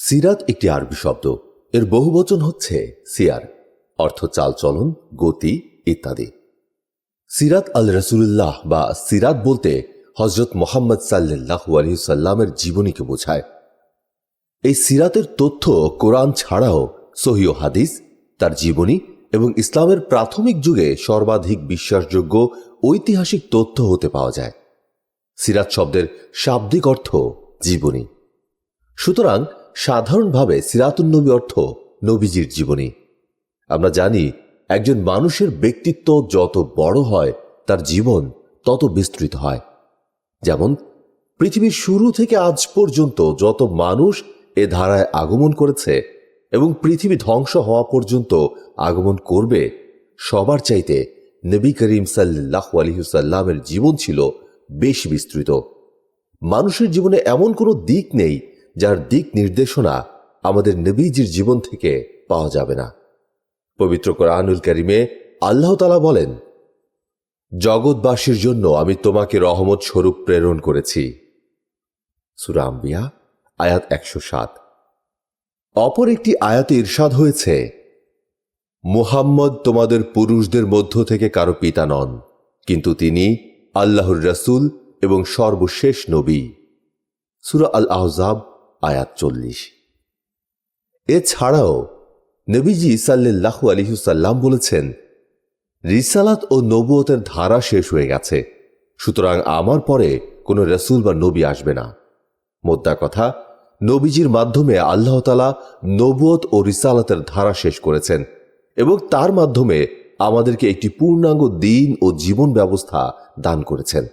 সিরাত একটি আরবি শব্দ। এর বহুবচন হচ্ছে সিয়ার, অর্থ চালচলন, গতি ইত্যাদি। সিরাত আল রাসূলুল্লাহ বা সিরাত বলতে হযরত মুহাম্মদ সাল্লাল্লাহু আলাইহি সাল্লামের জীবনীকে বোঝায়। এই সিরাতের তথ্য কোরআন ছাড়াও সহিহ হাদিস, তার জীবনী এবং ইসলামের প্রাথমিক যুগে সর্বাধিক বিশ্বাসযোগ্য ঐতিহাসিক তথ্য হতে পাওয়া যায়। সিরাত শব্দের শাব্দিক অর্থ জীবনী। সুতরাং সাধারণভাবে সিরাতুন নবী অর্থ নবীজির জীবনী। আমরা জানি একজন মানুষের ব্যক্তিত্ব যত বড় হয় তার জীবন তত বিস্তৃত হয়। যেমন পৃথিবীর শুরু থেকে আজ পর্যন্ত যত মানুষ এ ধারায় আগমন করেছে এবং পৃথিবী ধ্বংস হওয়া পর্যন্ত আগমন করবে, সবার চাইতে নবী করিম সাল্লাল্লাহু আলাইহি সাল্লামের জীবন ছিল বেশ বিস্তৃত। মানুষের জীবনে এমন কোনো দিক নেই যার দিক নির্দেশনা আমাদের নবীজির জীবন থেকে পাওয়া যাবে না। পবিত্র কোরআনুল কারীমে আল্লাহ তাআলা বলেন, জগৎবাসীর জন্য আমি তোমাকে রহমত স্বরূপ প্রেরণ করেছি। সূরা আম্বিয়া আয়াত 107। অপর একটি আয়াতে ইরশাদ হয়েছে, মুহাম্মদ তোমাদের পুরুষদের মধ্য থেকে কারো পিতা নন, কিন্তু তিনি আল্লাহর রাসূল এবং সর্বশেষ নবী। সূরা আল আহজাব আয়াত 40। এছাড়াও নবীজি সাল্লাল্লাহু আলাইহি সাল্লাম বলেছেন, রিসালাত ও নবুয়তের ধারা শেষ হয়ে গেছে, সুতরাং আমার পরে কোনো রাসূল বা নবী আসবে না। মোদ্দা কথা, নবীজির মাধ্যমে আল্লাহ তাআলা নবুয়ত ও রিসালাতের ধারা শেষ করেছেন এবং তার মাধ্যমে আমাদেরকে একটি পূর্ণাঙ্গ দ্বীন ও জীবন ব্যবস্থা দান করেছেন।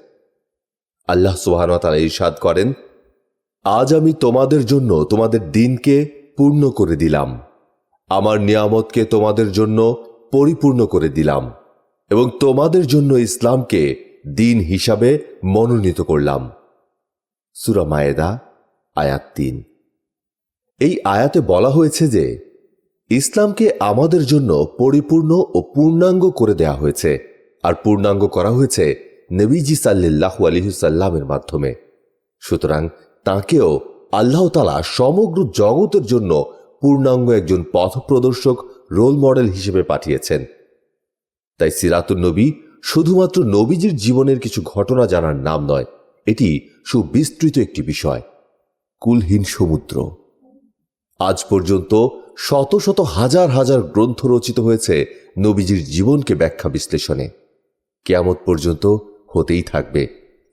আল্লাহ সুবহানাহু ওয়া তাআলা ইরশাদ করেন, আজ আমি তোমাদের জন্য তোমাদের দ্বীনকে পূর্ণ করে দিলাম, আমার নিয়ামতকে তোমাদের জন্য পরিপূর্ণ করে দিলাম এবং তোমাদের জন্য ইসলামকে দ্বীন হিসাবে মনোনীত করলাম। সূরা মায়েদা আয়াত 3। এই আয়াতে বলা হয়েছে যে ইসলামকে আমাদের জন্য পরিপূর্ণ ও পূর্ণাঙ্গ করে দেয়া হয়েছে, আর পূর্ণাঙ্গ করা হয়েছে নবীজি সাল্লাল্লাহু আলাইহি সাল্লামের মাধ্যমে। সুতরাং তাঁকেও আল্লাহ তাআলা সমগ্র জগতের জন্য পূর্ণাঙ্গ একজন পথপ্রদর্শক, রোল মডেল হিসেবে পাঠিয়েছেন। তাই সিরাতুন নবী শুধুমাত্র নবীজির জীবনের কিছু ঘটনা জানার নাম নয়, এটি সুবিস্তৃত একটি বিষয়, কুলহীন সমুদ্র। আজ পর্যন্ত শত শত হাজার হাজার গ্রন্থ রচিত হয়েছে নবীজির জীবনকে ব্যাখ্যা বিশ্লেষণে। কিয়ামত পর্যন্ত হতেই থাকবে,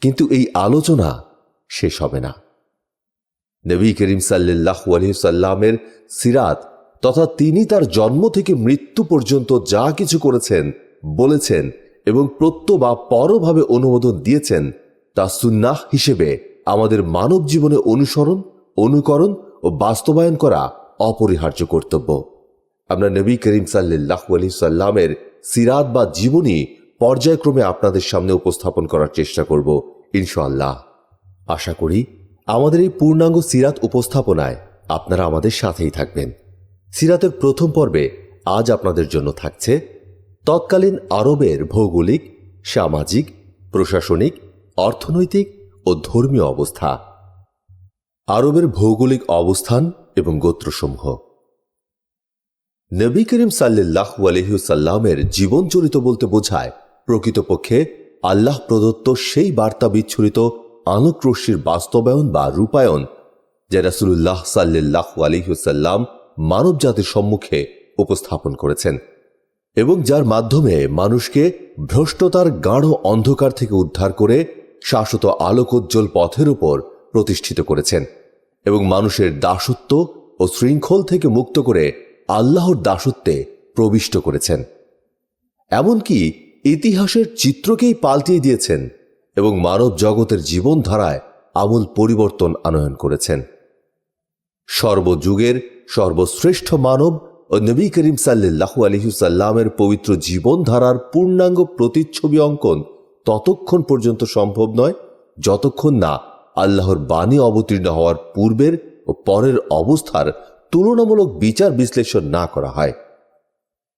কিন্তু এই আলোচনা শেষ হবে না। নবী করিম সাল্লাল্লাহু আলাইহি সাল্লামের সিরাত তথা তিনি তার জন্ম থেকে মৃত্যু পর্যন্ত যা কিছু করেছেন, বলেছেন এবং প্রত্য বা পরভাবে অনুমোদন দিয়েছেন তা সুন্নাহ হিসেবে আমাদের মানব জীবনে অনুসরণ, অনুকরণ ও বাস্তবায়ন করা অপরিহার্য কর্তব্য। আমরা নবী করিম সাল্লাল্লাহু আলাইহি সাল্লামের সিরাত বা জীবনী পর্যায়ক্রমে আপনাদের সামনে উপস্থাপন করার চেষ্টা করব ইনশাআল্লাহ। আশা করি আমাদের এই পূর্ণাঙ্গ সিরাত উপস্থাপনায় আপনারা আমাদের সাথেই থাকবেন। সিরাতের প্রথম পর্বে আজ আপনাদের জন্য থাকছে তৎকালীন আরবের ভৌগোলিক, সামাজিক, প্রশাসনিক, অর্থনৈতিক ও ধর্মীয় অবস্থা। আরবের ভৌগোলিক অবস্থান এবং গোত্রসমূহ। নবী করিম সাল্লাল্লাহু আলাইহি সাল্লামের জীবন চরিত বলতে বোঝায় প্রকৃতপক্ষে আল্লাহ প্রদত্ত সেই বার্তা বিচ্ছুরিত আলোক রশ্মির বাস্তবায়ন বা রূপায়ণ, যা রাসূলুল্লাহ সাল্লাল্লাহু আলাইহি সাল্লাম মানব জাতির সম্মুখে উপস্থাপন করেছেন এবং যার মাধ্যমে মানুষকে ভ্রষ্টতার গাঢ় অন্ধকার থেকে উদ্ধার করে শাশ্বত আলোকোজ্জ্বল পথের উপর প্রতিষ্ঠিত করেছেন এবং মানুষের দাসত্ব ও শৃঙ্খল থেকে মুক্ত করে আল্লাহর দাসত্বে প্রবিষ্ট করেছেন। এমনকি ইতিহাসের চিত্রকেই পাল্টিয়ে দিয়েছেন এবং মানব জগতের জীবনধারায় আমূল পরিবর্তন আনয়ন করেছেন। সর্বযুগের সর্বশ্রেষ্ঠ মানব ও নবী করিম সাল্লাল্লাহু আলাইহি সাল্লামের পবিত্র জীবনধারার পূর্ণাঙ্গ প্রতিচ্ছবি অঙ্কন ততক্ষণ পর্যন্ত সম্ভব নয় যতক্ষণ না আল্লাহর বাণী অবতীর্ণ হওয়ার পূর্বের ও পরের অবস্থার তুলনামূলক বিচার বিশ্লেষণ না করা হয়।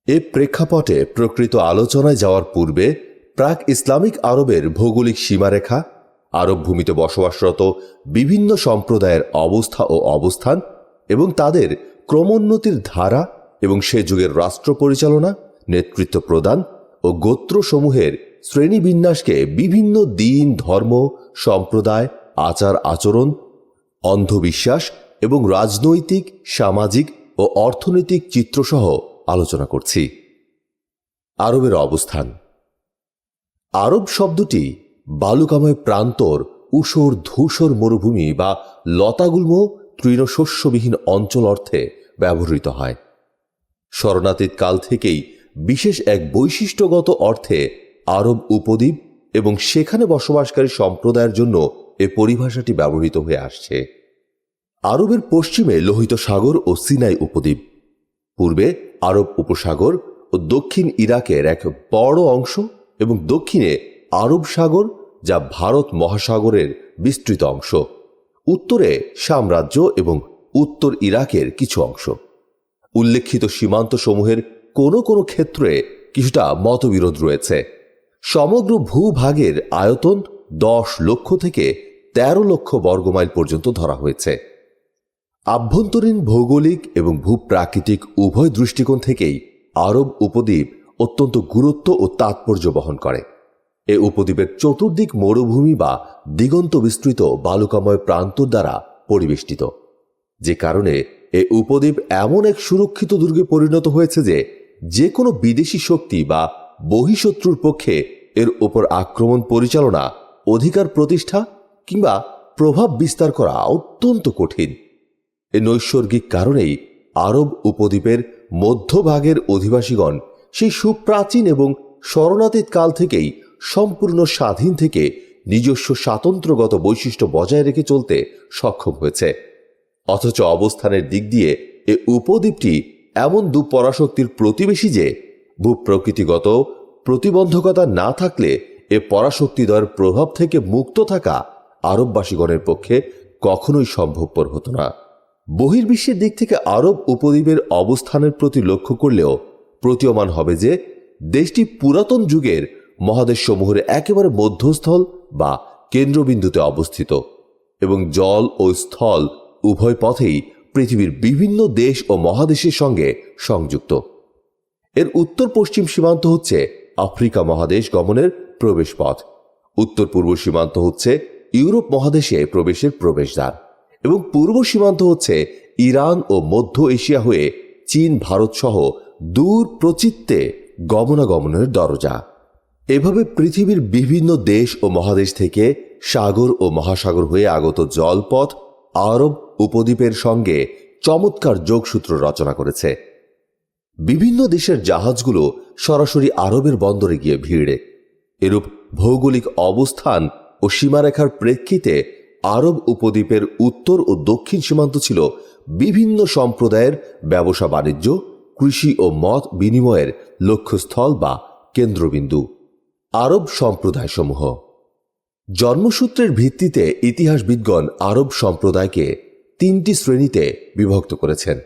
এ প্রেক্ষাপটে প্রকৃত আলোচনায় যাওয়ার পূর্বে প্রাক ইসলামিক আরবের ভৌগোলিক সীমারেখা, আরব ভূমিতে বসবাসরত বিভিন্ন সম্প্রদায়ের অবস্থা ও অবস্থান এবং তাদের ক্রমোন্নতির ধারা এবং সে যুগের রাষ্ট্র পরিচালনা, নেতৃত্ব প্রদান ও গোত্রসমূহের শ্রেণীবিন্যাসকে বিভিন্ন দিন, ধর্ম, সম্প্রদায়, আচার আচরণ, অন্ধবিশ্বাস এবং রাজনৈতিক, সামাজিক ও অর্থনৈতিক চিত্রসহ আলোচনা করছি। আরবের অবস্থান। আরব শব্দটি বালুকাময় প্রান্তর, ঊষর ধূসর মরুভূমি বা লতাগুল্ম তৃণশস্যবিহীন অঞ্চল অর্থে ব্যবহৃত হয়। স্মরণাতীত কাল থেকেই বিশেষ এক বৈশিষ্ট্যগত অর্থে আরব উপদ্বীপ এবং সেখানে বসবাসকারী সম্প্রদায়ের জন্য এ পরিভাষাটি ব্যবহৃত হয়ে আসছে। আরবের পশ্চিমে লোহিত সাগর ও সিনাই উপদ্বীপ, পূর্বে আরব উপসাগর ও দক্ষিণ ইরাকের এক বড় অংশ এবং দক্ষিণে আরব সাগর যা ভারত মহাসাগরের বিস্তৃত অংশ, উত্তরে সাম্রাজ্য এবং উত্তর ইরাকের কিছু অংশ। উল্লেখিত সীমান্ত সমূহের কোনো কোনো ক্ষেত্রে কিছুটা মতবিরোধ রয়েছে। সমগ্র ভূভাগের আয়তন 10 লক্ষ থেকে 13 লক্ষ বর্গমাইল পর্যন্ত ধরা হয়েছে। আভ্যন্তরীণ ভৌগোলিক এবং ভূপ্রাকৃতিক উভয় দৃষ্টিকোণ থেকেই আরব উপদ্বীপ অত্যন্ত গুরুত্ব ও তাৎপর্য বহন করে। এ উপদ্বীপের চতুর্দিক মরুভূমি বা দিগন্ত বিস্তৃত বালুকাময় প্রান্তর দ্বারা পরিবেষ্টিত, যে কারণে এ উপদ্বীপ এমন এক সুরক্ষিত দুর্গে পরিণত হয়েছে যে কোনো বিদেশি শক্তি বা বহিঃশত্রুর পক্ষে এর ওপর আক্রমণ পরিচালনা, অধিকার প্রতিষ্ঠা কিংবা প্রভাব বিস্তার করা অত্যন্ত কঠিন। এ নৈসর্গিক কারণেই আরব উপদ্বীপের মধ্যভাগের অধিবাসীগণ সেই সুপ্রাচীন এবং স্মরণাতীত কাল থেকেই সম্পূর্ণ স্বাধীন থেকে নিজস্ব স্বাতন্ত্র্যগত বৈশিষ্ট্য বজায় রেখে চলতে সক্ষম হয়েছে। অথচ অবস্থানের দিক দিয়ে এ উপদ্বীপটি এমন পরাশক্তির প্রতিবেশী যে ভূপ্রকৃতিগত প্রতিবন্ধকতা না থাকলে এ পরাশক্তিদ্বয়ের প্রভাব থেকে মুক্ত থাকা আরববাসীগণের পক্ষে কখনোই সম্ভবপর হতো না। বহির্বিশ্বের দিক থেকে আরব উপদ্বীপের অবস্থানের প্রতি লক্ষ্য করলেও প্রতীয়মান হবে যে দেশটি পুরাতন যুগের মহাদেশসমূহের একেবারে মধ্যস্থল বা কেন্দ্রবিন্দুতে অবস্থিত এবং জল ও স্থল উভয় পথেই পৃথিবীর বিভিন্ন দেশ ও মহাদেশের সঙ্গে সংযুক্ত। এর উত্তর পশ্চিম সীমান্ত হচ্ছে আফ্রিকা মহাদেশ গমনের প্রবেশ পথ, উত্তর পূর্ব সীমান্ত হচ্ছে ইউরোপ মহাদেশে প্রবেশের প্রবেশদ্বার এবং পূর্ব সীমান্ত হচ্ছে ইরান ও মধ্য এশিয়া হয়ে চীন, ভারত সহ দূর প্রচিত্তে গমনাগমনের দরজা। এভাবে পৃথিবীর বিভিন্ন দেশ ও মহাদেশ থেকে সাগর ও মহাসাগর হয়ে আগত জলপথ আরব উপদ্বীপের সঙ্গে চমৎকার যোগসূত্র রচনা করেছে। বিভিন্ন দেশের জাহাজগুলো সরাসরি আরবের বন্দরে গিয়ে ভিড়ে। এরূপ ভৌগোলিক অবস্থান ও সীমারেখার প্রেক্ষিতে আরব উপদ্বীপের উত্তর ও দক্ষিণ সীমান্ত ছিল বিভিন্ন সম্প্রদায়ের ব্যবসা বাণিজ্য, কৃষি ও মত বিনিময়ের লক্ষ্যস্থল বা কেন্দ্রবিন্দু। আরব সম্প্রদায়সমূহ। জন্মসূত্রের ভিত্তিতে ইতিহাসবিদগণ আরব সম্প্রদায়কে 3টি শ্রেণীতে বিভক্ত করেছেন,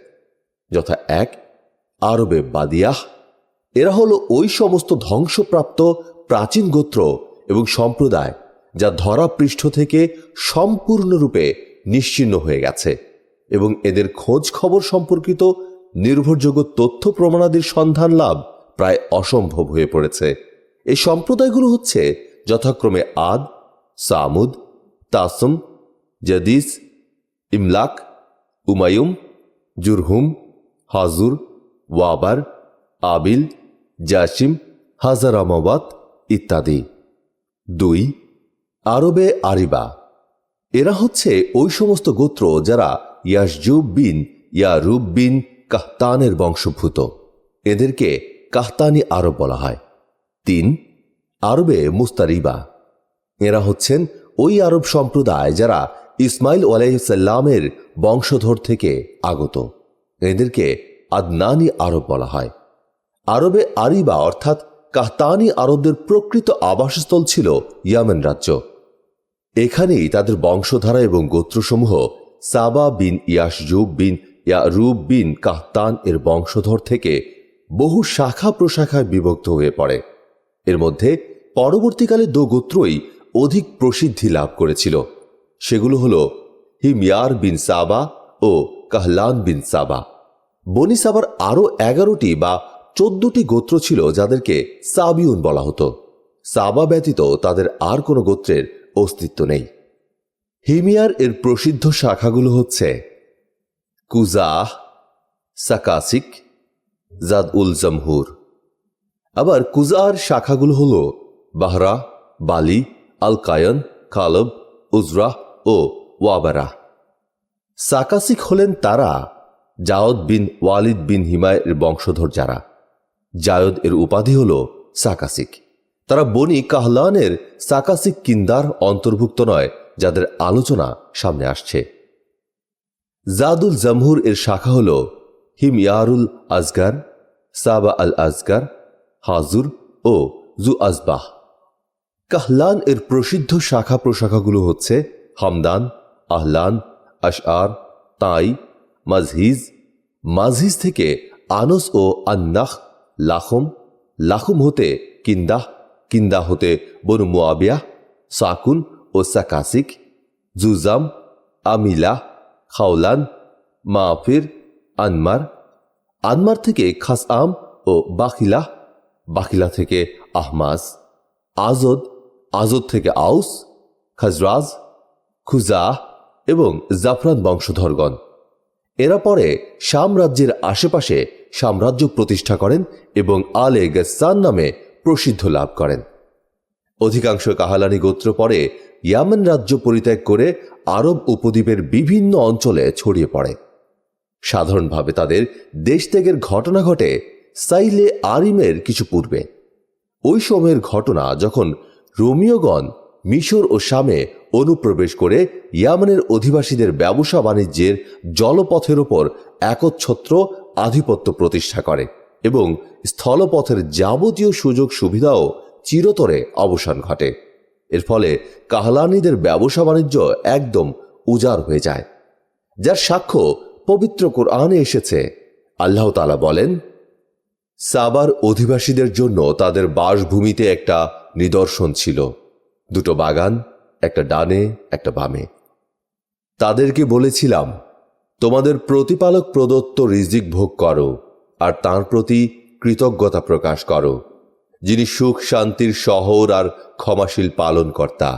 যথা 1. আরবে বাদিয়াহ। এরা হলো ওই সমস্ত ধ্বংসপ্রাপ্ত প্রাচীন গোত্র এবং সম্প্রদায় যা ধরাপৃষ্ঠ থেকে সম্পূর্ণরূপে নিশ্চিহ্ন হয়ে গেছে এবং এদের খোঁজ খবর সম্পর্কিত নির্ভরযোগ্য তথ্য প্রমাণাদির সন্ধান লাভ প্রায় অসম্ভব হয়ে পড়েছে। এই সম্প্রদায়গুলো হচ্ছে যথাক্রমে আদ, সামুদ, তাসম, জাদিস, ইমলাক, উমায়ুম, জুরহুম, হাজুর, ওয়াবার, আবিল, জাসিম, হাজারামাবাদ ইত্যাদি। 2. আরবে আরিবা। এরা হচ্ছে ওই সমস্ত গোত্র যারা ইয়াসজুব বিন ইয়ারুব বিন কাহতানের বংশভূত। এদেরকে কাহতানি আরব বলা হয়। 3. আরবে মুস্তারিবা। এরা হচ্ছেন ওই আরব সম্প্রদায় যারা ইসমাইল আলাইহিসসালামের বংশধর থেকে আগত। এদেরকে আদনানি আরব বলা হয়। আরবে আরিবা অর্থাৎ কাহতানি আরবদের প্রকৃত আবাসস্থল ছিল ইয়ামেন রাজ্য। এখানেই তাদের বংশধারা এবং গোত্রসমূহ সাবা বিন ইয়াসজুব বিন ইয়ারুব বিন কাহতান এর বংশধর থেকে বহু শাখা প্রশাখায় বিভক্ত হয়ে পড়ে। এর মধ্যে পরবর্তীকালে 2 গোত্রই অধিক প্রসিদ্ধি লাভ করেছিল। সেগুলো হল হিময়ার বিন সাবা ও কাহলান বিন সাবা। বনি সাবার আরও 11টি বা 14টি গোত্র ছিল যাদেরকে সাবিউন বলা হতো। সাবা ব্যতীত তাদের আর কোনো গোত্রের অস্তিত্ব নেই। হিমিয়ার এর প্রসিদ্ধ শাখাগুলো হচ্ছে কুজাহ, সাকাসিক, জাদ উল জমহুর। আবার কুজার শাখাগুলো হল বাহরা, বালি, আল কায়ন, খালব, উজরাহ ও ওয়াবারাহ। সাকাসিক হলেন তারা জায়দ বিন ওয়ালিদ বিন হিমায়ের বংশধর যারা। জায়দ এর উপাধি হল সাকাসিক। তারা বনি কাহলানের সাকাসিক কিন্দার অন্তর্ভুক্ত নয়, যাদের আলোচনা সামনে আসছে। জাদুল জমহুর এর শাখা হল হিময়ারুল আজগার, সাবা আল আজগার, হাজুর ও জু আজবাহ। কাহলান এর প্রসিদ্ধ শাখা প্রশাখাগুলো হচ্ছে হামদান, আহলান, আশআর, তাই, মাজহিজ। মাজহিজ থেকে আনস ও আন্নাহ, লাখম, লাখম হতে কিন্দাহ, কিন্দাহ হতে বনু মুয়াবিয়াহ, সাকুন ও সাকাসিক, জুজাম, আমিলা, খাওলান, মাফির, আনমার। আনমার থেকে খাসআম ও বাখিলাহ, বাখিলা থেকে আহমাস, আজদ, আজদ থেকে আউস, খাজরাজ, খুজাহ এবং জাফরান বংশধরগণ। এরা পরে শাম রাজ্যের আশেপাশে সাম্রাজ্য প্রতিষ্ঠা করেন এবং আলে গাসসান নামে প্রসিদ্ধ লাভ করেন। অধিকাংশ কাহালানি গোত্র পরে ইয়ামেন রাজ্য পরিত্যাগ করে আরব উপদ্বীপের বিভিন্ন অঞ্চলে ছড়িয়ে পড়ে। সাধারণভাবে তাদের দেশ ত্যাগের ঘটনা ঘটে সাইলে আরিমের কিছু পূর্বে। ওই সময়ের ঘটনা যখন রোমীয়গণ মিশর ও শামে অনুপ্রবেশ করে ইয়ামেনের অধিবাসীদের ব্যবসা বাণিজ্যের জলপথের ওপর একচ্ছত্র আধিপত্য প্রতিষ্ঠা করে এবং স্থলপথের যাবতীয় সুযোগ সুবিধাও চিরতরে অবসান ঘটে। এর ফলে কাহলানিদের ব্যবসা বাণিজ্য একদম উজাড় হয়ে যায়, যার সাক্ষ্য পবিত্র কোরআনে এসেছে। আল্লাহ তাআলা বলেন, সাবার অধিবাসীদের জন্য তাদের বাসভূমিতে একটা নিদর্শন ছিল, দুটো বাগান, একটা ডানে একটা বামে। তাদেরকে বলেছিলাম, তোমাদের প্রতিপালক প্রদত্ত রিজিক ভোগ করো আর তাঁর প্রতি কৃতজ্ঞতা প্রকাশ করো, যিনি সুখ শান্তির শহর আর ক্ষমাশীল পালনকর্তা।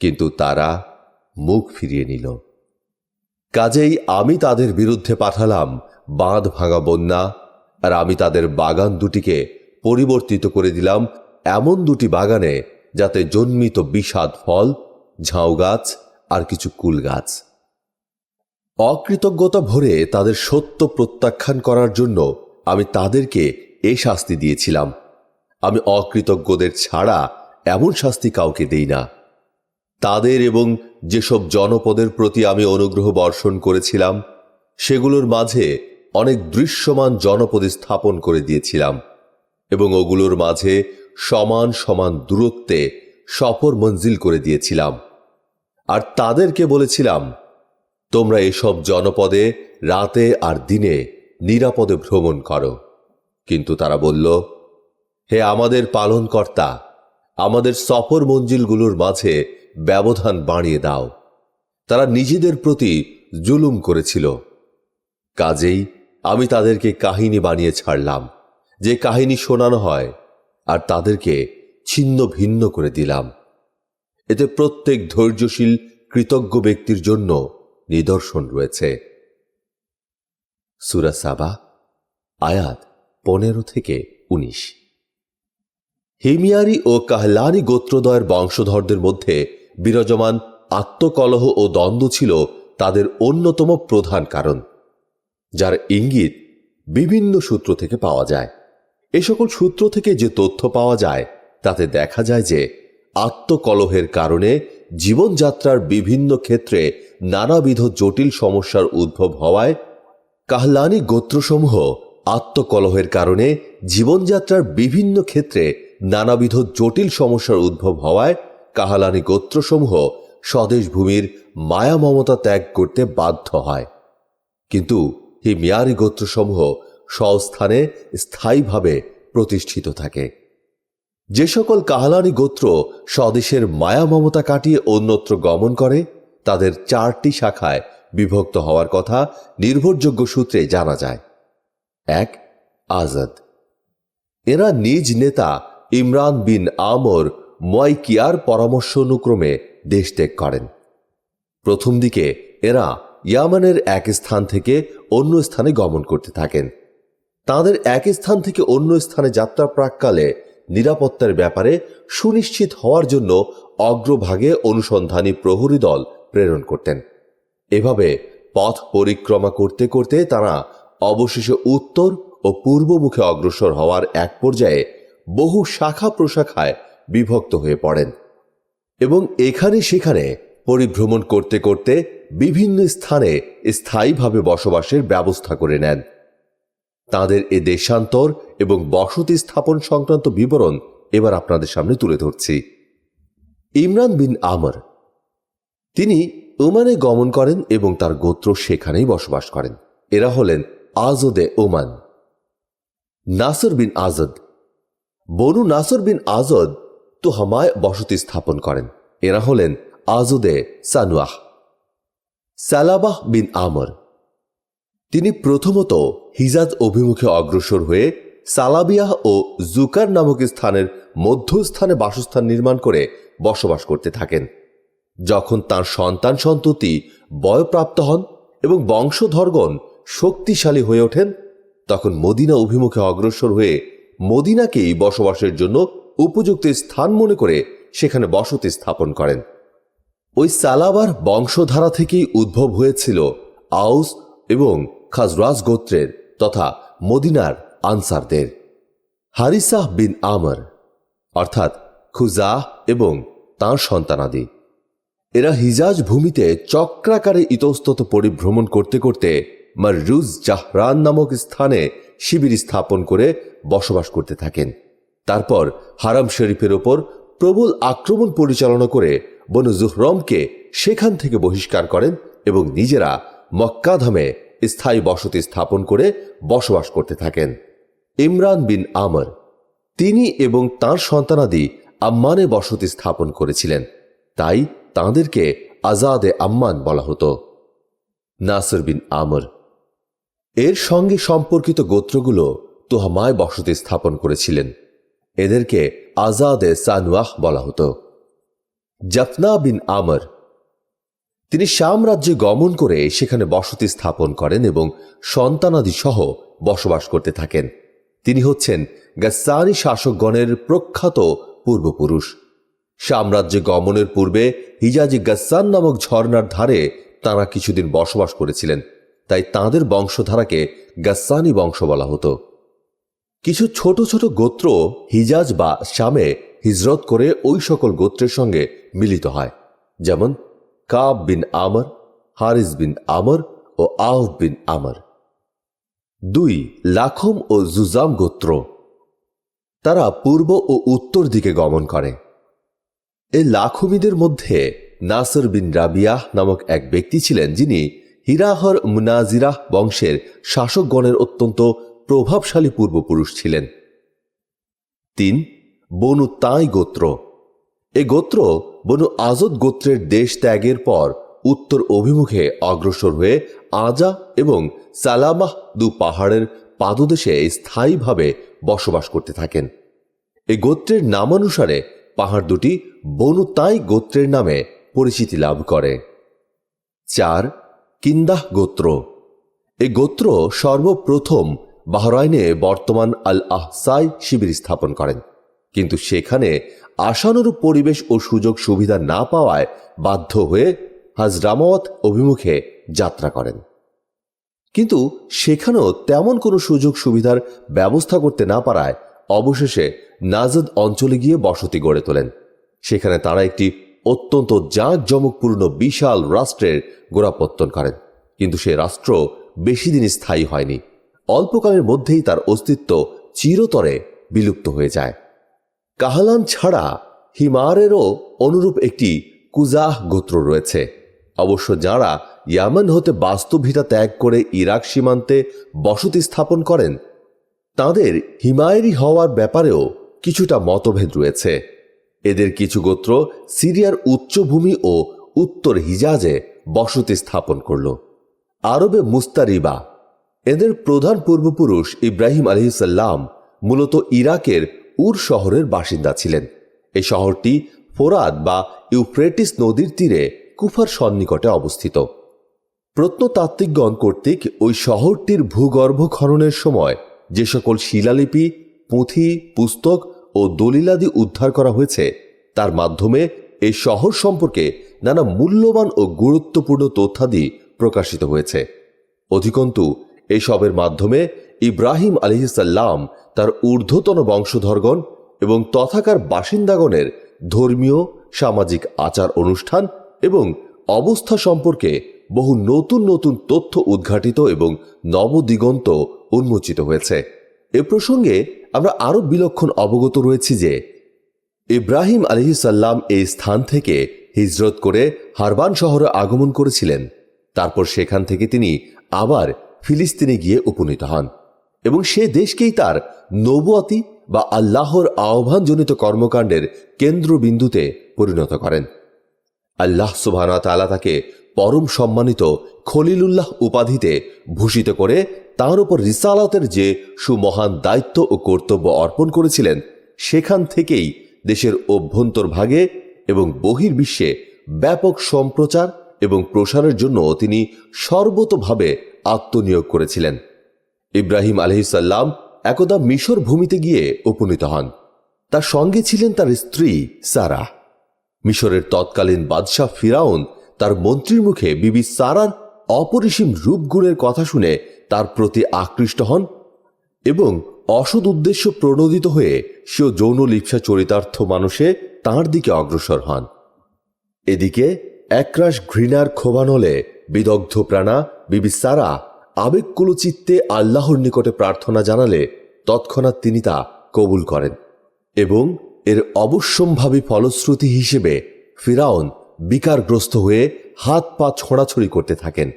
কিন্তু তারা মুখ ফিরিয়ে নিল। কাজেই আমি তাদের বিরুদ্ধে পাঠালাম বাঁধ ভাঙা বন্যা, আর আমি তাদের বাগান দুটিকে পরিবর্তিত করে দিলাম এমন দুটি বাগানে যাতে জন্মিত বিষাদ ফল, ঝাউ গাছ আর কিছু কুল গাছ। অকৃতজ্ঞতা ভরে তাদের সত্য প্রত্যাখ্যান করার জন্য আমি তাদেরকে এই শাস্তি দিয়েছিলাম। আমি অকৃতজ্ঞদের ছাড়া এমন শাস্তি কাউকে দেই না। তাদের এবং যেসব জনপদের প্রতি আমি অনুগ্রহ বর্ষণ করেছিলাম সেগুলোর মাঝে অনেক দৃশ্যমান জনপদ স্থাপন করে দিয়েছিলাম এবং ওগুলোর মাঝে সমান সমান দূরত্বে সফর মঞ্জিল করে দিয়েছিলাম। আর তাদেরকে বলেছিলাম, তোমরা এসব জনপদে রাতে আর দিনে নিরাপদে ভ্রমণ করো। কিন্তু তারা বলল, হে আমাদের পালনকর্তা, আমাদের সফর মঞ্জিলগুলোর মাঝে ব্যবধান বাড়িয়ে দাও। তারা নিজেদের প্রতি জুলুম করেছিল। কাজেই আমি তাদেরকে কাহিনী বানিয়ে ছাড়লাম, যে কাহিনী শোনানো হয়, আর তাদেরকে ছিন্ন ভিন্ন করে দিলাম। এতে প্রত্যেক ধৈর্যশীল কৃতজ্ঞ ব্যক্তির জন্য নিদর্শন রয়েছে। সূরা সাবা, আয়াত 15 থেকে 19। হিমিয়ারি ও কাহলানি গোত্রদ্বয়ের বংশধরদের মধ্যে বিরাজমান আত্মকলহ ও দ্বন্দ্ব ছিল তাদের অন্যতম প্রধান কারণ, যার ইঙ্গিত বিভিন্ন সূত্র থেকে পাওয়া যায়। এ সকল সূত্র থেকে যে তথ্য পাওয়া যায় তাতে দেখা যায় যে আত্মকলহের কারণে জীবনযাত্রার বিভিন্ন ক্ষেত্রে নানাবিধ জটিল সমস্যার উদ্ভব হওয়ায় কাহলানি গোত্রসমূহ আত্মকলহের কারণে জীবনযাত্রার বিভিন্ন ক্ষেত্রে নানাবিধ জটিল সমস্যার উদ্ভব হওয়ায় কাহলানি গোত্রসমূহ স্বদেশ ভূমির মায়া মমতা ত্যাগ করতে বাধ্য হয়। কিন্তু হিমিয়ারি গোত্রসমূহ স্বস্থানে স্থায়ীভাবে প্রতিষ্ঠিত থাকে। যে সকল কাহলানি গোত্র স্বদেশের মায়া মমতা কাটিয়ে অন্যত্র গমন করে তাদের 4টি শাখায় বিভক্ত হওয়ার কথা নির্ভরযোগ্য সূত্রে জানা যায়। 1. আজাদ। এরা নিজ নেতা ইমরান বিন আমর মুয়াইকিয়ার পরামর্শ অনুক্রমে দেশ ত্যাগ করেন। প্রথম দিকে এরা ইয়ামানের এক স্থান থেকে অন্য স্থানে গমন করতে থাকেন। তাদের এক স্থান থেকে অন্য স্থানে যাত্রা প্রাককালে নিরাপত্তার ব্যাপারে সুনিশ্চিত হওয়ার জন্য অগ্রভাগে অনুসন্ধানী প্রহরী দল প্রেরণ করতেন। এভাবে পথ পরিক্রমা করতে করতে তারা অবশেষে উত্তর ও পূর্বমুখে অগ্রসর হওয়ার এক পর্যায়ে বহু শাখা প্রশাখায় বিভক্ত হয়ে পড়েন এবং এখানে সেখানে পরিভ্রমণ করতে করতে বিভিন্ন স্থানে স্থায়ীভাবে বসবাসের ব্যবস্থা করে নেন। তাদের এ দেশান্তর এবং বসতি স্থাপন সংক্রান্ত বিবরণ এবার আপনাদের সামনে তুলে ধরছি। ইমরান বিন আমর, তিনি ওমানে গমন করেন এবং তার গোত্র সেখানেই বসবাস করেন। এরা হলেন আজদে ওমান। নাসর বিন আজদ, বনু নাসর বিন আজদ তুহামায় বসতি স্থাপন করেন। এরা হলেন আজদে সানুয়াহ। সালাবাহ বিন আমর, তিনি প্রথমত হিজাজ অভিমুখে অগ্রসর হয়ে সালাবিয়াহ ও জুকার নামক স্থানের মধ্যস্থানে বাসস্থান নির্মাণ করে বসবাস করতে থাকেন। যখন তার সন্তান সন্ততি বয়প্রাপ্ত হন এবং বংশধরগণ শক্তিশালী হয়ে ওঠেন, তখন মদিনা অভিমুখে অগ্রসর হয়ে মদিনাকেই বসবাসের জন্য উপযুক্ত স্থান মনে করে সেখানে বসতি স্থাপন করেন। ওই সালাবার বংশধারা থেকেই উদ্ভব হয়েছিল আউস এবং খাজরাজ গোত্রের তথা মদিনার আনসারদের। হারিসাহ বিন আমর, অর্থাৎ খুজাহ এবং তাঁর সন্তানাদি, এরা হিজাজ ভূমিতে চক্রাকারে ইতস্তত পরিভ্রমণ করতে করতে মাররুজ জাহরান নামক স্থানে শিবির স্থাপন করে বসবাস করতে থাকেন। তারপর হারাম শরীফের ওপর প্রবল আক্রমণ পরিচালনা করে বনু জুহরমকে সেখান থেকে বহিষ্কার করেন এবং নিজেরা মক্কাধামে স্থায়ী বসতি স্থাপন করে বসবাস করতে থাকেন। ইমরান বিন আমর, তিনি এবং তাঁর সন্তানাদি আম্মানে বসতি স্থাপন করেছিলেন, তাই তাঁদেরকে আজাদে আম্মান বলা হতো। নাসর বিন আমর, এর সঙ্গে সম্পর্কিত গোত্রগুলো তুহামায় বসতি স্থাপন করেছিলেন, এদেরকে আজাদে সানুয়াহ বলা হতো। জাফনা বিন আমর, তিনি শাম রাজ্যে গমন করে সেখানে বসতি স্থাপন করেন এবং সন্তানাদি সহ বসবাস করতে থাকেন। তিনি হচ্ছেন গাসসানি শাসকগণের প্রখ্যাত পূর্বপুরুষ। সাম্রাজ্যে গমনের পূর্বে হিজাজি গাসসান নামক ঝর্ণার ধারে তাঁরা কিছুদিন বসবাস করেছিলেন, তাই তাঁদের বংশধারাকে গাসসানি বংশ বলা হতো। কিছু ছোট ছোট গোত্র হিজাজ বা শামে হিজরত করে ওই সকল গোত্রের সঙ্গে মিলিত হয়, যেমন কাব বিন আমর, হারিস বিন আমর ও আউফ বিন আমর। 2. লাখম ও জুজাম গোত্র, তারা পূর্ব ও উত্তর দিকে গমন করে। এই লাখমিদের মধ্যে নাসর বিন রাবিয়াহ নামক এক ব্যক্তি ছিলেন, যিনি হিরাহর মুনাজিরাহ বংশের শাসকগণের অত্যন্ত প্রভাবশালী পূর্বপুরুষ ছিলেন। 3. বনু তাই গোত্র, এ গোত্র বনু আজদ গোত্রের দেশ ত্যাগের পর উত্তর অভিমুখে অগ্রসর হয়ে আজা এবং সালামাহ দু পাহাড়ের পাদদেশে স্থায়ীভাবে বসবাস করতে থাকেন। এই গোত্রের নামানুসারে পাহাড় দুটি বনু তাই গোত্রের নামে পরিচিতি লাভ করে। 4. কিন্দাহ গোত্র, এই গোত্র সর্বপ্রথম বাহরাইনে বর্তমান আল আহসাই শিবির স্থাপন করেন, কিন্তু সেখানে আশানুরূপ পরিবেশ ও সুযোগ সুবিধা না পাওয়ায় বাধ্য হয়ে হাজরামাওয়াত অভিমুখে যাত্রা করেন। কিন্তু সেখানেও তেমন কোনো সুযোগ সুবিধার ব্যবস্থা করতে না পারায় অবশেষে নাজদ অঞ্চলে গিয়ে বসতি গড়ে তোলেন। সেখানে তারা একটি অত্যন্ত জাঁকজমকপূর্ণ বিশাল রাষ্ট্রের গোড়াপত্তন করেন, কিন্তু সে রাষ্ট্র বেশি দিন স্থায়ী হয়নি। অল্পকালের মধ্যেই তার অস্তিত্ব চিরতরে বিলুপ্ত হয়ে যায়। কাহালান ছাড়া হিমারেরও অনুরূপ একটি কুজাহ গোত্র রয়েছে। অবশ্য যাঁরা ইয়ামান হতে বাস্তুভিটা ত্যাগ করে ইরাক সীমান্তে বসতি স্থাপন করেন, তাদের হিমায়েরি হওয়ার ব্যাপারেও কিছুটা মতভেদ রয়েছে। এদের কিছু গোত্র সিরিয়ার উচ্চভূমি ও উত্তর হিজাজে বসতি স্থাপন করল। আরবে মুস্তারিবা, এদের প্রধান পূর্বপুরুষ ইব্রাহিম আলাইহিসসালাম মূলত ইরাকের উর শহরের বাসিন্দা ছিলেন। এই শহরটি ফোরাত বা ইউফ্রেটিস নদীর তীরে কুফার সন্নিকটে অবস্থিত। প্রত্নতাত্ত্বিকগণ কর্তৃক ওই শহরটির ভূগর্ভ খননের সময় যে সকল শিলালিপি, পুঁথি, পুস্তক ও দলিলাদি উদ্ধার করা হয়েছে তার মাধ্যমে এই শহর সম্পর্কে নানা মূল্যবান ও গুরুত্বপূর্ণ তথ্যাদি প্রকাশিত হয়েছে। অধিকন্তু এসবের মাধ্যমে ইব্রাহিম আলাইহিসসালাম তার ঊর্ধ্বতন বংশধরগণ এবং তথাকার বাসিন্দাগণের ধর্মীয়, সামাজিক আচার অনুষ্ঠান এবং অবস্থা সম্পর্কে বহু নতুন নতুন তথ্য উদ্ঘাটিত এবং নবদিগন্ত উন্মোচিত হয়েছে। এ প্রসঙ্গে আমরা আরো বিলক্ষণ অবগত রয়েছি যে ইব্রাহিম আলাইহিসসালাম এই স্থান থেকে হিজরত করে হারবান শহরে আগমন করেছিলেন। তারপর সেখান থেকে তিনি আবার ফিলিস্তিনে গিয়ে উপনীত হন এবং সে দেশকেই তার নবুয়াতি বা আল্লাহর আহ্বানজনিত কর্মকাণ্ডের কেন্দ্রবিন্দুতে পরিণত করেন। আল্লাহ সুবহানাহু ওয়া তাআলা তাকে পরম সম্মানিত খলিলুল্লাহ উপাধিতে ভূষিত করে তার উপর রিসালাতের যে সুমহান দায়িত্ব ও কর্তব্য অর্পণ করেছিলেন, সেখান থেকেই দেশের অভ্যন্তরভাগে এবং বহির্বিশ্বে ব্যাপক সম্প্রচার এবং প্রসারের জন্য তিনি সর্বতোভাবে আত্মনিয়োগ করেছিলেন। ইব্রাহিম আলাইহিসসালাম একদা মিশর ভূমিতে গিয়ে উপনীত হন। তার সঙ্গে ছিলেন তার স্ত্রী সারাহ। মিশরের তৎকালীন বাদশাহ ফিরাউন তার মন্ত্রীর মুখে বিবি সারার অপরিসীম রূপগুণের কথা শুনে তার প্রতি আকৃষ্ট হন এবং অসৎ উদ্দেশ্য প্রণোদিত হয়ে সেও যৌন লিপ্সা চরিতার্থ মানুষে তাঁর দিকে অগ্রসর হন। এদিকে একরাশ ঘৃণার ক্ষোভানলে বিদগ্ধ প্রাণা বিবি সারা আবেগকুল চিত্তে আল্লাহর নিকটে প্রার্থনা জানালে তৎক্ষণাৎ তিনি তা কবুল করেন এবং এর অবশ্যম্ভাবী ফলশ্রুতি হিসেবে ফিরাউন বিকারগ্রস্ত হয়ে হাত পা ছোঁড়াছড়ি করতে থাকেন।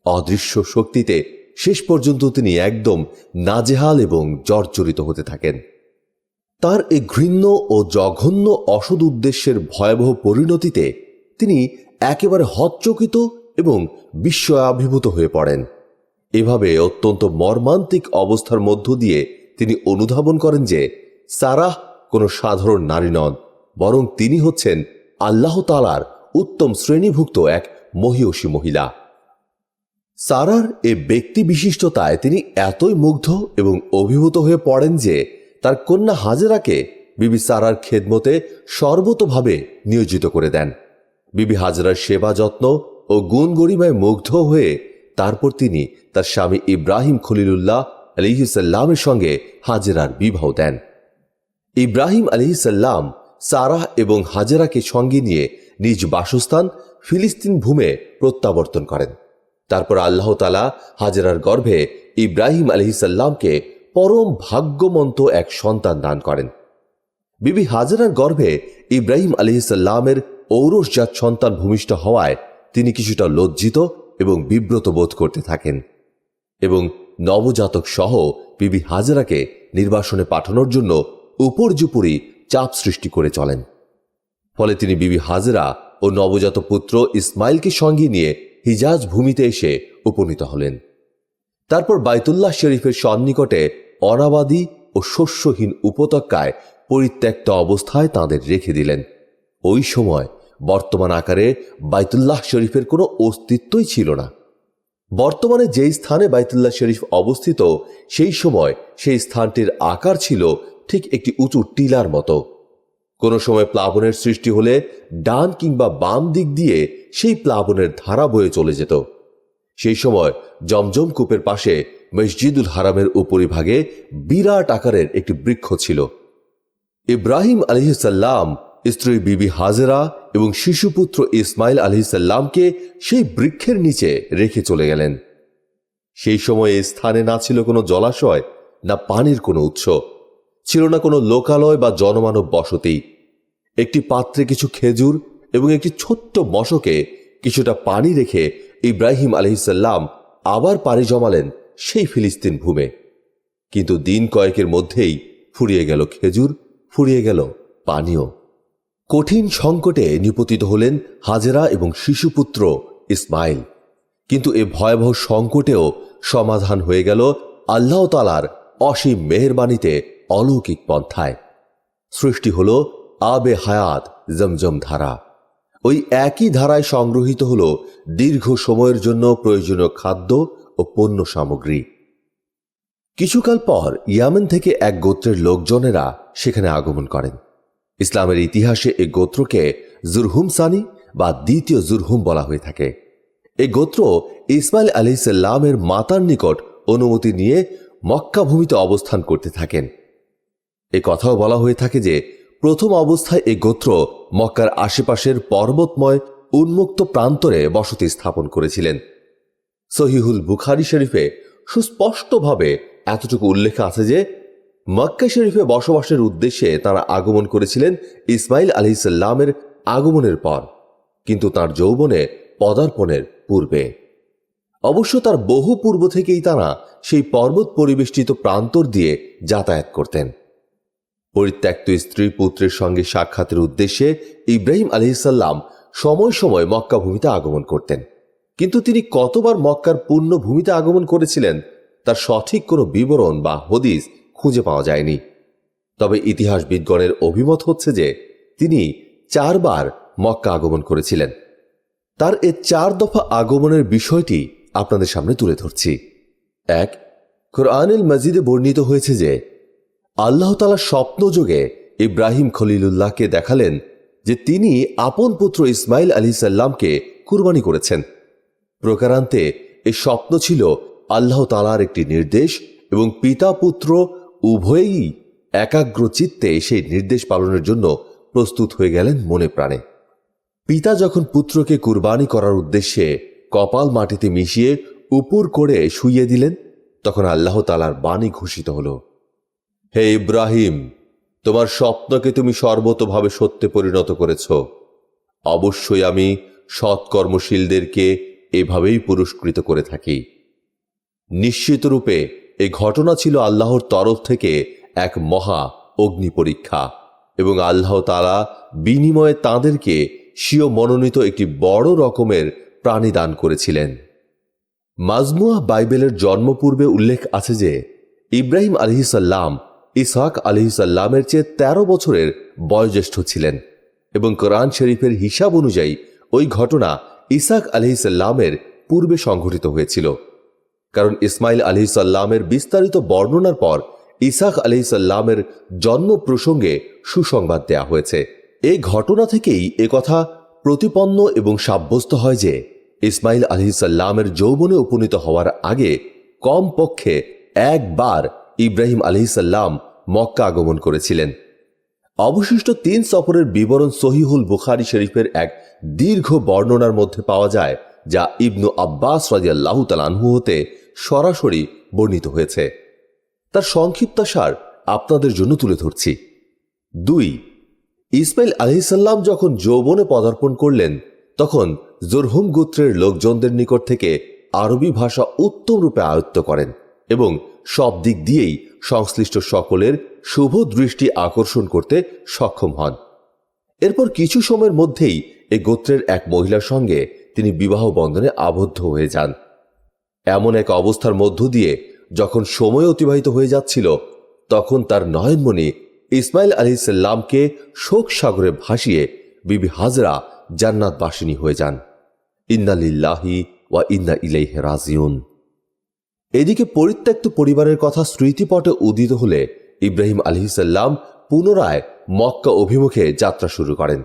অদৃশ্য শক্তিতে শেষ পর্যন্ত তিনি একদম নাজেহাল এবং জর্জরিত হতে থাকেন। তার এই ঘৃণ্য ও জঘন্য অসৎ উদ্দেশ্যের ভয়াবহ পরিণতিতে তিনি একেবারে হতচকিত এবং বিস্ময়াভিভূত হয়ে পড়েন। এভাবে অত্যন্ত মর্মান্তিক অবস্থার মধ্য দিয়ে তিনি অনুধাবন করেন যে সারাহ কোনো সাধারণ নারী নন, বরং তিনি হচ্ছেন আল্লাহ তাআলার উত্তম শ্রেণীভুক্ত এক মহিয়সী মহিলা। সারার এ ব্যক্তি বিশিষ্টতায় তিনি এতই মুগ্ধ এবং অভিভূত হয়ে পড়েন যে তার কন্যা হাজেরাকে বিবি সারার খেদমতে সর্বতোভাবে নিয়োজিত করে দেন। বিবি হাজেরার সেবা যত্ন ও গুণ গরিমায় মুগ্ধ হয়ে তারপর তিনি তার স্বামী ইব্রাহিম খলিলুল্লাহ আলাইহিসসালামের সঙ্গে হাজেরার বিবাহ দেন। ইব্রাহিম আলাইহিসসালাম সারাহ এবং হাজেরাকে সঙ্গে নিয়ে নিজ বাসস্থান ফিলিস্তিন ভূমে প্রত্যাবর্তন করেন। তারপর আল্লাহ তাআলা হাজেরার গর্ভে ইব্রাহিম আলাইহিসসালামকে পরম ভাগ্যমন্ত এক সন্তান দান করেন। বিবি হাজেরার গর্ভে ইব্রাহিম আলাইহিসসালামের ঔরসজাত সন্তান ভূমিষ্ঠ হওয়ায় তিনি কিছুটা লজ্জিত এবং বিব্রত বোধ করতে থাকেন এবং নবজাতক সহ বিবি হাজেরাকে নির্বাসনে পাঠানোর জন্য উপর্যুপরি চাপ সৃষ্টি করে চলেন। ফলে তিনি বিবি হাজেরা ও নবজাত পুত্র ইসমাইলকে সঙ্গে নিয়ে হিজাজ ভূমিতে এসে উপনীত হলেন। তারপর বাইতুল্লাহ শরীফের সন্নিকটে অনাবাদী ও শস্যহীন উপত্যকায় পরিত্যক্ত অবস্থায় তাঁদের রেখে দিলেন। ওই সময় বর্তমান আকারে বাইতুল্লাহ শরীফের কোনো অস্তিত্বই ছিল না। বর্তমানে যেই স্থানে বাইতুল্লাহ শরীফ অবস্থিত, সেই সময় সেই স্থানটির আকার ছিল ঠিক একটি উঁচু টিলার মতো। কোনো সময় প্লাবনের সৃষ্টি হলে ডান কিংবা বাম দিক দিয়ে সেই প্লাবনের ধারা বয়ে চলে যেত। সেই সময় জমজম কূপের পাশে মসজিদুল হারামের উপরিভাগে বিরাট আকারের একটি বৃক্ষ ছিল। ইব্রাহিম আলাইহিসসালাম স্ত্রী বিবি হাজেরা এবং শিশুপুত্র ইসমাইল আলাইহিসসালামকে সেই বৃক্ষের নিচে রেখে চলে গেলেন। সেই সময় এই স্থানে না ছিল কোনো জলাশয়, না পানির কোনো উৎস, ছিল না কোনো লোকালয় বা জনমানব বসতি। একটি পাত্রে কিছু খেজুর এবং একটি ছোট্ট মশকে কিছুটা পানি রেখে ইব্রাহিম আলাইহিসসালাম আবার পাড়ি জমালেন সেই ফিলিস্তিন ভূমে। কিন্তু দিন কয়েকের মধ্যেই ফুরিয়ে গেল খেজুর, ফুরিয়ে গেল পানীয়। কঠিন সংকটে নিপতিত হলেন হাজেরা এবং শিশুপুত্র ইসমাইল। কিন্তু এ ভয়াবহ সংকটেও সমাধান হয়ে গেল আল্লাহ তাআলার অসীম মেহেরবানিতে অলৌকিক পন্থায়। সৃষ্টি হল আবে হায়াত জমজম ধারা। ওই একই ধারায় সংগ্রহীত হল দীর্ঘ সময়ের জন্য প্রয়োজনীয় খাদ্য ও পণ্য সামগ্রী। কিছুকাল পর ইয়ামেন থেকে এক গোত্রের লোকজনেরা সেখানে আগমন করেন। ইসলামের ইতিহাসে এই গোত্রকে জুরহুম সানি বা দ্বিতীয় জুরহুম বলা হয়ে থাকে। এই গোত্র ইসমাইল আলাইহিসসালামের মাতার নিকট অনুমতি নিয়ে মক্কা ভূমিতে অবস্থান করতে থাকেন। এ কথাও বলা হয়ে থাকে যে প্রথম অবস্থায় এই গোত্র মক্কার আশেপাশের পর্বতময় উন্মুক্ত প্রান্তরে বসতি স্থাপন করেছিলেন। সহিহুল বুখারী শরীফে সুস্পষ্টভাবে এতটুকু উল্লেখ আছে যে মক্কা শরীফে বসবাসের উদ্দেশ্যে তারা আগমন করেছিলেন ইসমাইল আলাইহিসসালামের আগমনের পর, কিন্তু তার যৌবনে পদার্পণের পূর্বে। অবশ্য তার বহু পূর্ব থেকেই তারা সেই পর্বত পরিবেষ্টিত প্রান্তর দিয়ে যাতায়াত করতেন। পরিত্যক্ত স্ত্রী পুত্রের সঙ্গে সাক্ষাতের উদ্দেশ্যে ইব্রাহিম আলাইহিসসালাম সময় সময় মক্কা ভূমিতে আগমন করতেন, কিন্তু তিনি কতবার মক্কার পূর্ণ ভূমিতে আগমন করেছিলেন তার সঠিক কোনো বিবরণ বা হদিস খুঁজে পাওয়া যায়নি। তবে ইতিহাসবিদগণের অভিমত হচ্ছে যে তিনি 4 বার মক্কা আগমন করেছিলেন। তার এ 4 দফা আগমনের বিষয়টি আপনাদের সামনে তুলে ধরছি। 1, কোরআনুল মাজিদে বর্ণিত হয়েছে যে আল্লাহ তাআলা স্বপ্নযোগে ইব্রাহিম খলিলুল্লাহকে দেখালেন যে তিনি আপন পুত্র ইসমাইল আলাইহিসসালামকে কুরবানি করেছেন। প্রকারান্তে এই স্বপ্ন ছিল আল্লাহ তাআলার একটি নির্দেশ এবং পিতা পুত্র উভয়েই একাগ্র চিত্তে সেই নির্দেশ পালনের জন্য প্রস্তুত হয়ে গেলেন মনে প্রাণে। পিতা যখন পুত্রকে কুরবানি করার উদ্দেশ্যে কপাল মাটিতে মিশিয়ে উপর করে শুইয়ে দিলেন, তখন আল্লাহ তাআলার বাণী ঘোষিত হল, হে ইব্রাহিম, তোমার স্বপ্নকে তুমি সর্বতোভাবে সত্যে পরিণত করেছ। অবশ্যই আমি সৎকর্মশীলদেরকে এভাবেই পুরস্কৃত করে থাকি। নিশ্চিতরূপে এই ঘটনা ছিল আল্লাহর তরফ থেকে এক মহা অগ্নি পরীক্ষা এবং আল্লাহ তাআলা বিনিময়ে তাঁদেরকে স্বীয় মনোনীত একটি বড় রকমের প্রাণী দান করেছিলেন। মাজমুআহ বাইবেলের জন্মপূর্বে উল্লেখ আছে যে ইব্রাহিম আলাইহিসসালাম ইসহাক আলাইহিসসালামের চেয়ে 13 বছরের বয়োজ্যেষ্ঠ ছিলেন এবং কোরআন শরীফের হিসাব অনুযায়ী ওই ঘটনা ইসহাক আলাইহিসসালামের পূর্বে সংঘটিত হয়েছিল। কারণ ইসমাইল আলাইহিসসালামের বিস্তারিত বর্ণনার পর ইসহাক আলাইহিসসালামের জন্ম প্রসঙ্গে সুসংবাদ দেয়া হয়েছে। এই ঘটনা থেকেই একথা প্রতিপন্ন এবং সাব্যস্ত হয় যে ইসমাইল আলাইহিসসালামের যৌবনে উপনীত হওয়ার আগে কমপক্ষে 1 বার ইব্রাহিম আলাইহিসসালাম মক্কা আগমন করেছিলেন। অবশিষ্ট 3 সফরের বিবরণ সহিহুল বুখারী শরীফের এক দীর্ঘ বর্ণনার মধ্যে পাওয়া যায়, যা ইবনু আব্বাস রাদিয়াল্লাহু তাআলা আনহু হতে সরাসরি বর্ণিত হয়েছে। তার সংক্ষিপ্তসার আপনাদের জন্য তুলে ধরছি। 2, ইসমাইল আলাইহিসসালাম যখন যৌবনে পদার্পণ করলেন তখন জুরহুম গোত্রের লোকজনদের নিকট থেকে আরবি ভাষা উত্তম রূপে আয়ত্ত করেন এবং সব দিক দিয়েই সংশ্লিষ্ট সকলের শুভ দৃষ্টি আকর্ষণ করতে সক্ষম হন। এরপর কিছু সময়ের মধ্যেই এই গোত্রের এক মহিলার সঙ্গে তিনি বিবাহ বন্ধনে আবদ্ধ হয়ে যান। এমন এক অবস্থার মধ্য দিয়ে যখন সময় অতিবাহিত হয়ে যাচ্ছিল, তখন তার নয়নমণি ইসমাইল আলাইহিসসালামকে শোক সাগরে ভাসিয়ে বিবি হাজরা জান্নাতবাসিনী হয়ে যান। ইন্না লিল্লাহি ওয়া ইন্না ইলাইহি রাজিউন। এদিকে পরিত্যক্ত পরিবারের কথা স্মৃতিপটে উদিত হলে ইব্রাহিম আলাইহিসসালাম পুনরায় মক্কা অভিমুখে যাত্রা শুরু করেন।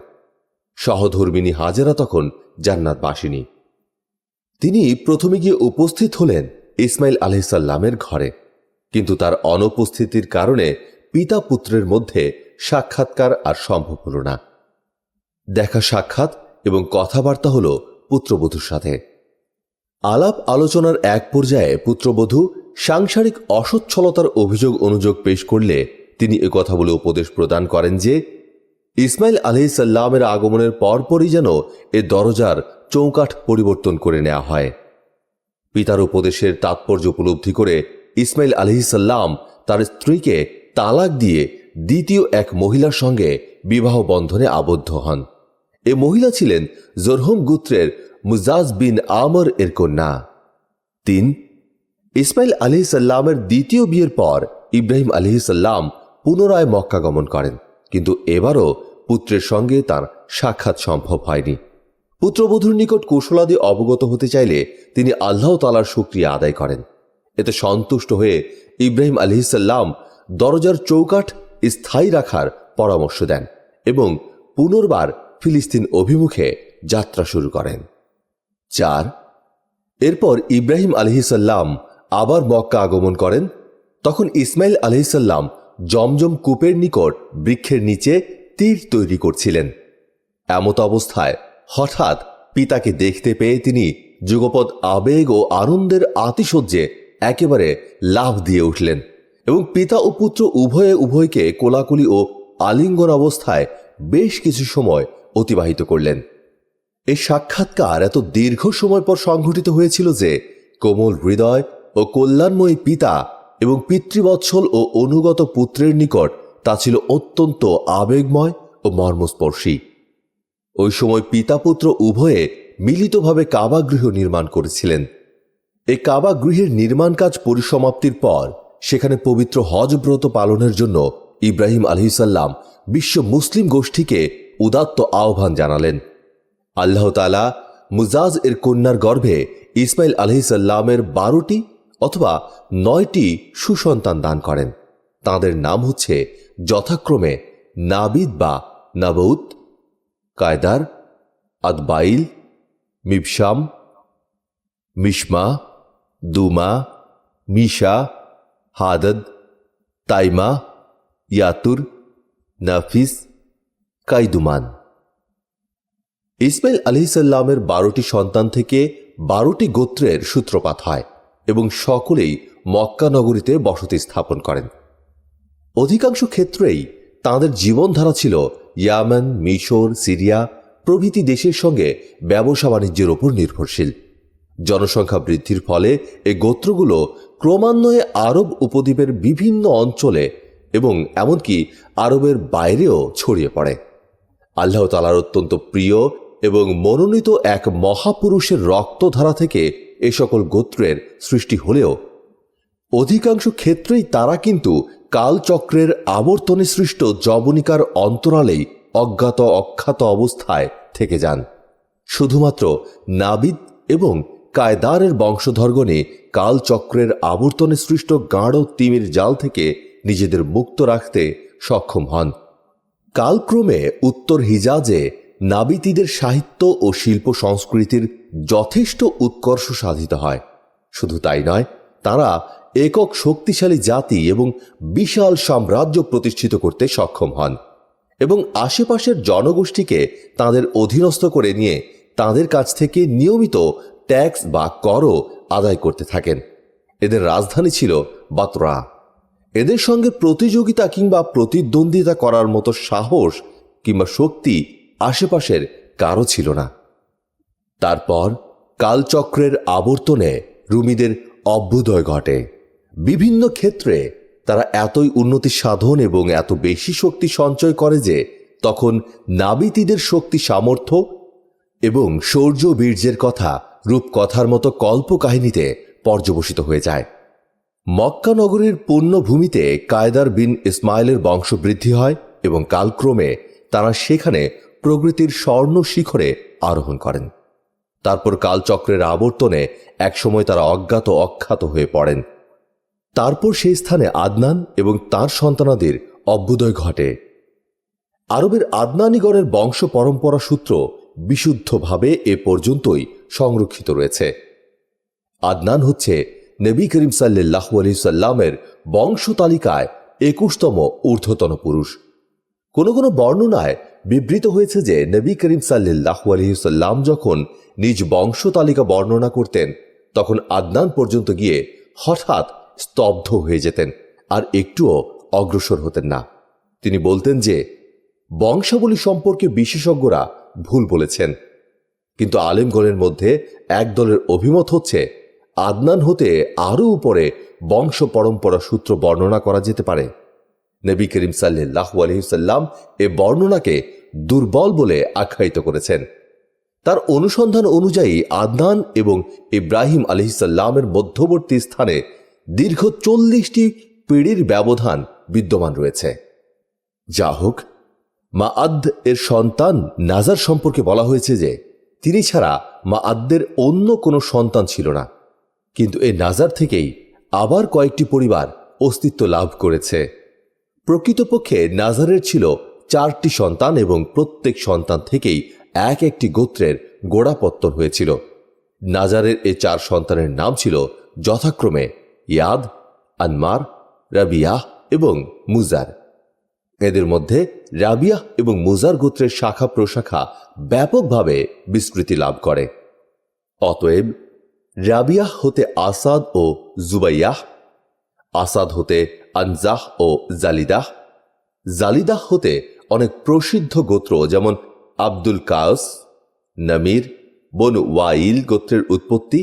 সহধর্মিনী হাজেরা তখন জান্নাতবাসিনী। তিনি প্রথমে গিয়ে উপস্থিত হলেন ইসমাইল আলাইহিসসালামের ঘরে, কিন্তু তার অনুপস্থিতির কারণে পিতা পুত্রের মধ্যে সাক্ষাৎকার আর সম্ভব হল না। দেখা সাক্ষাৎ এবং কথাবার্তা হল পুত্রবধূর সাথে। আলাপ আলোচনার এক পর্যায়ে পুত্রবধূ সাংসারিক অসচ্ছলতার অভিযোগ অনুযোগ পেশ করলে তিনি কথা বলে উপদেশ প্রদান করেন যে ইসমাইল আলাইহিসসালামের আগমনের পরপরই যেন এ দরজার চৌকাঠ পরিবর্তন করে নেওয়া হয়। পিতার উপদেশের তাৎপর্য উপলব্ধি করে ইসমাইল আলাইহিসসালাম তার স্ত্রীকে তালাক দিয়ে দ্বিতীয় এক মহিলার সঙ্গে বিবাহ বন্ধনে আবদ্ধ হন। এ মহিলা ছিলেন জুরহুম গোত্রের মুজাজ বিন আমর এর কন্যা। 3. ইসমাইল আলাইহিসসালামের দ্বিতীয় বিয়ের পর ইব্রাহিম আলাইহিসসালাম পুনরায় মক্কা গমন করেন, কিন্তু এবারও পুত্রের সঙ্গে তার সাক্ষাৎ সম্ভব হয়নি। পুত্রবধূর নিকট কৌশলাদি অবগত হতে চাইলে তিনি আল্লাহ তাআলার শুকরিয়া আদায় করেন। এতে সন্তুষ্ট হয়ে ইব্রাহিম আলাইহিসসালাম দরজার চৌকাঠ স্থায়ী রাখার পরামর্শ দেন এবং পুনর্বার ফিলিস্তিন অভিমুখে যাত্রা শুরু করেন। 4. এরপর ইব্রাহিম আলাইহিসসালাম আবার মক্কা আগমন করেন। তখন ইসমাইল আলাইহিসসালাম জমজম কূপের নিকট বৃক্ষের নিচে তীর তৈরি করছিলেন। এমত অবস্থায় হঠাৎ পিতাকে দেখতে পেয়ে তিনি যুগপৎ আবেগ ও আনন্দের আতিশয্যে একেবারে লাফ দিয়ে উঠলেন এবং পিতা ও পুত্র উভয়কে কোলাকুলি ও আলিঙ্গন অবস্থায় বেশ কিছু সময় অতিবাহিত করলেন। এই সাক্ষাৎকার এত দীর্ঘ সময় পর সংঘটিত হয়েছিল যে কোমল হৃদয় ও কল্যাণময়ী পিতা এবং পিতৃবৎসল ও অনুগত পুত্রের নিকট তা ছিল অত্যন্ত আবেগময় ও মর্মস্পর্শী। ওই সময় পিতা পুত্র উভয়ে মিলিতভাবে কাবা গৃহ নির্মাণ করেছিলেন। এই কাবা গৃহের নির্মাণ কাজ পরিসমাপ্তির পর সেখানে পবিত্র হজ ব্রত পালনের জন্য ইব্রাহিম আলাইহিসসালাম বিশ্ব মুসলিম গোষ্ঠীকে উদাত্ত আহ্বান জানালেন। আল্লাহ তাআলা মুজাজ এর কন্যার গর্ভে ইসমাইল আলাইহিসসালামের 12টি অথবা 9টি সুসন্তান দান করেন। তাদের নাম হচ্ছে যথাক্রমে নাবিদ বা নাবউত, কায়দার, আদবাইল, মিবসাম, মিশমা, দুমা, মিশা, হাদদ, তাইমা, ইয়াতুর, নাফিস, কাইদুমান। ইসমাইল আলাইহিসসালামের 12টি সন্তান থেকে 12টি গোত্রের সূত্রপাত হয় এবং সকলেই মক্কা নগরীতে বসতি স্থাপন করেন। অধিকাংশ ক্ষেত্রেই তাঁদের জীবনধারা ছিল ইয়ামান, মিশর, সিরিয়া প্রভৃতি দেশের সঙ্গে ব্যবসা বাণিজ্যের উপর নির্ভরশীল। জনসংখ্যা বৃদ্ধির ফলে এই গোত্রগুলো ক্রমান্বয়ে আরব উপদ্বীপের বিভিন্ন অঞ্চলে এবং এমনকি আরবের বাইরেও ছড়িয়ে পড়ে। আল্লাহ তাআলার অত্যন্ত প্রিয় এবং মনোনীত এক মহাপুরুষের রক্তধারা থেকে এ সকল গোত্রের সৃষ্টি হলেও অধিকাংশ ক্ষেত্রেই তারা কিন্তু কালচক্রের আবর্তনে সৃষ্ট যবনিকার অন্তরালেই অজ্ঞাত অখ্যাত অবস্থায় থেকে যান। শুধুমাত্র নাবিদ এবং কায়দারের বংশধরগণে কালচক্রের আবর্তনে সৃষ্ট গাঢ় তিমির জাল থেকে নিজেদের মুক্ত রাখতে সক্ষম হন। কালক্রমে উত্তর হিজাজে নাবিতীদের সাহিত্য ও শিল্প সংস্কৃতির যথেষ্ট উৎকর্ষ সাধিত হয়। শুধু তাই নয়, তারা একক শক্তিশালী জাতি এবং বিশাল সাম্রাজ্য প্রতিষ্ঠিত করতে সক্ষম হন এবং আশেপাশের জনগোষ্ঠীকে তাদের অধীনস্থ করে নিয়ে তাদের কাছ থেকে নিয়মিত ট্যাক্স বা করও আদায় করতে থাকেন। এদের রাজধানী ছিল বাতরা। এদের সঙ্গে প্রতিযোগিতা কিংবা প্রতিদ্বন্দ্বিতা করার মতো সাহস কিংবা শক্তি আশেপাশের কারও ছিল না। তারপর কালচক্রের আবর্তনে রুমিদের অভ্যুদয় ঘটে। বিভিন্ন ক্ষেত্রে তারা এতই উন্নতি সাধন এবং এত বেশি শক্তি সঞ্চয় করে যে তখন নাবিতীদের শক্তি সামর্থ্য এবং শৌর্য বীর্যের কথা রূপকথার মতো কল্পকাহিনীতে পর্যবসিত হয়ে যায়। মক্কা নগরীর পুণ্যভূমিতে কায়দার বিন ইসমাইলের বংশবৃদ্ধি হয় এবং কালক্রমে তারা সেখানে প্রগতির স্বর্ণ শিখরে আরোহণ করেন। তারপর কালচক্রের আবর্তনে একসময় তারা অজ্ঞাত অখ্যাত হয়ে পড়েন। তারপর সেই স্থানে আদনান এবং তার সন্তানাদের অভ্যুদয় ঘটে। আরবের আদনানীগণের বংশ পরম্পরা সূত্র বিশুদ্ধভাবে এ পর্যন্তই সংরক্ষিত রয়েছে। আদনান হচ্ছে নবী করিম সাল্লাল্লাহু আলাইহি সাল্লামের বংশ তালিকায় 21তম ঊর্ধ্বতন পুরুষ। কোন কোন বর্ণনায় বিবৃত হয়েছে যে নবী করিম সাল্লাল্লাহু আলাইহি সাল্লাম যখন নিজ বংশ তালিকা বর্ণনা করতেন তখন আদনান পর্যন্ত গিয়ে হঠাৎ স্তব্ধ হয়ে যেতেন আর একটুও অগ্রসর হতেন না। তিনি বলতেন যে বংশাবলী সম্পর্কে বিশেষজ্ঞরা ভুল বলেছেন, কিন্তু আলেমগণের মধ্যে এক দলের অভিমত হচ্ছে আদনান হতে আরও উপরে বংশ পরম্পরা সূত্র বর্ণনা করা যেতে পারে। নবী করিম সাল্লাল্লাহু আলাইহি সাল্লাম এ বর্ণনাকে দুর্বল বলে আখ্যায়িত করেছেন। তার অনুসন্ধান অনুযায়ী আদনান এবং ইব্রাহিম আলাইহিসসালামের মধ্যবর্তী স্থানে দীর্ঘ 40টি পিঁড়ির ব্যবধান বিদ্যমান রয়েছে। যা হোক, মাআদ এর সন্তান নাজার সম্পর্কে বলা হয়েছে যে তিনি ছাড়া মাআদের অন্য কোনো সন্তান ছিল না, কিন্তু এই নাজার থেকেই আবার কয়েকটি পরিবার অস্তিত্ব লাভ করেছে। প্রকৃতপক্ষে নাজারের ছিল 4টি সন্তান এবং প্রত্যেক সন্তান থেকেই এক একটি গোত্রের গোড়াপত্তন হয়েছিল। নাজারের এই 4 সন্তানের নাম ছিল যথাক্রমে ইয়াদ, আনমার, রাবিয়াহ এবং মুজার। এদের মধ্যে রাবিয়াহ এবং মুজার গোত্রের শাখা প্রশাখা ব্যাপকভাবে বিস্তৃতি লাভ করে। অতএব রাবিয়াহ হতে আসাদ ও জুবাইয়াহ, আসাদ হতে আনজাহ ও জালিদাহ, জালিদাহ হতে অনেক প্রসিদ্ধ গোত্র যেমন আব্দুল কায়স, নমির, বনু ওয়াইল গোত্রের উৎপত্তি,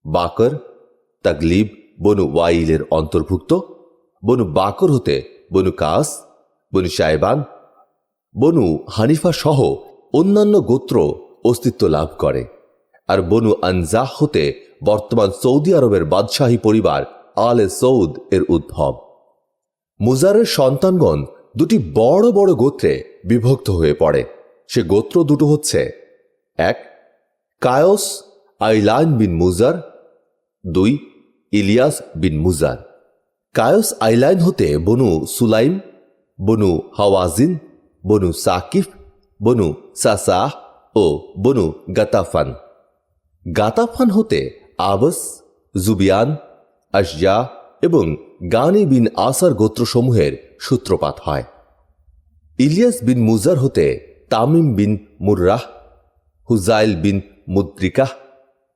বাকর, তাগলিব বনু ওয়াইলের অন্তর্ভুক্ত, বনু বাকর হতে বনু কাস, বনু শায়বান, বনু হানিফা সহ অন্যান্য গোত্র অস্তিত্ব লাভ করে। আর বনু আনজাহ হতে বর্তমান সৌদি আরবের বাদশাহী পরিবার আলে সৌদ এর উদ্ভব। মুজারের সন্তানগণ দুটি বড় বড় গোত্রে বিভক্ত হয়ে পড়ে। সে গোত্র দুটো হচ্ছে: 1 কায়স আইলান বিন মুজার, 2 ইলিয়াস বিন মুজার। কায়স আইলাইন হতে বনু সুলাইম, বনু হাওয়াজিন, বনু সাকিফ, বনু সাসাহ ও বনু গাতাফান। গাতাফান হতে আবস, জুবিয়ান, আশজা এবং গানি বিন আসার গোত্রসমূহের সূত্রপাত হয়। ইলিয়াস বিন মুজার হতে তামিম বিন মুররাহ, হুজাইল বিন মুদ্রিকাহ,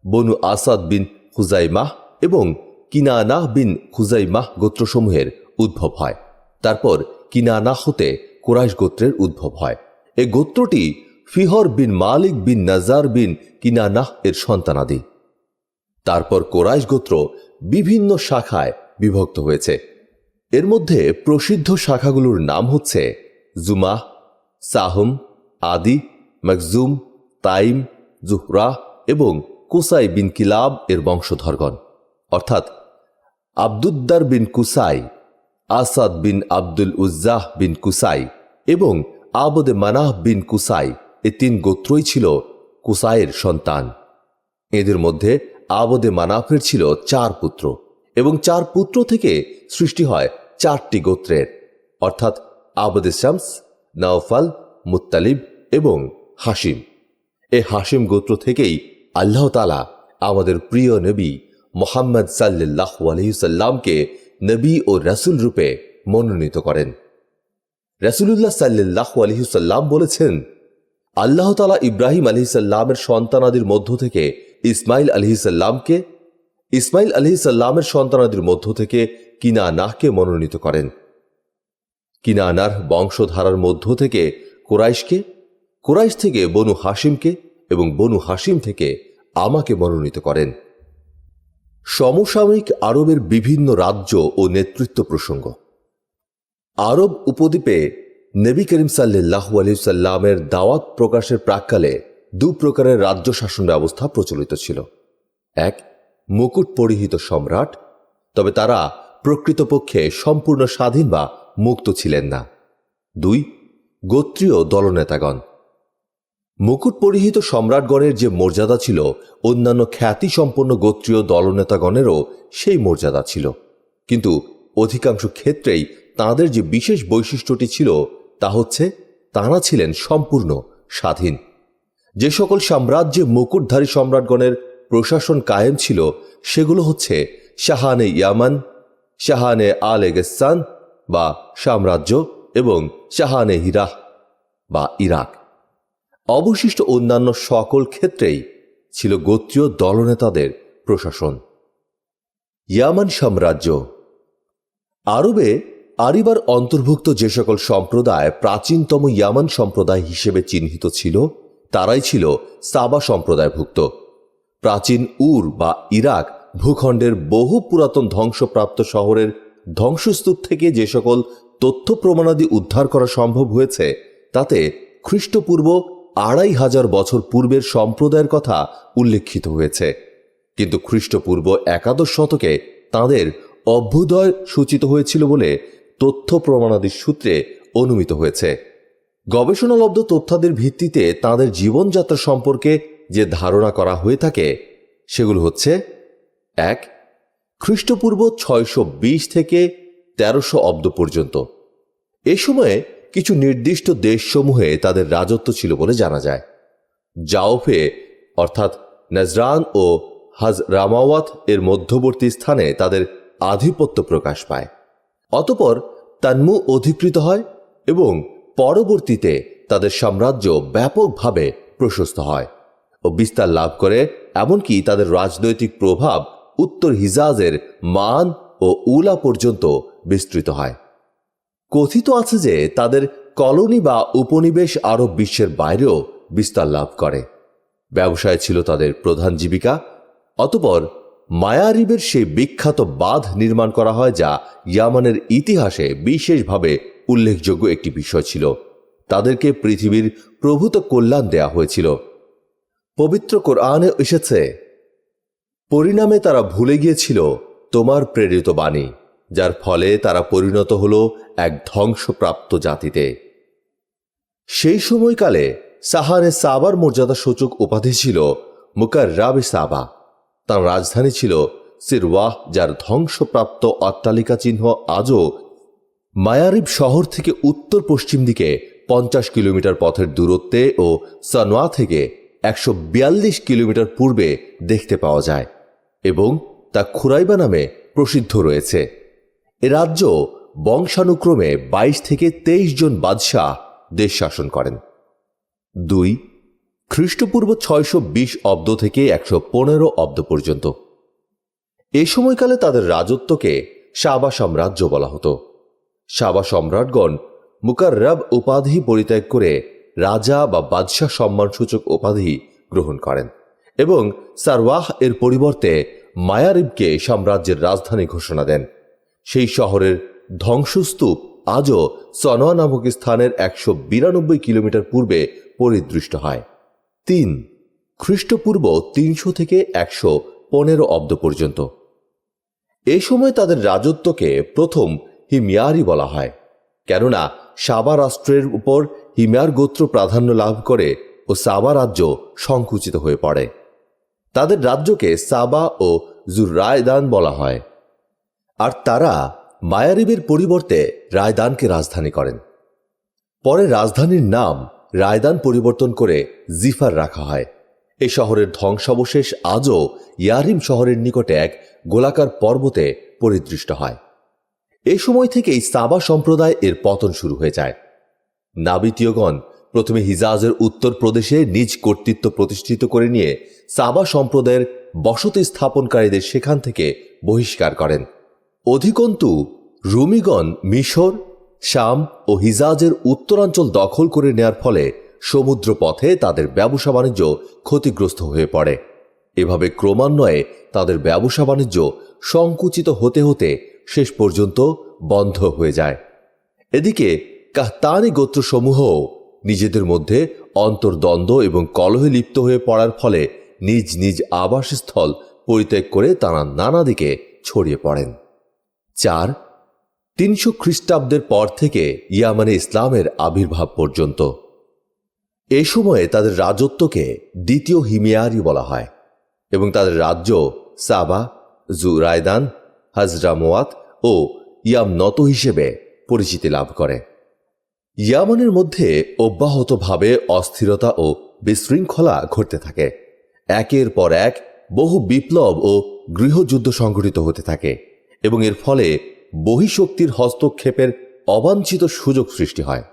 বনু আসাদ বিন হুজাইমাহ এবং কিনানাহ বিন হুজাইমাহ গোত্রসমূহের উদ্ভব হয়। তারপর কিনানাহ হতে কুরাইশ গোত্রের উদ্ভব হয়। এই গোত্রটি ফিহর বিন মালিক বিন নাজার বিন কিনানাহ এর সন্তানাদি। তারপর কুরাইশ গোত্র বিভিন্ন শাখায় বিভক্ত হয়েছে। এর মধ্যে প্রসিদ্ধ শাখাগুলোর নাম হচ্ছে জুমাহ, সাহম, আদি, মখজুম, তাইম, জুহরা এবং কুসাই বিন কিলাব এর বংশধরগণ, অর্থাৎ আব্দুদ্দার বিন কুসাই, আসাদ বিন আব্দুল উজ্জাহ বিন কুসাই এবং আবদে মানাহ বিন কুসাই, এই 3 গোত্রই ছিল কুসাইয়ের সন্তান। এদের মধ্যে আবদে মানাফের ছিল 4 পুত্র এবং 4 পুত্র থেকে সৃষ্টি হয় 4টি গোত্রের, অর্থাৎ আবদে শামস, নওফাল, মুত্তালিব এবং হাসিম। এই হাসিম গোত্র থেকেই আল্লাহ তাআলা আমাদের প্রিয় নবী মুহাম্মদ সাল্লাল্লাহু আলাইহি সাল্লামকে নবী ও রাসূল রূপে মনোনীত করেন। রাসূলুল্লাহ সাল্লাল্লাহু আলাইহি সাল্লাম বলেছেন, আল্লাহ তাআলা ইব্রাহিম আলাইহিস সালামের সন্তানাদির মধ্য থেকে ইসমাইল আলাইহিস সালামকে, ইসমাইল আলাইহিস সালামের সন্তানাদির মধ্য থেকে কিনানাহকে মনোনীত করেন। কিনানার বংশধারার মধ্য থেকে কুরাইশকে, কুরাইশ থেকে বনু হাসিমকে এবং বনু হাসিম থেকে আমাকে মনোনীত করেন। সমসাময়িক আরবের বিভিন্ন রাজ্য ও নেতৃত্ব প্রসঙ্গ। আরব উপদ্বীপে নবী করিম সাল্লাল্লাহু আলাইহি সাল্লামের দাওয়াত প্রকাশের প্রাক্কালে 2 প্রকারের রাজ্য শাসন ব্যবস্থা প্রচলিত ছিল। 1 মুকুট পরিহিত সম্রাট, তবে তারা প্রকৃতপক্ষে সম্পূর্ণ স্বাধীন বা মুক্ত ছিলেন না। 2 গোত্রীয় দলনেতাগণ। মুকুট পরিহিত সম্রাটগণের যে মর্যাদা ছিল, অন্যান্য খ্যাতিসম্পন্ন গোত্রীয় দলনেতাগণেরও সেই মর্যাদা ছিল, কিন্তু অধিকাংশ ক্ষেত্রেই তাঁদের যে বিশেষ বৈশিষ্ট্যটি ছিল তা হচ্ছে তাঁরা ছিলেন সম্পূর্ণ স্বাধীন। যে সকল সাম্রাজ্যে মুকুটধারী সম্রাটগণের প্রশাসন কায়েম ছিল সেগুলো হচ্ছে শাহানে ইয়ামান, শাহানে আলে গেসান বা সাম্রাজ্য এবং শাহানে হিরাহ বা ইরাক। অবশিষ্ট অন্যান্য সকল ক্ষেত্রেই ছিল গোত্রীয় দলনেতাদের প্রশাসন। ইয়ামান সাম্রাজ্য। আরবে আরিবার অন্তর্ভুক্ত যে সকল সম্প্রদায় প্রাচীনতম ইয়ামান সম্প্রদায় হিসেবে চিহ্নিত ছিল তারাই ছিল সাবা সম্প্রদায়ভুক্ত। প্রাচীন উর বা ইরাক ভূখণ্ডের বহু পুরাতন ধ্বংসপ্রাপ্ত শহরের ধ্বংসস্তূপ থেকে যে সকল তথ্য প্রমাণাদি উদ্ধার করা সম্ভব হয়েছে তাতে খ্রিস্টপূর্ব 2500 বছর পূর্বের সম্প্রদায়ের কথা উল্লেখিত হয়েছে, কিন্তু খ্রিস্টপূর্ব একাদশ শতকে তাঁদের অভ্যুদয় সূচিত হয়েছিল বলে তথ্য প্রমাণাদির সূত্রে অনুমিত হয়েছে। গবেষণালব্ধ তথ্যাদির ভিত্তিতে তাঁদের জীবনযাত্রা সম্পর্কে যে ধারণা করা হয়ে থাকে সেগুলো হচ্ছে: 1. খ্রিস্টপূর্ব 620 থেকে 1300 অব্দ পর্যন্ত। এ সময়ে কিছু নির্দিষ্ট দেশসমূহে তাদের রাজত্ব ছিল বলে জানা যায়। জাওফে অর্থাৎ নাজরান ও হাজরামাওয়াত এর মধ্যবর্তী স্থানে তাদের আধিপত্য প্রকাশ পায়। অতঃপর তানমু অধিকৃত হয় এবং পরবর্তীতে তাদের সাম্রাজ্য ব্যাপকভাবে প্রশস্ত হয় ও বিস্তার লাভ করে, এমনকি তাদের রাজনৈতিক প্রভাব উত্তর হিজাজের মান ও উলা পর্যন্ত বিস্তৃত হয়। কথিত আছে যে তাদের কলোনি বা উপনিবেশ আরব বিশ্বের বাইরেও বিস্তার লাভ করে। ব্যবসায় ছিল তাদের প্রধান জীবিকা। অতঃপর মায়ারিবের সেই বিখ্যাত বাঁধ নির্মাণ করা হয়, যা ইয়ামানের ইতিহাসে বিশেষভাবে উল্লেখযোগ্য একটি বিষয় ছিল। তাদেরকে পৃথিবীর প্রভূত কল্যাণ দেয়া হয়েছিল। পবিত্র কোরআনে এসেছে, পরিণামে তারা ভুলে গিয়েছিল তোমার প্রেরিত বাণী, যার ফলে তারা পরিণত হল এক ধ্বংসপ্রাপ্ত জাতিতে। সেই সময়কালে সাহানে সাবার মর্যাদা সূচক উপাধি ছিল মুকাররাবে সাবা। তার রাজধানী ছিল সিরওয়াহ, যার ধ্বংসপ্রাপ্ত অট্টালিকা চিহ্ন আজও মায়ারিব শহর থেকে উত্তর পশ্চিম দিকে 50 কিলোমিটার পথের দূরত্বে ও সানোয়া থেকে 142 কিলোমিটার পূর্বে দেখতে পাওয়া যায় এবং তা খুরাইবা নামে প্রসিদ্ধ রয়েছে। এ রাজ্য বংশানুক্রমে 22 থেকে 23 জন বাদশাহ দেশ শাসন করেন। 2. খ্রিস্টপূর্ব 620 অব্দ থেকে 115 অব্দ পর্যন্ত। এ সময়কালে তাদের রাজত্বকে সাবা সাম্রাজ্য বলা হতো। সাবা সম্রাটগণ মুকাররাব উপাধি পরিত্যাগ করে রাজা বা বাদশাহ সম্মানসূচক উপাধি গ্রহণ করেন এবং সারওয়াহ এর পরিবর্তে মায়ারিবকে সাম্রাজ্যের রাজধানী ঘোষণা দেন। সেই শহরের ধ্বংসস্তূপ আজও সনোয়া নামক স্থানের 192 কিলোমিটার পূর্বে পরিদৃষ্ট হয়। 3. খ্রিস্টপূর্ব 300 থেকে 115 অব্দ পর্যন্ত। এ সময় তাদের রাজত্বকে প্রথম হিময়ারি বলা হয়, কেননা সাবা রাষ্ট্রের উপর হিময়ার গোত্র প্রাধান্য লাভ করে ও সাবা রাজ্য সংকুচিত হয়ে পড়ে। তাদের রাজ্যকে সাবা ও জুরায়দান বলা হয়, আর তারা মায়ারিবের পরিবর্তে রায়দানকে রাজধানী করেন। পরে রাজধানীর নাম রায়দান পরিবর্তন করে জিফার রাখা হয়। এ শহরের ধ্বংসাবশেষ আজও ইয়ারিম শহরের নিকটে এক গোলাকার পর্বতে পরিদৃষ্ট হয়। এ সময় থেকেই সাবা সম্প্রদায় এর পতন শুরু হয়ে যায়। নাবিতীয়গণ প্রথমে হিজাজের উত্তর প্রদেশে নিজ কর্তৃত্ব প্রতিষ্ঠিত করে নিয়ে সাবা সম্প্রদায়ের বসতি স্থাপনকারীদের সেখান থেকে বহিষ্কার করেন। অধিকন্তু রুমিগণ মিশর, শাম ও হিজাজের উত্তরাঞ্চল দখল করে নেয়ার ফলে সমুদ্র পথে তাদের ব্যবসা বাণিজ্য ক্ষতিগ্রস্ত হয়ে পড়ে। এভাবে ক্রমান্বয়ে তাদের ব্যবসা বাণিজ্য সংকুচিত হতে হতে শেষ পর্যন্ত বন্ধ হয়ে যায়। এদিকে কাহতানি গোত্রসমূহ নিজেদের মধ্যে অন্তর্দ্বন্দ্ব এবং কলহে লিপ্ত হয়ে পড়ার ফলে নিজ নিজ আবাসস্থল পরিত্যাগ করে তারা নানা দিকে ছড়িয়ে পড়েন। 4. 300 খ্রিস্টাব্দের পর থেকে ইয়ামানে ইসলামের আবির্ভাব পর্যন্ত। এ সময়ে তাদের রাজত্বকে দ্বিতীয় হিমিয়ারি বলা হয় এবং তাদের রাজ্য সাবা, জুরায়দান, হাজরামোয়াত ও ইয়ামনত হিসেবে পরিচিতি লাভ করে। ইয়ামানের মধ্যে অব্যাহতভাবে অস্থিরতা ও বিশৃঙ্খলা ঘটতে থাকে। একের পর এক বহু বিপ্লব ও গৃহযুদ্ধ সংঘটিত হতে থাকে এবং এর ফলে বহিঃশক্তির হস্তক্ষেপের অবাঞ্ছিত সুযোগ সৃষ্টি হয়।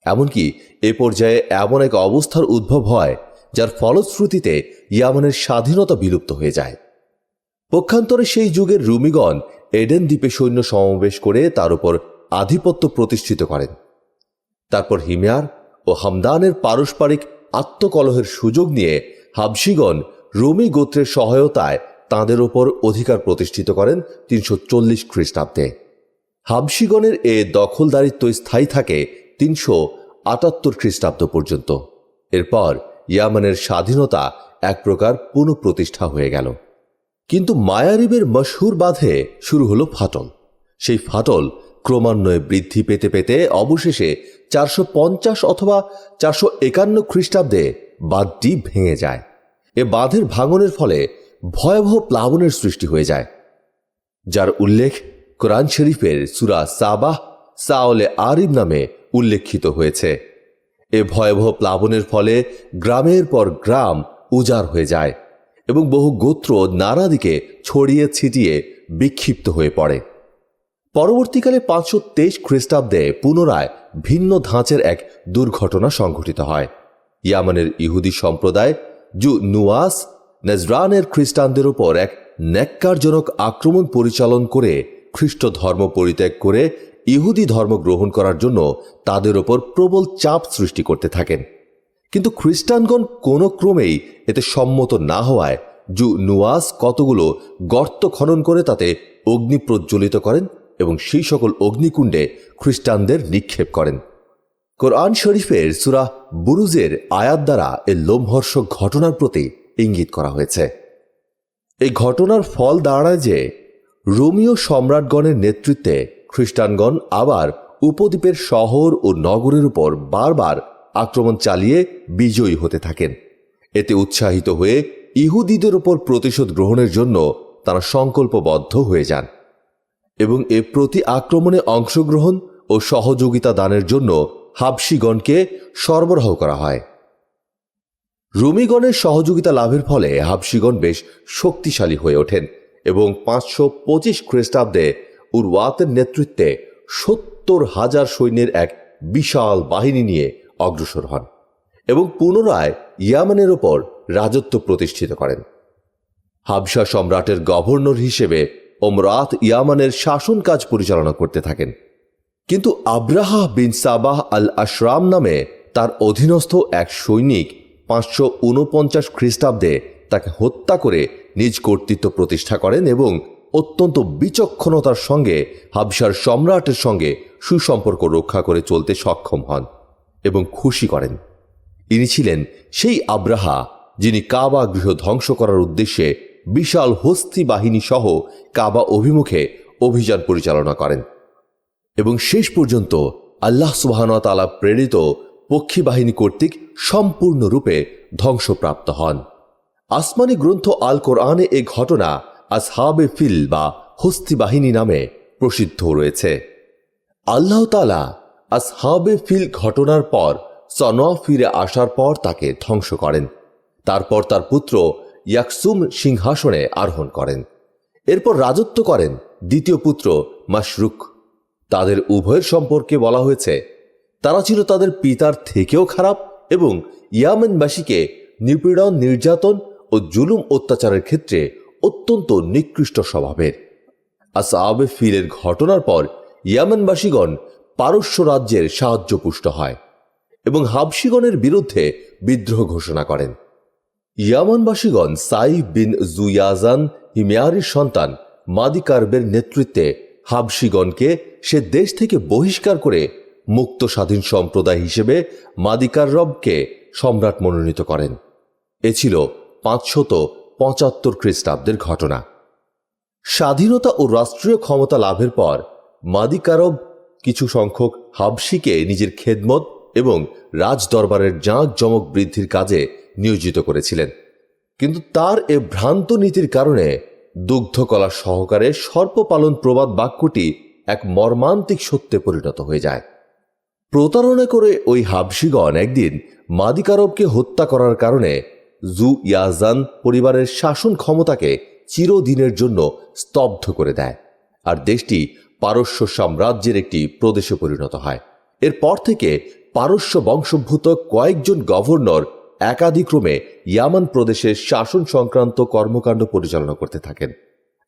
এমনকি এ পর্যায়ে এমন এক অবস্থার উদ্ভব হয় যার ফলশ্রুতিতে ইয়ামানের স্বাধীনতা বিলুপ্ত হয়ে যায়। পক্ষান্তরে সেই যুগের রুমিগণ এডেন দ্বীপে সৈন্য সমাবেশ করে তার উপর আধিপত্য প্রতিষ্ঠিত করেন। তারপর হিময়ার ও হামদানের পারস্পরিক আত্মকলহের সুযোগ নিয়ে হাবশিগণ রুমি গোত্রের সহায়তায় তাঁদের ওপর অধিকার প্রতিষ্ঠিত করেন 340 খ্রিস্টাব্দে। হাবশিগণের এ দখলদারিত্ব স্থায়ী থাকে 378 খ্রিস্টাব্দ পর্যন্ত। এরপর ইয়ামানের স্বাধীনতা এক প্রকার পুনঃপ্রতিষ্ঠা হয়ে গেল। কিন্তু মায়ারিবের মশহুর বাঁধে শুরু হলো ফাটল। সেই ফাটল ক্রমান্বয়ে বৃদ্ধি পেতে পেতে অবশেষে 450 অথবা 451 খ্রিস্টাব্দে বাঁধটি ভেঙে যায়। এ বাঁধের ভাঙনের ফলে ভয়াবহ প্লাবনের সৃষ্টি হয়ে যায়, যার উল্লেখ কোরআন শরীফের সূরা সাবাহ সাওলে আরিব নামে উল্লেখিত হয়েছে। এ ভয়াবহ প্লাবনের ফলে গ্রামের পর গ্রাম উজাড় হয়ে যায় এবং বহু গোত্র নানাদিকে ছড়িয়ে ছিটিয়ে বিক্ষিপ্ত হয়ে পড়ে। পরবর্তীকালে 523 খ্রিস্টাব্দে পুনরায় ভিন্ন ধাঁচের এক দুর্ঘটনা সংঘটিত হয়। ইয়ামানের ইহুদি সম্প্রদায় জু নুয়াস নেজরানের খ্রিস্টানদের উপর এক ন্যাক্কারজনক আক্রমণ পরিচালন করে খ্রিস্ট ধর্ম পরিত্যাগ করে ইহুদি ধর্ম গ্রহণ করার জন্য তাদের ওপর প্রবল চাপ সৃষ্টি করতে থাকেন। কিন্তু খ্রিস্টানগণ কোনো ক্রমেই এতে সম্মত না হওয়ায় জু নুয়াস কতগুলো গর্ত খনন করে তাতে অগ্নি প্রজ্বলিত করেন এবং সেই সকল অগ্নিকুণ্ডে খ্রিস্টানদের নিক্ষেপ করেন। কোরআন শরীফের সূরা বুরুজের আয়াত দ্বারা এই লোমহর্ষক ঘটনার প্রতি ইঙ্গিত করা হয়েছে। এই ঘটনার ফল দাঁড়ায় যে রোমীয় সম্রাটগণের নেতৃত্বে খ্রিস্টানগণ আবার উপদ্বীপের শহর ও নগরের উপর বারবার আক্রমণ চালিয়ে বিজয়ী হতে থাকেন। এতে উৎসাহিত হয়ে ইহুদিদের উপর প্রতিশোধ গ্রহণের জন্য তারা সংকল্পবদ্ধ হয়ে যান এবং এ প্রতি আক্রমণে অংশগ্রহণ ও সহযোগিতা দানের জন্য হাবশিগণকে সরবরাহ করা হয়। রোমীগণের সহযোগিতা লাভের ফলে হাবশিগণ বেশ শক্তিশালী হয়ে ওঠেন এবং 525 খ্রিস্টাব্দে উরওয়াতের নেতৃত্বে 70,000 সৈন্যের এক বিশাল বাহিনী নিয়ে অগ্রসর হন এবং পুনরায় ইয়ামানের ওপর রাজত্ব প্রতিষ্ঠিত করেন। হাবশা সম্রাটের গভর্নর হিসেবে ওমরাত ইয়ামানের শাসন কাজ পরিচালনা করতে থাকেন। কিন্তু আব্রাহা বিন সাবাহ আল আশরাম নামে তার অধীনস্থ এক সৈনিক 549 খ্রিস্টাব্দে তাকে হত্যা করে নিজ কর্তৃত্ব প্রতিষ্ঠা করেন এবং অত্যন্ত বিচক্ষণতার সঙ্গে হাবশার সম্রাটের সঙ্গে সুসম্পর্ক রক্ষা করে চলতে সক্ষম হন এবং খুশি করেন। ইনি ছিলেন সেই আব্রাহা যিনি কাবা গৃহ ধ্বংস করার উদ্দেশ্যে বিশাল হস্তি বাহিনী সহ কাবা অভিমুখে অভিযান পরিচালনা করেন এবং শেষ পর্যন্ত আল্লাহ সুবহানাহু ওয়া তাআলা প্রেরিত পক্ষী বাহিনী কর্তৃক সম্পূর্ণরূপে ধ্বংসপ্রাপ্ত হন। আসমানি গ্রন্থ আল কোরআনে এ ঘটনা আসহাবে ফিল বা হস্তি বাহিনী নামে প্রসিদ্ধ রয়েছে। আল্লাহ তাআলা আসহাবে ফিল ঘটনার পর সনআ ফিরে আসার পর তাকে ধ্বংস করেন। তারপর তার পুত্র ইয়াকসুম সিংহাসনে আরোহণ করেন। এরপর রাজত্ব করেন দ্বিতীয় পুত্র মাশরুক। তাদের উভয়ের সম্পর্কে বলা হয়েছে তারা ছিল তাদের পিতার থেকেও খারাপ এবং ইয়ামেনবাসীকে নিপীড়ন, নির্যাতন ও জুলুম অত্যাচারের ক্ষেত্রে অত্যন্ত নিকৃষ্ট স্বভাবের। আসহাবে ফিলের ঘটনার পর ইয়ামেনবাসীগণ পারস্য রাজ্যের সাহায্যপুষ্ট হয় এবং হাবশিগণের বিরুদ্ধে বিদ্রোহ ঘোষণা করেন। ইয়ামানবাসীগণ সাইফ বিন জুয়াজান হিময়ারির সন্তান মাদিকারবের নেতৃত্বে হাবশিগণকে সে দেশ থেকে বহিষ্কার করে মুক্ত স্বাধীন সম্প্রদায় হিসেবে মাদিকাররবকে সম্রাট মনোনীত করেন। এ ছিল 575 খ্রিস্টাব্দের ঘটনা। স্বাধীনতা ও রাষ্ট্রীয় ক্ষমতা লাভের পর মাদিকারব কিছু সংখ্যক হাবশিকে নিজের খেদমত এবং রাজদরবারের জাঁকজমক বৃদ্ধির কাজে নিয়োজিত করেছিলেন। কিন্তু তার এ ভ্রান্ত নীতির কারণে দুগ্ধকলা সহকারে সর্পপালন প্রবাদ বাক্যটি এক মর্মান্তিক সত্যে পরিণত হয়ে যায়। প্রতারণা করে ওই হাবশিগণ একদিন মাদিকারবকে হত্যা করার কারণে জু ইয়াজান পরিবারের শাসন ক্ষমতাকে চিরদিনের জন্য স্তব্ধ করে দেয় আর দেশটি পারস্য সাম্রাজ্যের একটি প্রদেশে পরিণত হয়। এরপর থেকে পারস্য বংশোদ্ভূত কয়েকজন গভর্নর একাদিক্রমে ইয়ামান প্রদেশের শাসন সংক্রান্ত কর্মকাণ্ড পরিচালনা করতে থাকেন।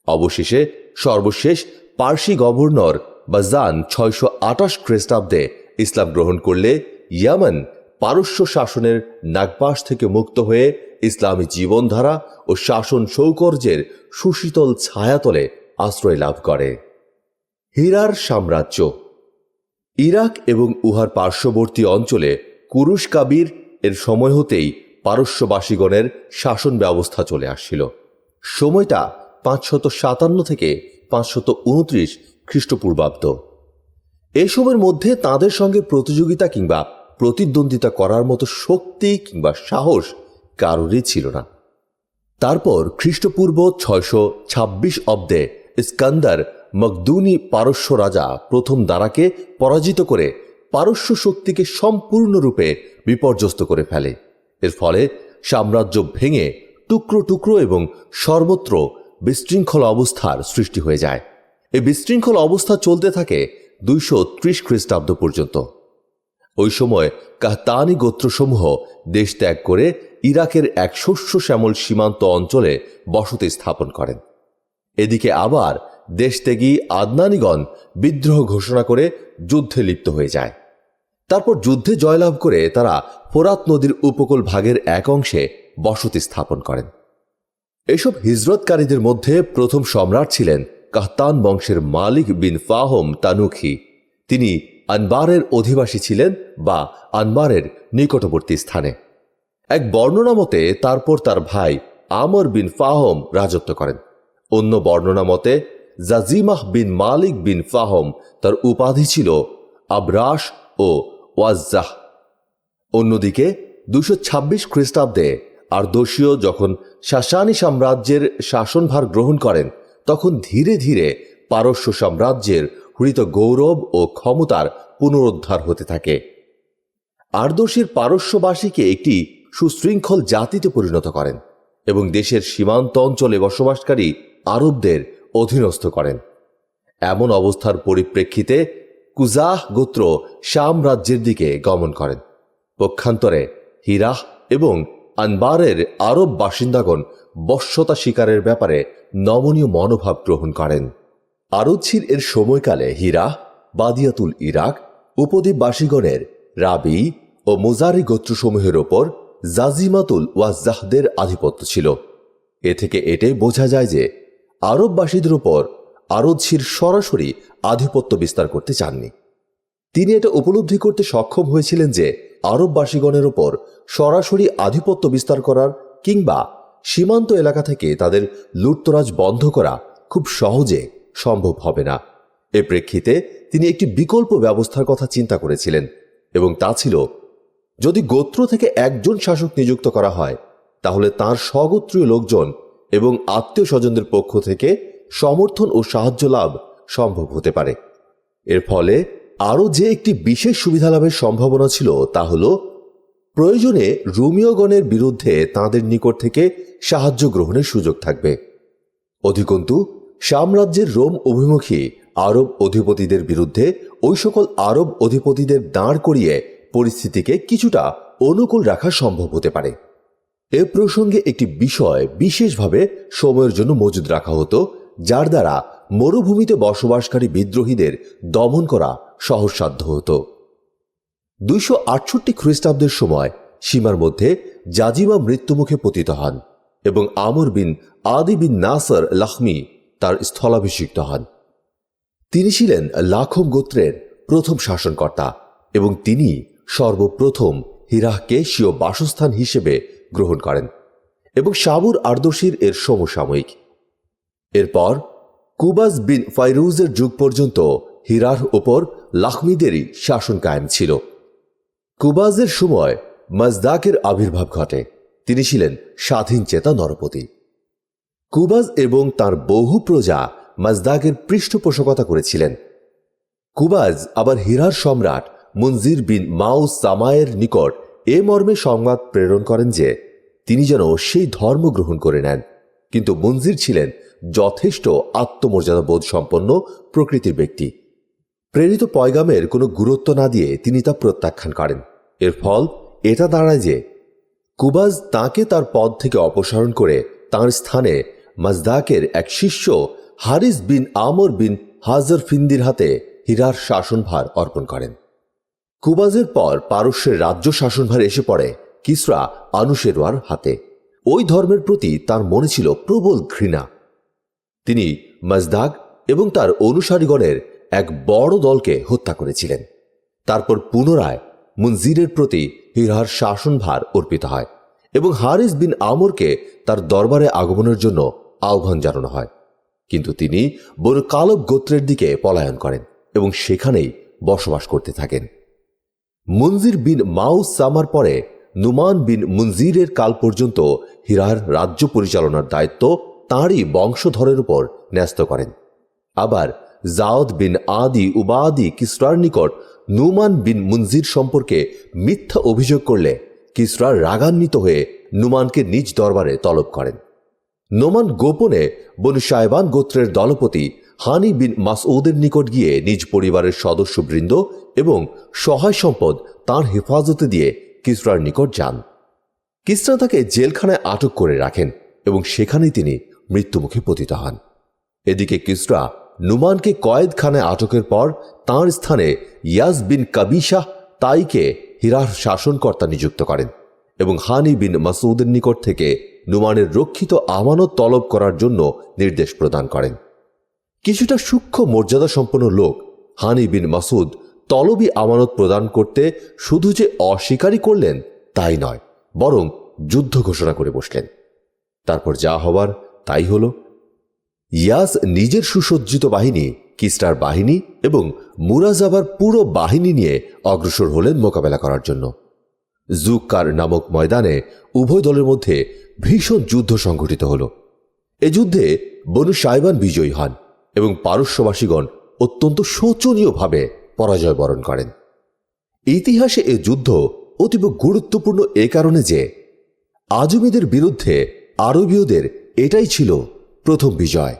অবশেষে সর্বশেষ পার্সি গভর্নর বাজান 628 খ্রিস্টাব্দে ইসলাম গ্রহণ করলে ইয়ামান পারস্য শাসনের নাগপাশ থেকে মুক্ত হয়ে ইসলামী জীবনধারা ও শাসন সৌকর্যের সুশীতল ছায়াতলে আশ্রয় লাভ করে। হীরার সাম্রাজ্য। ইরাক এবং উহার পার্শ্ববর্তী অঞ্চলে কুরুশ কাবির এর সময় হতেই পারস্যবাসীগণের শাসন ব্যবস্থা চলে আসছিল। সময়টা 557 থেকে 529 খ্রিস্টপূর্বাব্দ। এ সময়ের মধ্যে তাদের সঙ্গে প্রতিযোগিতা কিংবা প্রতিদ্বন্দ্বিতা করার মতো শক্তি কিংবা সাহস কারোরই ছিল না। তারপর খ্রিস্টপূর্ব 626 অব্দে ইস্কান্দার মকদুনি পারস্য রাজা প্রথম দারাকে পরাজিত করে পারস্য শক্তিকে সম্পূর্ণরূপে বিপর্যস্ত করে ফেলে। এর ফলে সাম্রাজ্য ভেঙে টুকরো টুকরো এবং সর্বত্র বিশৃঙ্খল অবস্থার সৃষ্টি হয়ে যায়। এই বিশৃঙ্খল অবস্থা চলতে থাকে 230 খ্রিস্টাব্দ পর্যন্ত। ওই সময় কাহতানি গোত্রসমূহ দেশ ত্যাগ করে ইরাকের এক শস্য শ্যামল সীমান্ত অঞ্চলে বসতি স্থাপন করেন। এদিকে আবার দেশত্যাগী আদনানিগণ বিদ্রোহ ঘোষণা করে যুদ্ধে লিপ্ত হয়ে যায়। তারপর যুদ্ধে জয়লাভ করে তারা ফোরাত নদীর উপকূল ভাগের এক অংশে বসতি স্থাপন করেন। এসব হিজরতকারীদের মধ্যে প্রথম সম্রাট ছিলেন কাহতান বংশের মালিক বিন ফাহম তানুখি। তিনি আনবারের অধিবাসী ছিলেন বা আনবারের নিকটবর্তী স্থানে। এক বর্ণনা মতে তারপর তার ভাই আমর বিন ফাহম রাজত্ব করেন। অন্য বর্ণনা মতে জাজিমাহ বিন মালিক বিন ফাহম, তার উপাধি ছিল আবরাশ ও ওয়াজ্জাহ। অন্যদিকে 226 খ্রিস্টাব্দে আরদোশীয় যখন সাসানি সাম্রাজ্যের শাসনভার গ্রহণ করেন, তখন ধীরে ধীরে পারস্য সাম্রাজ্যের হৃত গৌরব ও ক্ষমতার পুনরুদ্ধার হতে থাকে। আরদোশীর পারস্যবাসীকে একটি সুশৃঙ্খল জাতিতে পরিণত করেন এবং দেশের সীমান্ত অঞ্চলে বসবাসকারী আরবদের অধীনস্থ করেন। এমন অবস্থার পরিপ্রেক্ষিতে কুজাহ গোত্র শাম রাজ্যের দিকে গমন করেন। পক্ষান্তরে হিরাহ এবং আনবারের আরব বাসিন্দাগণ বশ্যতা শিকারের ব্যাপারে নমনীয় মনোভাব গ্রহণ করেন। আরদশির এর সময়কালে হিরাহ, বাদিয়াতুল ইরাক, উপদ্বীপবাসীগণের রাবি ও মুজারি গোত্রসমূহের ওপর জাজিমাতুল ওয়াজ্জাহদের আধিপত্য ছিল। এ থেকে এটাই বোঝা যায় যে আরববাসীদের উপর আরদশির সরাসরি আধিপত্য বিস্তার করতে চাননি। তিনি এটা উপলব্ধি করতে সক্ষম হয়েছিলেন যে আরববাসীগণের ওপর সরাসরি আধিপত্য বিস্তার করার কিংবা সীমান্ত এলাকা থেকে তাদের লুটতরাজ বন্ধ করা খুব সহজে সম্ভব হবে না। এ প্রেক্ষিতে তিনি একটি বিকল্প ব্যবস্থার কথা চিন্তা করেছিলেন এবং তা ছিল, যদি গোত্র থেকে একজন শাসক নিযুক্ত করা হয় তাহলে তার স্বগোত্রীয় লোকজন এবং আত্মীয় স্বজনদের পক্ষ থেকে সমর্থন ও সাহায্য লাভ সম্ভব হতে পারে। এর ফলে আরও যে একটি বিশেষ সুবিধা লাভের সম্ভাবনা ছিল তা হল প্রয়োজনে রোমীয়গণের বিরুদ্ধে তাঁদের নিকট থেকে সাহায্য গ্রহণের সুযোগ থাকবে। অধিকন্তু সাম্রাজ্যের রোম অভিমুখী আরব অধিপতিদের বিরুদ্ধে ওই সকল আরব অধিপতিদের দাঁড় করিয়ে পরিস্থিতিকে কিছুটা অনুকূল রাখা সম্ভব হতে পারে। এ প্রসঙ্গে একটি বিষয় বিশেষভাবে সময়ের জন্য মজুদ রাখা হতো, যার দ্বারা মরুভূমিতে বসবাসকারী বিদ্রোহীদের দমন করা সহজসাধ্য হতো। 268 খ্রিস্টাব্দের সময় সীমার মধ্যে জাজিমা মৃত্যুমুখে পতিত হন এবং আমর বিন আদি বিন নাসর লাখমি তার স্থলাভিষিক্ত হন। তিনি ছিলেন লাখম গোত্রের প্রথম শাসনকর্তা এবং তিনি সর্বপ্রথম হিরাহকে স্বীয় বাসস্থান হিসেবে গ্রহণ করেন এবং সাবুর আরদোশির এর সমসাময়িক। এরপর কুবাজ বিন ফাইরুজের যুগ পর্যন্ত হিরার ওপর লাখমিদেরই শাসন কায়েম ছিল। কুবাজের সময় মাজদাকের আবির্ভাব ঘটে। তিনি ছিলেন স্বাধীন চেতা নরপতি। কুবাজ এবং তার বহু প্রজা মাজদাকের পৃষ্ঠপোষকতা করেছিলেন। কুবাজ আবার হিরার সম্রাট মুনজির বিন মাউস সামায়ের নিকট এ মর্মে সংবাদ প্রেরণ করেন যে তিনি যেন সেই ধর্ম গ্রহণ করে নেন, কিন্তু মুনজির ছিলেন যথেষ্ট আত্মমর্যাদা বোধ সম্পন্ন প্রকৃতির ব্যক্তি। প্রেরিত পয়গামের কোনো গুরুত্ব না দিয়ে তিনি তা প্রত্যাখ্যান করেন। এর ফল এটা দাঁড়ায় যে কুবাজ তাকে তার পদ থেকে অপসারণ করে তার স্থানে মাজদাকের এক শিষ্য হারিস বিন আমর বিন হাজার ফিন্দির হাতে হিরার শাসনভার অর্পণ করেন। কুবাজের পর পারস্যের রাজ্য শাসনভার এসে পড়ে কিসরা আনুশেরওয়ার হাতে। ওই ধর্মের প্রতি তার মনে ছিল প্রবল ঘৃণা। তিনি মাজদাক এবং তার অনুসারীগণের এক বড় দলকে হত্যা করেছিলেন। তারপর পুনরায় মুনজিরের প্রতি হিরার শাসনভার অর্পিত হয় এবং হারিস বিন আমরকে তার দরবারে আগমনের জন্য আহ্বান জানানো হয়, কিন্তু তিনি বনু কালব গোত্রের দিকে পলায়ন করেন এবং সেখানেই বসবাস করতে থাকেন। মুনজির বিন মাউস সামার পরে নুমান বিন মুনজিরের কাল পর্যন্ত হিরার রাজ্য পরিচালনার দায়িত্ব তাঁরই বংশধরের উপর ন্যস্ত করেন। আবার জাওদ বিন আদি উবাদি কিসরার নিকট নুমান বিন মুনজির সম্পর্কে মিথ্যা অভিযোগ করলে কিসরা রাগান্বিত হয়ে নুমানকে নিজ দরবারে তলব করেন। নোমান গোপনে বনু শায়বান গোত্রের দলপতি হানি বিন মাসউদের নিকট গিয়ে নিজ পরিবারের সদস্যবৃন্দ এবং সহায় সম্পদ তাঁর হেফাজতে দিয়ে কিসরার নিকট যান। কিসরা তাকে জেলখানায় আটক করে রাখেন এবং সেখানেই তিনি মৃত্যুমুখে পতিত হন। এদিকে কিসরা নুমানকে কয়েদখানায় আটকের পর তাঁর স্থানে ইয়াজ বিন কাবিশাহ তাইকে হিরার শাসনকর্তা নিযুক্ত করেন এবং হানি বিন মাসউদের নিকট থেকে নুমানের রক্ষিত আমানত তলব করার জন্য নির্দেশ প্রদান করেন। কিছুটা সূক্ষ্ম মর্যাদা সম্পন্ন লোক হানি বিন মাসুদ তলবি আমানত প্রদান করতে শুধু যে অস্বীকারই করলেন তাই নয়, বরং যুদ্ধ ঘোষণা করে বসলেন। তারপর যা হবার তাই হল। ইয়াস নিজের সুসজ্জিত বাহিনী, কিসরার বাহিনী এবং মুরাজাবার পুরো বাহিনী নিয়ে অগ্রসর হলেন মোকাবেলা করার জন্য। জুকার নামক ময়দানে উভয় দলের মধ্যে ভীষণ যুদ্ধ সংঘটিত হল। এ যুদ্ধে বনু শায়বান বিজয়ী হন এবং পারস্যবাসীগণ অত্যন্ত শোচনীয়ভাবে পরাজয় বরণ করেন। ইতিহাসে এ যুদ্ধ অতীব গুরুত্বপূর্ণ এ কারণে যে আজমিদের বিরুদ্ধে আরবীয়দের এটাই ছিল প্রথম বিজয়।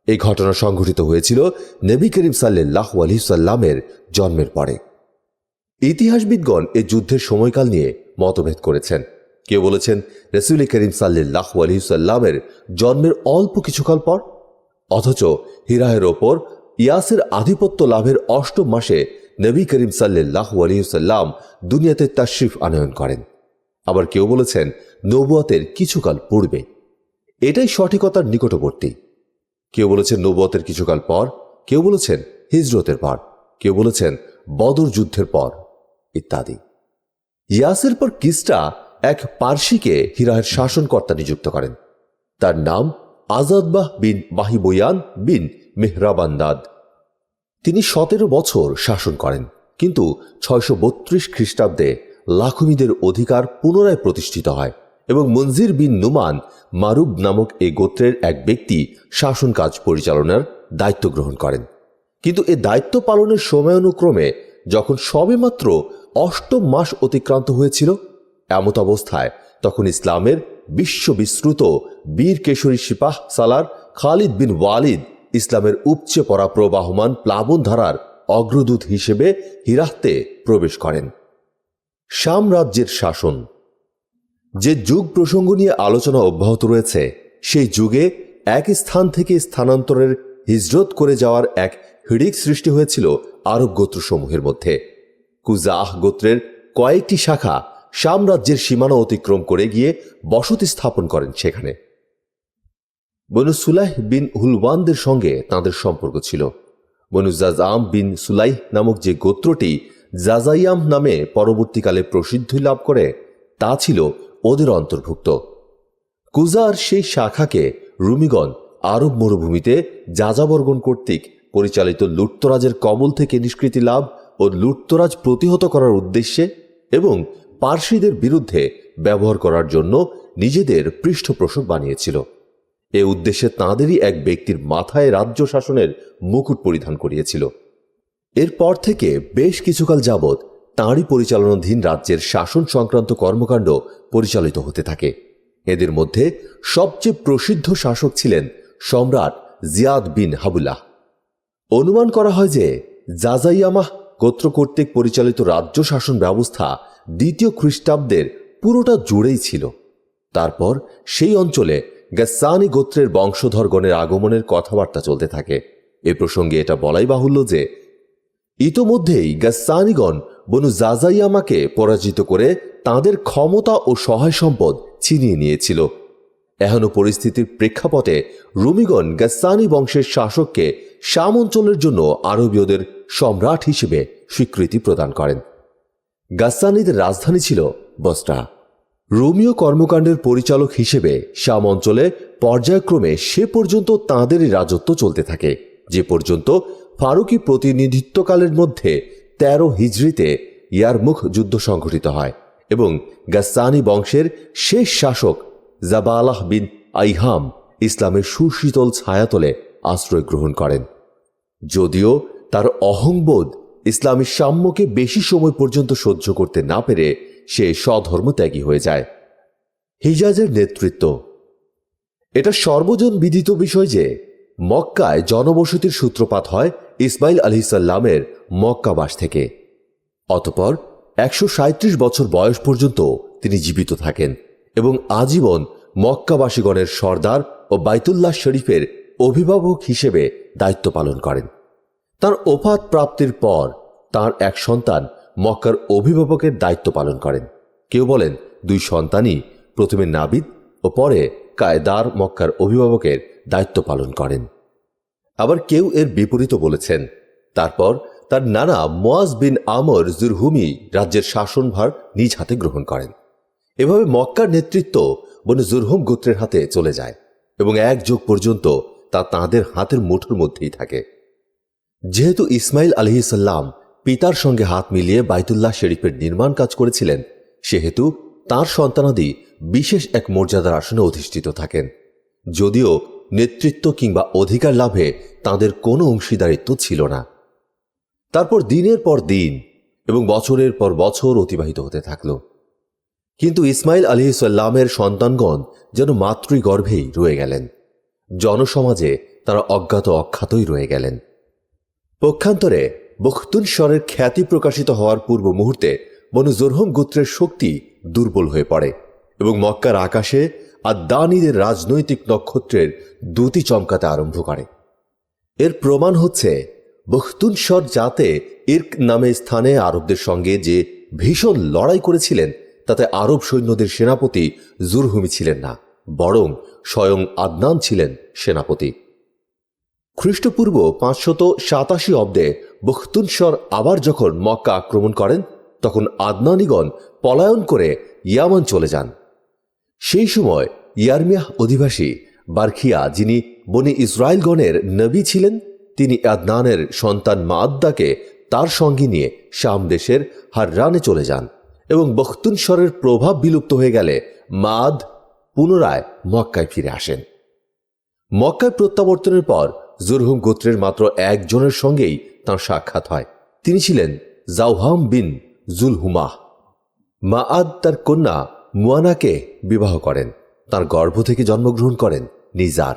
এই ঘটনা সংঘটিত হয়েছিল নবী করিম সাল্লাল্লাহু আলাইহি সাল্লামের জন্মের পরে। ইতিহাসবিদগণ এ যুদ্ধের সময়কাল নিয়ে মতভেদ করেছেন। কেউ বলেছেন রাসূল করিম সাল্লাল্লাহু আলাইহি সাল্লামের জন্মের অল্প কিছুকাল পর, অথচ হিরাহের ওপর ইয়াসের আধিপত্য লাভের ৮ম মাসে নবী করিম সাল্লাল্লাহু আলাইহি সাল্লাম দুনিয়াতে তাশরিফ আনয়ন করেন। আবার কেউ বলেছেন নবুয়তের কিছুকাল পূর্বে। এটাই সঠিকতার নিকটবর্তী। কেউ বলেছেন নবুয়তের কিছুকাল পর, কেউ বলেছেন হিজরতের পর, কেউ বলেছেন বদর যুদ্ধের পর ইত্যাদি। ইয়াসের পর কিসরা এক পার্সিকে হিরাহের শাসনকর্তা নিযুক্ত করেন। তার নাম আজাদবাহ বিন মাহিবয়ান বিন মেহরাবান্দাদ। তিনি ১৭ বছর শাসন করেন, কিন্তু ৬৩২ খ্রিস্টাব্দে লাখুমিদের অধিকার পুনরায় প্রতিষ্ঠিত হয় এবং মনজির বিন নুমান মারুব নামক এই গোত্রের এক ব্যক্তি শাসন কাজ পরিচালনার দায়িত্ব গ্রহণ করেন। কিন্তু এ দায়িত্ব পালনের সময়ানুক্রমে যখন সবেমাত্র ৮ম মাস অতিক্রান্ত হয়েছিল, এমত অবস্থায় তখন ইসলামের বিশ্ববিশ্রুত বীর কেশরী সিপাহ সালার খালিদ বিন ওয়ালিদ ইসলামের উপচে পড়া প্রবাহমান প্লাবন ধারার অগ্রদূত হিসেবে হিরাতে প্রবেশ করেন। শাম রাজ্যের শাসন। যে যুগ প্রসঙ্গ নিয়ে আলোচনা অব্যাহত রয়েছে, সেই যুগে এক স্থান থেকে স্থানান্তরের হিজরত করে যাওয়ার এক হিড়িক সৃষ্টি হয়েছিল আরব গোত্রসমূহের মধ্যে। কুজাহ গোত্রের কয়েকটি শাখা শাম রাজ্যের সীমানা অতিক্রম করে গিয়ে বসতি স্থাপন করেন সেখানে। বনু সুলাইহ বিন হুলওয়ানদের সঙ্গে তাঁদের সম্পর্ক ছিল। বনু জাজাম বিন সুলাইহ নামক যে গোত্রটি জাজাইয়াম নামে পরবর্তীকালে প্রসিদ্ধি লাভ করে, তা ছিল ওদের অন্তর্ভুক্ত। কুজার সেই শাখাকে রুমিগণ আরব মরুভূমিতে যাযাবরগণ কর্তৃক পরিচালিত লুটতরাজের কবল থেকে নিষ্কৃতি লাভ ও লুটতরাজ প্রতিহত করার উদ্দেশ্যে এবং পার্সিদের বিরুদ্ধে ব্যবহার করার জন্য নিজেদের পৃষ্ঠপোষক বানিয়েছিল। এ উদ্দেশ্যে তাঁদেরই এক ব্যক্তির মাথায় রাজ্য শাসনের মুকুট পরিধান করিয়েছিল। এরপর থেকে বেশ কিছুকাল যাবৎ তাঁরই পরিচালনাধীন রাজ্যের শাসন সংক্রান্ত কর্মকাণ্ড পরিচালিত হতে থাকে। এদের মধ্যে সবচেয়ে প্রসিদ্ধ শাসক ছিলেন সম্রাট জিয়াদ বিন হাবুল্লাহ। অনুমান করা হয় যে জাজাইয়ামাহ গোত্র কর্তৃক পরিচালিত রাজ্য শাসন ব্যবস্থা ২য় খ্রিস্টাব্দের পুরোটা জুড়েই ছিল। তারপর সেই অঞ্চলে গাসসানি গোত্রের বংশধরগণের আগমনের কথাবার্তা চলতে থাকে। এ প্রসঙ্গে এটা বলাই বাহুল্য যে ইতোমধ্যেই গাসসানিগণ বনু জাজাইয়ামাকে পরাজিত করে তাদের ক্ষমতা ও সহায় সম্পদ ছিনিয়ে নিয়েছিল। এহেন পরিস্থিতির প্রেক্ষাপটে রুমিগণ গাসসানি বংশের শাসককে শাম অঞ্চলের জন্য আরবীয়দের সম্রাট হিসেবে স্বীকৃতি প্রদান করেন। গাসসানীদের রাজধানী ছিল বসরা। রোমীয় কর্মকাণ্ডের পরিচালক হিসেবে শাম অঞ্চলে পর্যায়ক্রমে সে পর্যন্ত তাঁদেরই রাজত্ব চলতে থাকে, যে পর্যন্ত ফারুকি প্রতিনিধিত্বকালের মধ্যে ১৩ হিজরিতে ইয়ারমুখ যুদ্ধ সংঘটিত হয় এবং গাসসানী বংশের শেষ শাসক জাবালাহ বিন আইহাম ইসলামের সুশীতল ছায়াতলে আশ্রয় গ্রহণ করেন। যদিও তার অহংবোধ ইসলামী সাম্যকে বেশি সময় পর্যন্ত সহ্য করতে না পেরে সে স্বধর্মত্যাগী হয়ে যায়। হিজাজের নেতৃত্ব। এটা সর্বজন বিদিত বিষয় যে মক্কায় জনবসতির সূত্রপাত হয় ইসমাইল আলাইহিসসালামের মক্কাবাস থেকে। অতঃপর ১৩৭ বছর বয়স পর্যন্ত তিনি জীবিত থাকেন এবং আজীবন মক্কাবাসীগণের সর্দার ও বাইতুল্লাহ শরীফের অভিভাবক হিসেবে দায়িত্ব পালন করেন। তার ওফাত প্রাপ্তির পর তার এক সন্তান মক্কার অভিভাবকের দায়িত্ব পালন করেন। কেউ বলেন ২ সন্তানই প্রথমে নাবিদ ও পরে কায়দার মক্কার অভিভাবকের দায়িত্ব পালন করেন। আবার কেউ এর বিপরীত বলেছেন। তারপর তার নানা মুয়াজ বিন আমর জুরহুমি রাজ্যের শাসনভার নিজ হাতে গ্রহণ করেন। এভাবে মক্কার নেতৃত্ব বনু জুরহুম গোত্রের হাতে চলে যায় এবং এক যুগ পর্যন্ত তা তাঁদের হাতের মুঠোর মধ্যেই থাকে। যেহেতু ইসমাইল আলাইহিসসালাম পিতার সঙ্গে হাত মিলিয়ে বাইতুল্লাহ শরীফের নির্মাণ কাজ করেছিলেন, সেহেতু তার সন্তানাদি বিশেষ এক মর্যাদার আসনে অধিষ্ঠিত থাকেন, যদিও নেতৃত্ব কিংবা অধিকার লাভে তাদের কোনো অংশীদারিত্ব ছিল না। তারপর দিনের পর দিন এবং বছরের পর বছর অতিবাহিত হতে থাকল, কিন্তু ইসমাইল আলাইহিসসালামের সন্তানগণ যেন মাতৃগর্ভেই রয়ে গেলেন। জনসমাজে তারা অজ্ঞাত অখ্যাতই রয়ে গেলেন। পক্ষান্তরে বখতুনশরের খ্যাতি প্রকাশিত হওয়ার পূর্ব মুহূর্তে বনু জুরহুম গোত্রের শক্তি দুর্বল হয়ে পড়ে এবং মক্কার আকাশে আদানীদের রাজনৈতিক নক্ষত্রের দ্যুতি চমকাতে আরম্ভ করে। এর প্রমাণ হচ্ছে বখতুনশর জাতে ইর্ক নামে স্থানে আরবদের সঙ্গে যে ভীষণ লড়াই করেছিলেন, তাতে আরব সৈন্যদের সেনাপতি জুরহুমি ছিলেন না, বরং স্বয়ং আদনান ছিলেন সেনাপতি। খ্রিস্টপূর্ব ৫৮৭ অব্দে বখতুনশর আবার যখন মক্কা আক্রমণ করেন, তখন আদনানিগণ পলায়ন করে ইয়ামান চলে যান। সেই সময় ইয়ারমিয়াহ অধিবাসী বারখিয়া, যিনি বনি ইসরায়েলগণের নবী ছিলেন, তিনি আদনানের সন্তান মাআদ্দাকে তার সঙ্গে নিয়ে শাম দেশের হাররানে চলে যান এবং বখতুনশরের প্রভাব বিলুপ্ত হয়ে গেলে মাআদ পুনরায় মক্কায় ফিরে আসেন। মক্কায় প্রত্যাবর্তনের পর জুরহুম গোত্রের মাত্র একজনের সঙ্গেই তাঁর সাক্ষাৎ হয়। তিনি ছিলেন জাওহাম বিন জুলহুমাহ। মাআদ তার কন্যা মুয়ানাকে বিবাহ করেন। তার গর্ভ থেকে জন্মগ্রহণ করেন নিজার।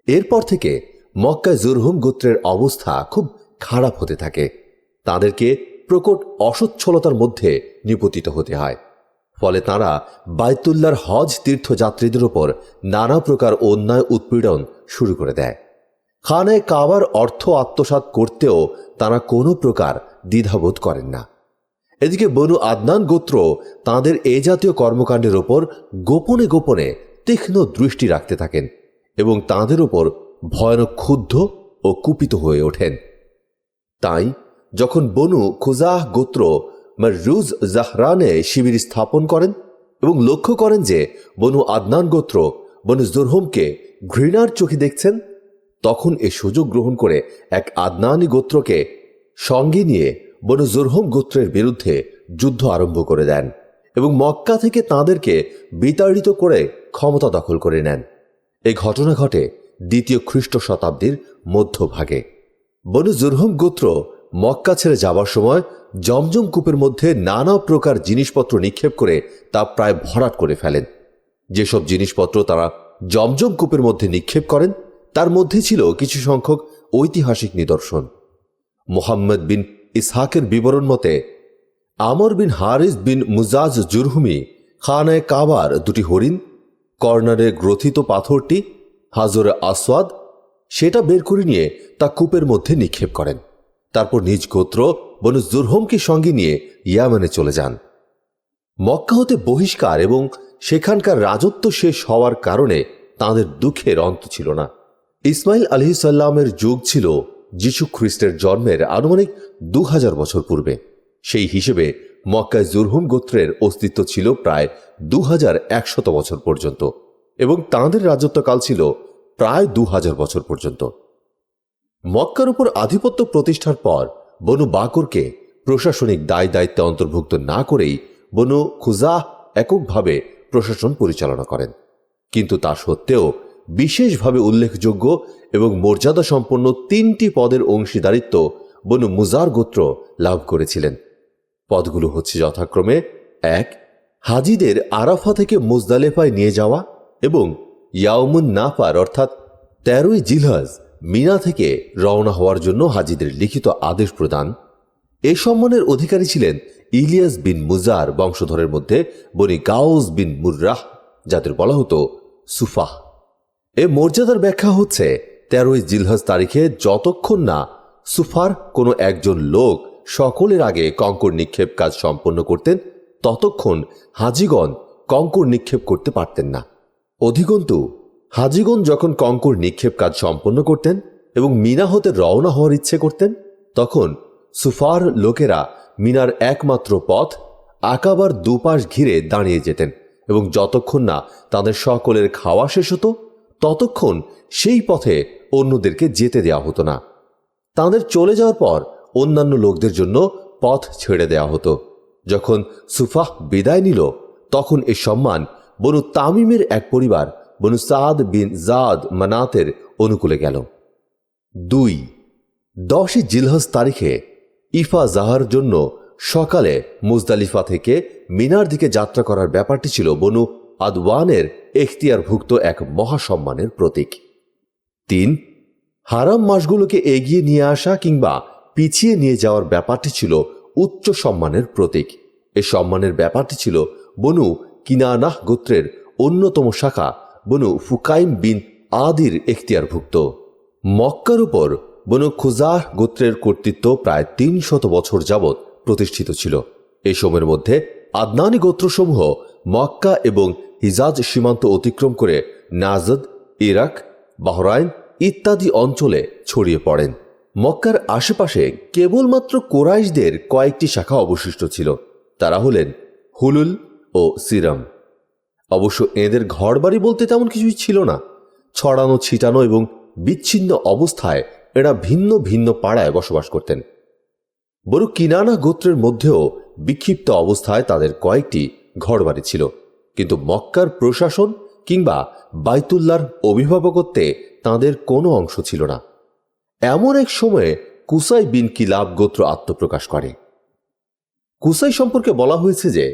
এরপর থেকে মক্কায় জুরহুম গোত্রের অবস্থা খুব খারাপ হতে থাকে। তাদেরকে প্রকট অসচ্ছলতার মধ্যে নিপতিত হতে হয়। ফলে তারা বাইতুল্লাহর হজ তীর্থযাত্রীদের ওপর নানা প্রকার অন্যায় উৎপীড়ন শুরু করে দেয়। খানায় কাবার অর্থ আত্মসাৎ করতেও তারা কোনো প্রকার দ্বিধাবোধ করেন না। এদিকে বনু আদনান গোত্র তাঁদের এ জাতীয় কর্মকাণ্ডের ওপর গোপনে গোপনে তীক্ষ্ণ দৃষ্টি রাখতে থাকেন এবং তাঁদের ওপর ভয়ানক ক্ষুব্ধ ও কুপিত হয়ে ওঠেন। তাই যখন বনু খুজাহ গোত্র মাররুজ জাহরানে শিবির স্থাপন করেন এবং লক্ষ্য করেন যে বনু আদনান গোত্র বনু জুরহুমকে ঘৃণার চোখে দেখছেন, তখন এ সুযোগ গ্রহণ করে এক আদনানি গোত্রকে সঙ্গে নিয়ে বনু জুরহুম গোত্রের বিরুদ্ধে যুদ্ধ আরম্ভ করে দেন এবং মক্কা থেকে তাঁদেরকে বিতাড়িত করে ক্ষমতা দখল করে নেন। এই ঘটনা ঘটে দ্বিতীয় খ্রিস্ট শতাব্দীর মধ্যভাগে। বনু জুরহুম গোত্র মক্কা ছেড়ে যাবার সময় জমজম কূপের মধ্যে নানা প্রকার জিনিসপত্র নিক্ষেপ করে তা প্রায় ভরাট করে ফেলেন। যেসব জিনিসপত্র তারা জমজম কূপের মধ্যে নিক্ষেপ করেন, তার মধ্যে ছিল কিছু সংখ্যক ঐতিহাসিক নিদর্শন। মুহাম্মদ বিন ইসহাকের বিবরণ মতে আমর বিন হারিস বিন মুজাজ জুরহুমি খানায় কাবার 2টি হরিণ, কর্নারে গ্রথিত পাথরটি হাজরে আসওয়াদ, সেটা বের করে নিয়ে তা কূপের মধ্যে নিক্ষেপ করেন। তারপর নিজ গোত্র বনু জুরহুমকে সঙ্গে নিয়ে ইয়ামানে চলে যান। মক্কা হতে বহিষ্কার এবং সেখানকার রাজত্ব শেষ হওয়ার কারণে তাঁদের দুঃখের অন্ত ছিল না। ইসমাইল আলাইহিসসালামের যুগ ছিল যীশু খ্রিস্টের জন্মের আনুমানিক 2000 বছর পূর্বে। সেই হিসেবে মক্কায় জুরহুম গোত্রের অস্তিত্ব ছিল প্রায় 2100 বছর পর্যন্ত এবং তাঁদের রাজত্বকাল ছিল প্রায় 2000 বছর পর্যন্ত। মক্কার উপর আধিপত্য প্রতিষ্ঠার পর বনু বাকরকে প্রশাসনিক দায় দায়িত্বে অন্তর্ভুক্ত না করেই বনু খুজাহ এককভাবে প্রশাসন পরিচালনা করেন। কিন্তু তা সত্ত্বেও বিশেষভাবে উল্লেখযোগ্য এবং মর্যাদা সম্পন্ন 3টি পদের অংশীদারিত্ব বনু মুজার গোত্র লাভ করেছিলেন। পদগুলো হচ্ছে যথাক্রমে 1. হাজিদের আরাফা থেকে মুজদালেফায় নিয়ে যাওয়া এবং ইয়াউমুন নাফার অর্থাৎ 13ই জিলহজ মিনা থেকে রওনা হওয়ার জন্য হাজিদের লিখিত আদেশ প্রদান। এ সম্মানের অধিকারী ছিলেন ইলিয়াস বিন মুজার বংশধরের মধ্যে বনি গাউস বিন মুররাহ, যাদের বলা হতো সুফাহ। এ মর্যাদার ব্যাখ্যা হচ্ছে 13ই জিলহজ তারিখে যতক্ষণ না সুফার কোনো একজন লোক সকলের আগে কঙ্কর নিক্ষেপ কাজ সম্পন্ন করতেন ততক্ষণ হাজিগণ কঙ্কর নিক্ষেপ করতে পারতেন না। অধিকন্তু হাজিগণ যখন কঙ্কর নিক্ষেপ কাজ সম্পন্ন করতেন এবং মিনা হতে রওনা হওয়ার ইচ্ছে করতেন তখন সুফার লোকেরা মিনার একমাত্র পথ আকাবার দুপাশ ঘিরে দাঁড়িয়ে যেতেন এবং যতক্ষণ না তাদের সকলের খাওয়া শেষ হতো ততক্ষণ সেই পথে অন্যদেরকে যেতে দেওয়া হতো না। তাদের চলে যাওয়ার পর অন্যান্য লোকদের জন্য পথ ছেড়ে দেওয়া হতো। যখন সুফাহ বিদায় নিল তখন এ সম্মান বনু তামিমের এক পরিবার বনু সাদ বিন জাদ মানাতের অনুকূলে গেল। 2. 10ই জিলহজ তারিখে ইফা জাহার জন্য সকালে মুজদালিফা থেকে মিনার দিকে যাত্রা করার ব্যাপারটি ছিল বনু আদওয়ানের এখতিয়ারভুক্ত এক মহাসম্মানের প্রতীক। 3. হারাম মাসগুলোকে এগিয়ে নিয়ে আসা কিংবা পিছিয়ে নিয়ে যাওয়ার ব্যাপারটি ছিল উচ্চ সম্মানের প্রতীক। এ সম্মানের ব্যাপারটি ছিল বনু কিনানাহ গোত্রের অন্যতম শাখা বনু ফুকাইম বিন আদির এখতিয়ারভুক্ত। মক্কার উপর বনু খুজাহ গোত্রের কর্তৃত্ব প্রায় 300 বছর যাবৎ প্রতিষ্ঠিত ছিল। এই সময়ের মধ্যে আদনানি গোত্রসমূহ মক্কা এবং হিজাজ সীমান্ত অতিক্রম করে নাজদ, ইরাক, বাহরাইন ইত্যাদি অঞ্চলে ছড়িয়ে পড়েন। মক্কার আশেপাশে কেবলমাত্র কোরাইশদের কয়েকটি শাখা অবশিষ্ট ছিল। তারা হলেন হুলুল ও সিরাম। অবশ্য এদের ঘরবাড়ি বলতে তেমন কিছুই ছিল না। ছড়ানো ছিটানো এবং বিচ্ছিন্ন অবস্থায় এরা ভিন্ন ভিন্ন পাড়ায় বসবাস করতেন। বনু কিনানা গোত্রের মধ্যেও বিক্ষিপ্ত অবস্থায় তাদের কয়েকটি ঘরবাড়ি ছিল, কিন্তু মক্কার প্রশাসন কিংবা বাইতুল্লাহর অভিভাবকত্বে তাদের কোনো অংশ ছিল না। এমন এক সময়ে কুসাই বিন কিলাব গোত্র আত্মপ্রকাশ করে। কুসাই সম্পর্কে বলা হয়েছে যে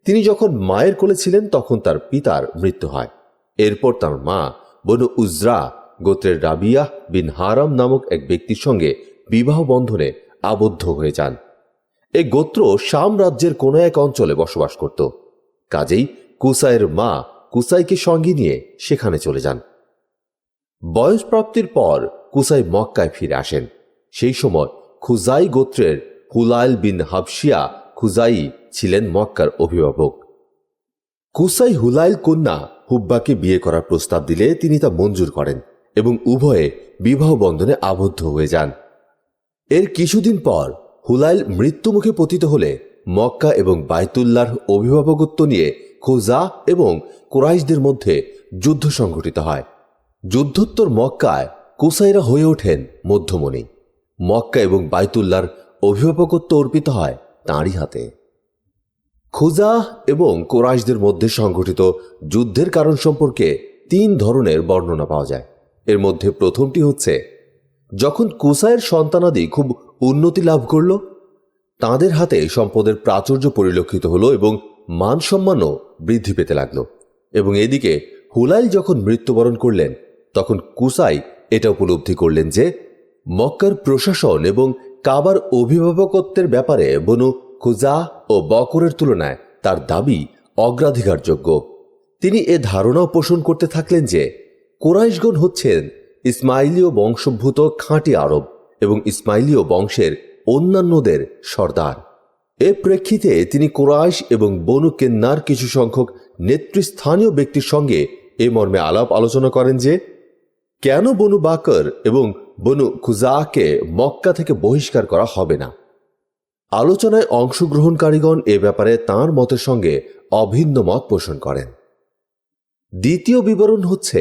তিনি যখন মায়ের কোলে ছিলেন তখন তার পিতার মৃত্যু হয়। এরপর তার মা বনু উজরা গোত্রের রাবিয়াহ বিন হারাম নামক এক ব্যক্তির সঙ্গে বিবাহ বন্ধনে আবদ্ধ হয়ে যান। এই গোত্র শাম রাজ্যের কোনো এক অঞ্চলে বসবাস করত। কাজেই কুসাইয়ের মা কুসাইকে সঙ্গে নিয়ে সেখানে চলে যান। বয়সপ্রাপ্তির পর কুসাই মক্কায় ফিরে আসেন। সেই সময় খুজাই গোত্রের হুলাইল বিন হাবশিয়া খুজাই ছিলেন মক্কার অভিভাবক। কুসাই হুলাইল কন্যা হুব্বাকে বিয়ে করার প্রস্তাব দিলে তিনি তা মঞ্জুর করেন এবং উভয়ে বিবাহ বন্ধনে আবদ্ধ হয়ে যান। এর কিছুদিন পর হুলাইল মৃত্যুমুখে পতিত হলে মক্কা এবং বাইতুল্লাহর অভিভাবকত্ব নিয়ে খুজা এবং কুরাইশদের মধ্যে যুদ্ধ সংঘটিত হয়। যুদ্ধোত্তর মক্কায় কুসাইরা হয়ে ওঠেন মধ্যমণি। মক্কা এবং বাইতুল্লাহর অভিভাবকত্ব অর্পিত হয় তাঁরই হাতে। খুজা এবং কুরাইশদের মধ্যে সংঘটিত যুদ্ধের কারণ সম্পর্কে 3 ধরনের বর্ণনা পাওয়া যায়। এর মধ্যে প্রথমটি হচ্ছে যখন কুসাইয়ের সন্তানাদি খুব উন্নতি লাভ করল, তাদের হাতে সম্পদের প্রাচুর্য পরিলক্ষিত হলো এবং মান সম্মানও বৃদ্ধি পেতে লাগল। এবং এদিকে হুলাইল যখন মৃত্যুবরণ করলেন তখন কুসাই এটা উপলব্ধি করলেন যে মক্কার প্রশাসন এবং কাবার অভিভাবকত্বের ব্যাপারে বনু খুজা ও বকরের তুলনায় তার দাবি অগ্রাধিকারযোগ্য। তিনি এ ধারণাও পোষণ করতে থাকলেন যে কুরাইশগণ হচ্ছেন ইসমাইলীয় বংশোদ্ভূত খাঁটি আরব এবং ইসমাইলীয় বংশের অন্যান্যদের সর্দার। এ প্রেক্ষিতে তিনি কুরাইশ এবং বনু কেন্নার কিছু সংখ্যক নেতৃস্থানীয় ব্যক্তির সঙ্গে এ মর্মে আলাপ আলোচনা করেন যে কেন বনু বাকর এবং বনু খুজাকে মক্কা থেকে বহিষ্কার করা হবে না। আলোচনায় অংশগ্রহণকারীগণ এ ব্যাপারে তাঁর মতের সঙ্গে অভিন্ন মত পোষণ করেন। দ্বিতীয় বিবরণ হচ্ছে,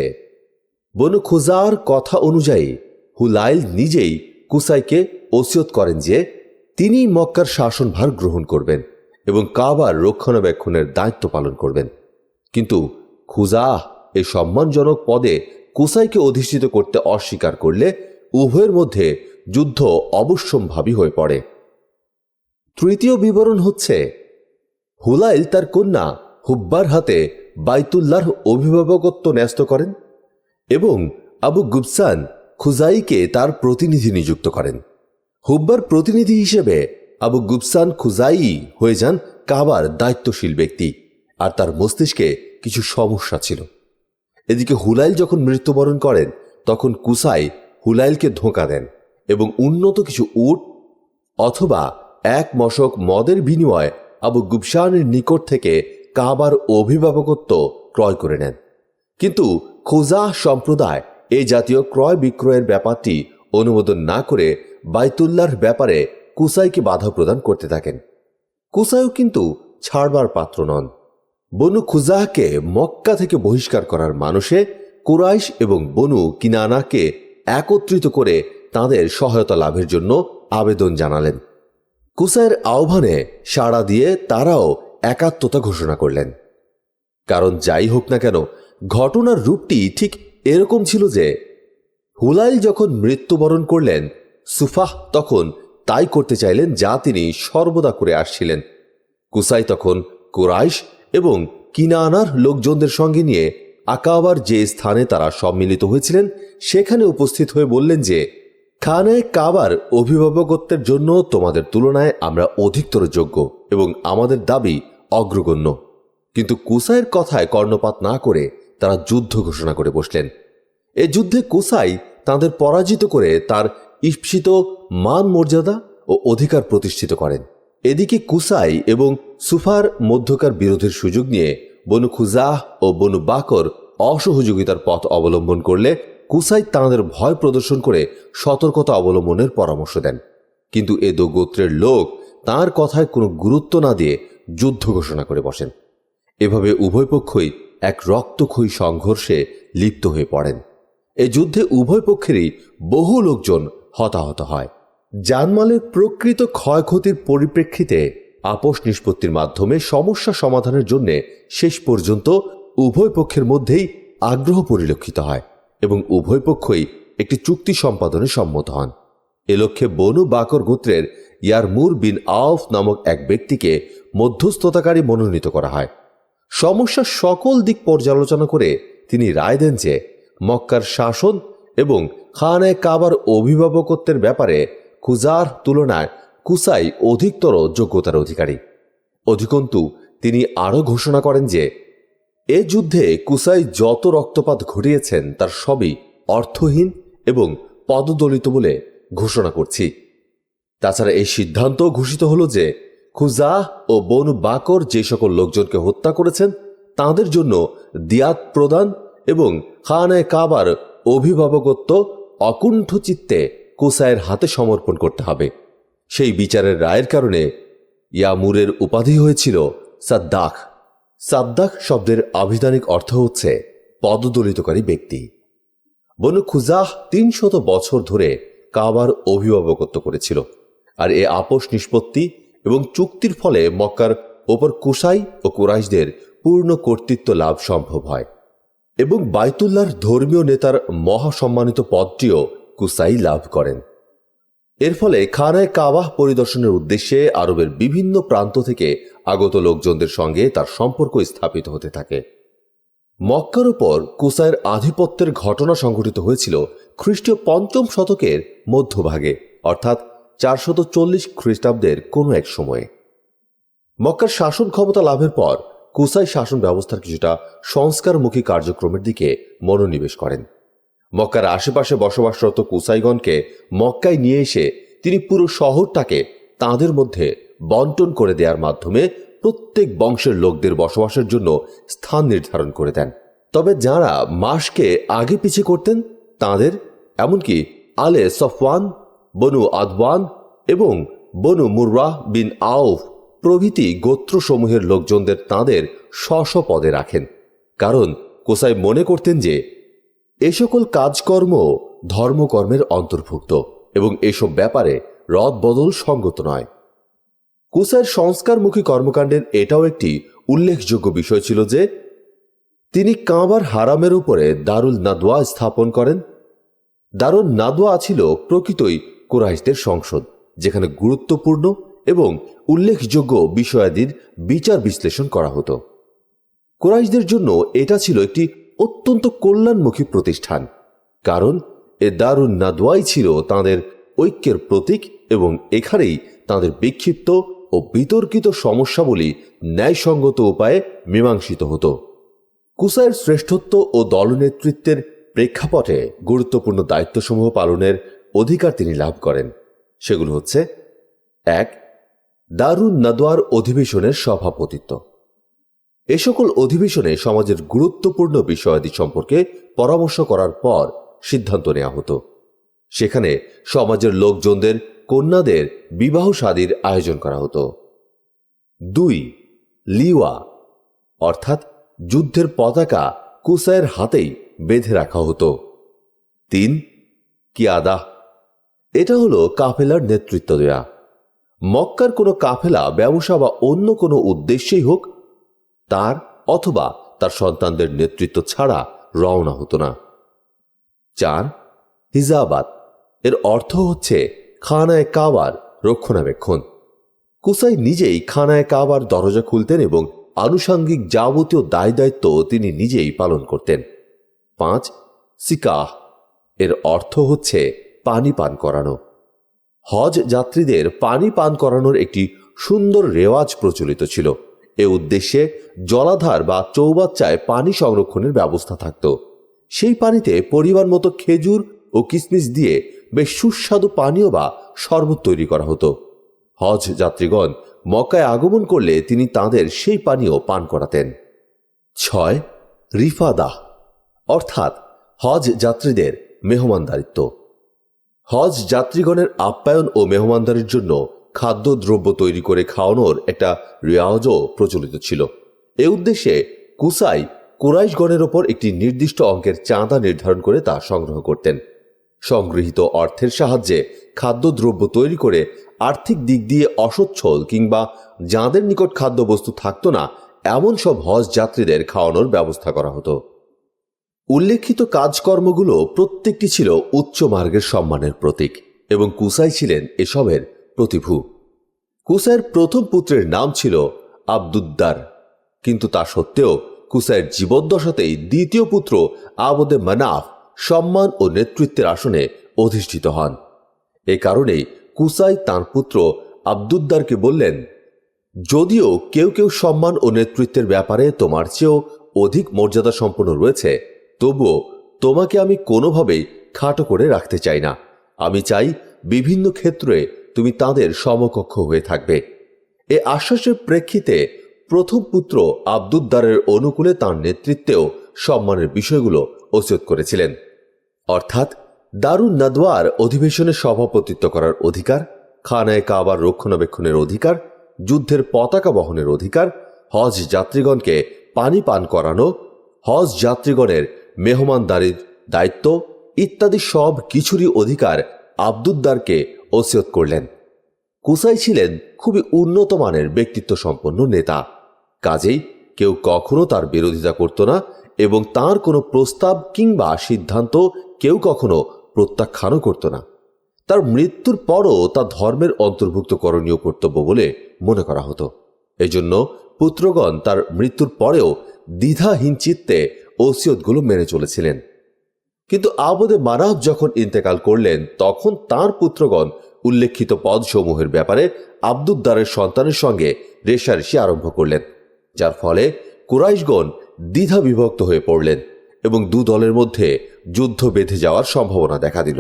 বনু খুজার কথা অনুযায়ী হুলাইল নিজেই কুসাইকে ওসিয়ত করেন যে তিনি মক্কার শাসনভার গ্রহণ করবেন এবং কাবার রক্ষণাবেক্ষণের দায়িত্ব পালন করবেন। কিন্তু খুজাহ এই সম্মানজনক পদে কুসাইকে অধিষ্ঠিত করতে অস্বীকার করলে উভয়ের মধ্যে যুদ্ধ অবশ্যম্ভাবী হয়ে পড়ে। তৃতীয় বিবরণ হচ্ছে, হুলাইল তার কন্যা হুব্বার হাতে বাইতুল্লাহর অভিভাবকত্ব ন্যস্ত করেন এবং আবু গুবসান খুজাইকে তার প্রতিনিধি নিযুক্ত করেন। হুব্বার প্রতিনিধি হিসেবে আবু গুবসান খুজাই হয়ে যান কাবার দায়িত্বশীল ব্যক্তি, আর তার মস্তিষ্কে কিছু সমস্যা ছিল। এদিকে হুলাইল যখন মৃত্যুবরণ করেন তখন কুসাই হুলাইলকে ধোঁকা দেন এবং উন্নত কিছু উট অথবা এক মশক মদের বিনিময়ে আবু গুবসানের নিকট থেকে কাবার অভিভাবকত্ব ক্রয় করে নেন। কিন্তু খুজাহ সম্প্রদায় এই জাতীয় ক্রয় বিক্রয়ের ব্যাপারটি অনুমোদন না করে বাইতুল্লাহর ব্যাপারে কুসাইকে বাধা প্রদান করতে থাকেন। কুসাইও কিন্তু ছাড়বার পাত্র নন। বনু খুজাহকে মক্কা থেকে বহিষ্কার করার মানুষে কুরাইশ এবং বনু কিনানাকে একত্রিত করে তাদের সহায়তা লাভের জন্য আবেদন জানালেন। কুসাইয়ের আহ্বানে সাড়া দিয়ে তারাও একাত্মতা ঘোষণা করলেন। কারণ যাই হোক না কেন, ঘটনার রূপটি ঠিক এরকম ছিল যে হুলাইল যখন মৃত্যুবরণ করলেন, সুফাহ তখন তাই করতে চাইলেন যা তিনি সর্বদা করে আসছিলেন। কুসাই তখন কুরাইশ এবং কিনানার লোকজনদের সঙ্গে নিয়ে আকাবার যে স্থানে তারা সম্মিলিত হয়েছিলেন সেখানে উপস্থিত হয়ে বললেন যে, খানায় কাবার অভিভাবকত্বের জন্য তোমাদের তুলনায় আমরা অধিকতর যোগ্য এবং আমাদের দাবি অগ্রগণ্য। কিন্তু কুসাইয়ের কথায় কর্ণপাত না করে তারা যুদ্ধ ঘোষণা করে বসলেন। এ যুদ্ধে কুসাই তাদের পরাজিত করে তার ঈপ্সিত মান মর্যাদা ও অধিকার প্রতিষ্ঠিত করেন। এদিকে কুসাই এবং সুফার মধ্যকার বিরোধের সুযোগ নিয়ে বনু খুজাহ ও বনু বাকর অসহযোগিতার পথ অবলম্বন করলে কুসাই তাঁদের ভয় প্রদর্শন করে সতর্কতা অবলম্বনের পরামর্শ দেন। কিন্তু এ দো গোত্রের লোক তাঁর কথায় কোনো গুরুত্ব না দিয়ে যুদ্ধ ঘোষণা করে বসেন। এভাবে উভয় পক্ষই এক রক্তক্ষয়ী সংঘর্ষে লিপ্ত হয়ে পড়েন। এই যুদ্ধে উভয় পক্ষেরই বহু লোকজন হতাহত হয়। জানমালের প্রকৃত ক্ষয়ক্ষতির পরিপ্রেক্ষিতে আপোষ নিষ্পত্তির মাধ্যমে সমস্যা সমাধানের জন্য শেষ পর্যন্ত উভয় পক্ষের মধ্যেই আগ্রহ পরিলক্ষিত হয় এবং উভয় পক্ষই একটি চুক্তি সম্পাদনে সম্মত হন। এ লক্ষ্যে বনু বাকর গোত্রের ইয়ারমুর বিন আউফ নামক এক ব্যক্তিকে মধ্যস্থতাকারী মনোনীত করা হয়। সমস্যার সকল দিক পর্যালোচনা করে তিনি রায় দেন যে মক্কার শাসন এবং খানায় কাবার অভিভাবকত্বের ব্যাপারে খুজার তুলনায় কুসাই অধিকতর যোগ্যতার অধিকারী। অধিকন্তু তিনি আরও ঘোষণা করেন যে এ যুদ্ধে কুসাই যত রক্তপাত ঘটিয়েছেন তার সবই অর্থহীন এবং পদদলিত বলে ঘোষণা করছি। তাছাড়া এই সিদ্ধান্ত ঘোষিত হল যে খুজাহ ও বনু বাকর যে সকল লোকজনকে হত্যা করেছেন তাদের জন্য দিয়াত প্রদান এবং খানায় কাবার অভিভাবকত্ব অকুণ্ঠ চিত্তে কুসাইয়ের হাতে সমর্পণ করতে হবে। সেই বিচারের রায়ের কারণে ইয়ামুরের উপাধি হয়েছিল সাদ্দাখ। সাদ্দাখ শব্দের আভিধানিক অর্থ হচ্ছে পদদলিতকারী ব্যক্তি। বনু খুজাহ ৩০০ বছর ধরে কাবার অভিভাবকত্ব করেছিল, আর এ আপোষ নিষ্পত্তি এবং চুক্তির ফলে মক্কার ওপর কুসাই ও কুরাইশদের পূর্ণ কর্তৃত্ব লাভ সম্ভব হয় এবং বাইতুল্লাহর ধর্মীয় নেতার মহাসম্মানিত পদটিও কুসাই লাভ করেন। এর ফলে খানায় কাবাহ পরিদর্শনের উদ্দেশ্যে আরবের বিভিন্ন প্রান্ত থেকে আগত লোকজনদের সঙ্গে তার সম্পর্ক স্থাপিত হতে থাকে। মক্কার উপর কুসাইয়ের আধিপত্যের ঘটনা সংঘটিত হয়েছিল খ্রিস্টীয় ৫ম শতকের মধ্যভাগে, অর্থাৎ ৪৪০ খ্রিস্টাব্দের কোনো এক সময়ে। মক্কার শাসন ক্ষমতা লাভের পর কুসাই শাসন ব্যবস্থার কিছুটা সংস্কারমুখী কার্যক্রমের দিকে মনোনিবেশ করেন। মক্কার আশেপাশে বসবাসরত কুসাইগণকে মক্কায় নিয়ে এসে তিনি পুরো শহরটাকে তাঁদের মধ্যে বন্টন করে দেওয়ার মাধ্যমে প্রত্যেক বংশের লোকদের বসবাসের জন্য স্থান নির্ধারণ করে দেন। তবে যাঁরা মাসকে আগে পিছে করতেন তাঁদের, এমনকি আলে সফওয়ান, বনু আদওয়ান এবং বনু মুররাহ বিন আউফ প্রভৃতি গোত্রসমূহের লোকজনদের তাঁদের স্ব পদে রাখেন, কারণ কুসাই মনে করতেন যে এ সকল কাজকর্ম ধর্মকর্মের অন্তর্ভুক্ত এবং এসব ব্যাপারে রদ বদল সঙ্গত নয়। কুসাইর সংস্কারমুখী কর্মকাণ্ডের এটাও একটি উল্লেখযোগ্য বিষয় ছিল যে তিনি কাবার হারামের উপরে দারুল নাদওয়া স্থাপন করেন। দারুল নাদওয়া ছিল প্রকৃতই কুরাইশদের সংসদ, যেখানে গুরুত্বপূর্ণ এবং উল্লেখযোগ্য বিষয়াদির বিচার বিশ্লেষণ করা হতো। কুরাইশদের জন্য এটা ছিল একটি অত্যন্ত কল্যাণমুখী প্রতিষ্ঠান, কারণ এ দারুন নাদওয়াই ছিল তাঁদের ঐক্যের প্রতীক এবং এখানেই তাঁদের বিক্ষিপ্ত ও বিতর্কিত সমস্যাবলী ন্যায়সঙ্গত উপায়ে মীমাংসিত হতো। কুসাইয়ের শ্রেষ্ঠত্ব ও দলনেতৃত্বের প্রেক্ষাপটে গুরুত্বপূর্ণ দায়িত্বসমূহ পালনের অধিকার তিনি লাভ করেন। সেগুলো হচ্ছে: ১. দারুন নাদওয়ার অধিবেশনের সভাপতিত্ব। এ সকল অধিবেশনে সমাজের গুরুত্বপূর্ণ বিষয়াদি সম্পর্কে পরামর্শ করার পর সিদ্ধান্ত নেওয়া হতো। সেখানে সমাজের লোকজনদের কন্যাদের বিবাহ শাদীর আয়োজন করা হতো। ২. লিওয়া, অর্থাৎ যুদ্ধের পতাকা কুসাইয়ের হাতেই বেঁধে রাখা হতো। ৩. কিয়াদা, এটা হলো কাফেলার নেতৃত্ব দেয়া। মক্কার কোনো কাফেলা ব্যবসা বা অন্য কোনো উদ্দেশ্যেই হোক, তার অথবা তার সন্তানদের নেতৃত্ব ছাড়া রওনা হতো না। ৪. হিজাবাত, এর অর্থ হচ্ছে খানায় কাবার রক্ষণাবেক্ষণ। কুসাই নিজেই খানায় কাবার দরজা খুলতেন এবং আনুষাঙ্গিক যাবতীয় দায় দায়িত্ব তিনি নিজেই পালন করতেন। ৫. সিকাহ, এর অর্থ হচ্ছে পানি পান করানো। হজ যাত্রীদের পানি পান করানোর একটি সুন্দর রেওয়াজ প্রচলিত ছিল। এ উদ্দেশ্যে জলাধার বা চৌবাচ্চায় পানি সংরক্ষণের ব্যবস্থা থাকত। সেই পানিতে পরিমাণ মতো খেজুর ও কিশমিশ দিয়ে বেশ সুস্বাদু পানীয় বা শরবত তৈরি করা হতো। হজ যাত্রীগণ মক্কায় আগমন করলে তিনি তাদের সেই পানীয় পান করাতেন। ৬. রিফাদাহ, অর্থাৎ হজ যাত্রীদের মেহমানদারিত্ব। হজ যাত্রীগণের আপ্যায়ন ও মেহমানদারির জন্য খাদ্যদ্রব্য তৈরি করে খাওয়ানোর একটা রেওয়াজও প্রচলিত ছিল। এ উদ্দেশ্যে কুসাই কুরাইশগণের ওপর একটি নির্দিষ্ট অঙ্কের চাঁদা নির্ধারণ করে তা সংগ্রহ করতেন। সংগৃহীত অর্থের সাহায্যে খাদ্যদ্রব্য তৈরি করে আর্থিক দিক দিয়ে অসচ্ছল কিংবা যাঁদের নিকট খাদ্যবস্তু থাকত না এমন সব হজ যাত্রীদের খাওয়ানোর ব্যবস্থা করা হতো। উল্লেখিত কাজকর্মগুলো প্রত্যেকটি ছিল উচ্চ মার্গের সম্মানের প্রতীক এবং কুসাই ছিলেন এসবের প্রতিভূ। কুসাইয়ের প্রথম পুত্রের নাম ছিল আবদুদ্দার, কিন্তু তা সত্ত্বেও কুসাইয়ের জীবদ্দশাতেই দ্বিতীয় পুত্র আবদে মানাফ সম্মান ও নেতৃত্বের আসনে অধিষ্ঠিত হন। এ কারণেই কুসাই তাঁর পুত্র আবদুদ্দারকে বললেন, যদিও কেউ কেউ সম্মান ও নেতৃত্বের ব্যাপারে তোমার চেয়েও অধিক মর্যাদা সম্পন্ন রয়েছে, তবুও তোমাকে আমি কোনোভাবেই খাটো করে রাখতে চাই না। আমি চাই বিভিন্ন ক্ষেত্রে তুমি তাদের সমকক্ষ হয়ে থাকবে। এ আশ্বাসের প্রেক্ষিতে প্রথম পুত্র আবদুদ্দারের অনুকূলে তাঁর নেতৃত্বেও সম্মানের বিষয়গুলো ওসিয়ত করেছিলেন, অর্থাৎ দারুন নাদওয়ার অধিবেশনে সভাপতিত্ব করার অধিকার, খানায় কাবার রক্ষণাবেক্ষণের অধিকার, যুদ্ধের পতাকা বহনের অধিকার, হজ যাত্রীগণকে পানি পান করানো, হজ যাত্রীগণের মেহমানদারির দায়িত্ব ইত্যাদি সব কিছুরই অধিকার আবদুদ্দারকে ওসিয়ত করলেন। কুসাই ছিলেন খুবই উন্নত মানের ব্যক্তিত্ব সম্পন্ন নেতা, কাজেই কেউ কখনো তার বিরোধিতা করত না এবং তার কোনো প্রস্তাব কিংবা সিদ্ধান্ত কেউ কখনো প্রত্যাখ্যানও করত না। তার মৃত্যুর পরও তা ধর্মের অন্তর্ভুক্ত করণীয় কর্তব্য বলে মনে করা হতো। এজন্য পুত্রগণ তার মৃত্যুর পরেও দ্বিধাহীন চিত্তে ওসিয়তগুলো মেনে চলেছিলেন। কিন্তু আবদে মানাফ যখন ইন্তেকাল করলেন, তখন তার পুত্রগণ উল্লেখিত পদসমূহের ব্যাপারে আবদুদ্দারের সন্তানের সঙ্গে রেষারেষি আরম্ভ করলেন, যার ফলে কুরাইশগণ দ্বিধা বিভক্ত হয়ে পড়লেন এবং দু দলের মধ্যে যুদ্ধ বেঁধে যাওয়ার সম্ভাবনা দেখা দিল।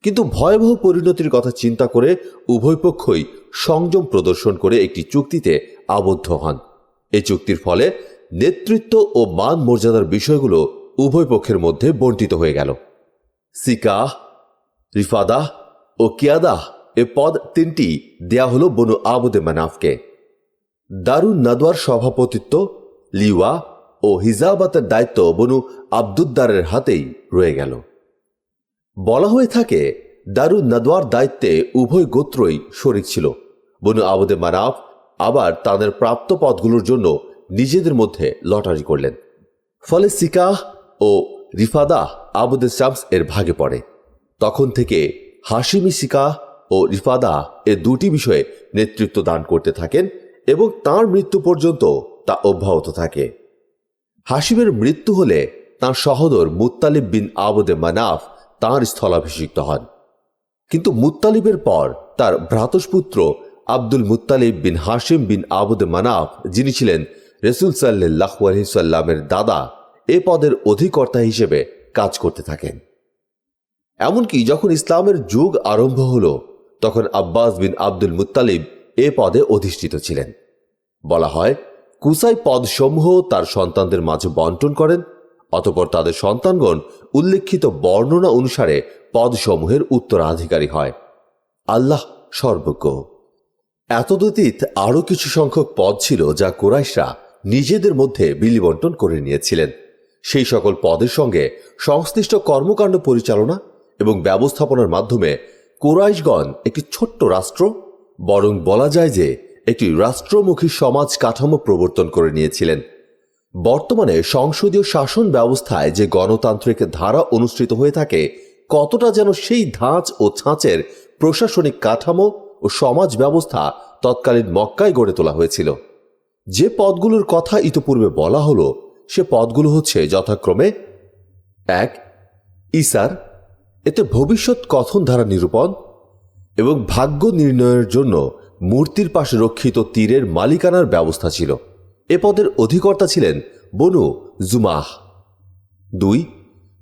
কিন্তু ভয়াবহ পরিণতির কথা চিন্তা করে উভয় পক্ষই সংযম প্রদর্শন করে একটি চুক্তিতে আবদ্ধ হন। এই চুক্তির ফলে নেতৃত্ব ও মান মর্যাদার বিষয়গুলো উভয় পক্ষের মধ্যে বণ্টিত হয়ে গেল। সিকাহ, রিফাদাহ ও কিয়াদাহ এ পদ 3টি দেয়া হলো বনু আবদে মানাফকে। দারুন নাদওয়ার সভাপতিত্ব, লিওয়া ও হিজাবাতের দায়িত্ব বনু আব্দুদ্দারের হাতেই রয়ে গেল। বলা হয়ে থাকে দারুন নাদওয়ার দায়িত্বে উভয় গোত্রই শরিক ছিল। বনু আবদে মানাফ আবার তাদের প্রাপ্ত পদগুলোর জন্য নিজেদের মধ্যে লটারি করলেন। ফলে সিকাহ ও রিফাদাহ আবদে শামস এর ভাগে পড়ে। তখন থেকে হাশিমি সিকাহ ও রিফাদাহ এ দুটি বিষয়ে নেতৃত্ব দান করতে থাকেন এবং তাঁর মৃত্যু পর্যন্ত তা অব্যাহত থাকে। হাশিমের মৃত্যু হলে তাঁর সহোদর মুত্তালিব বিন আবদে মানাফ তাঁর স্থলাভিষিক্ত হন। কিন্তু মুত্তালিবের পর তার ভ্রাতুষ্পুত্র আব্দুল মুত্তালিব বিন হাশিম বিন আবদে মানাফ, যিনি ছিলেন রাসূল সাল্লাল্লাহু আলাইহি সাল্লামের দাদা, এ পদের অধিকর্তা হিসেবে কাজ করতে থাকেন। এমনকি যখন ইসলামের যুগ আরম্ভ হল তখন আব্বাস বিন আব্দুল মুত্তালিব এ পদে অধিষ্ঠিত ছিলেন। বলা হয় কুসাই পদসমূহ তার সন্তানদের মাঝে বন্টন করেন, অতঃপর তাদের সন্তানগণ উল্লেখিত বর্ণনা অনুসারে পদসমূহের উত্তরাধিকারী হয়। আল্লাহ সর্বজ্ঞ। এতদতীত আরও কিছু সংখ্যক পদ ছিল যা কুরাইশরা নিজেদের মধ্যে বিলিবন্টন করে নিয়েছিলেন। সেই সকল পদের সঙ্গে সংশ্লিষ্ট কর্মকাণ্ড পরিচালনা এবং ব্যবস্থাপনার মাধ্যমে কুরাইশগণ একটি ছোট্ট রাষ্ট্র, বরং বলা যায় যে একটি রাষ্ট্রমুখী সমাজ কাঠামো প্রবর্তন করে নিয়েছিলেন। বর্তমানে সংসদীয় শাসন ব্যবস্থায় যে গণতান্ত্রিক ধারা অনুষ্ঠিত হয়ে থাকে, কতটা যেন সেই ধাঁচ ও ছাঁচের প্রশাসনিক কাঠামো ও সমাজ ব্যবস্থা তৎকালীন মক্কায় গড়ে তোলা হয়েছিল। যে পদগুলোর কথা ইতোপূর্বে বলা হলো সে পদগুলো হচ্ছে যথাক্রমে: 1. ইসার, এতে ভবিষ্যৎ কথন ধারা নিরূপণ এবং ভাগ্য নির্ণয়ের জন্য মূর্তির পাশে রক্ষিত তীরের মালিকানার ব্যবস্থা ছিল। এ পদের অধিকর্তা ছিলেন বনু জুমাহ। 2.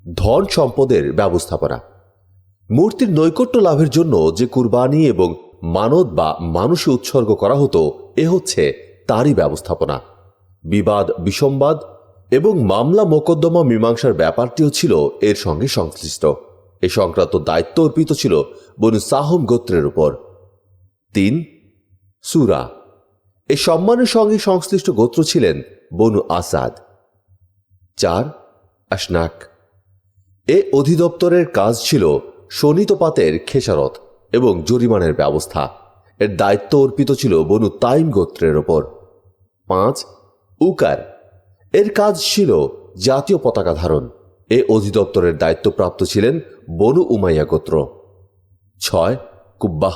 ধন সম্পদের ব্যবস্থাপনা, মূর্তির নৈকট্য লাভের জন্য যে কুরবানি এবং মানত বা মানুষে উৎসর্গ করা হতো, এ হচ্ছে তারই ব্যবস্থাপনা। বিবাদ বিসম্বাদ এবং মামলা মোকদ্দমা মীমাংসার ব্যাপারটিও ছিল এর সঙ্গে সংশ্লিষ্ট। এ সংক্রান্ত দায়িত্ব অর্পিত ছিল বনু সাহম গোত্রের উপর। 3. সুরা, এই সম্মানের সঙ্গে সংশ্লিষ্ট গোত্র ছিলেন বনু আসাদ। 4. আশনাক, এ অধিদপ্তরের কাজ ছিল শোণিতপাতের খেসারত এবং জরিমানের ব্যবস্থা। এর দায়িত্ব অর্পিত ছিল বনু তাইম গোত্রের ওপর। 5. উকার, এর কাজ ছিল জাতীয় পতাকা ধারণ। এ অধিদপ্তরের দায়িত্বপ্রাপ্ত ছিলেন বনু উমাইয়া গোত্র। 6. কুব্বাহ,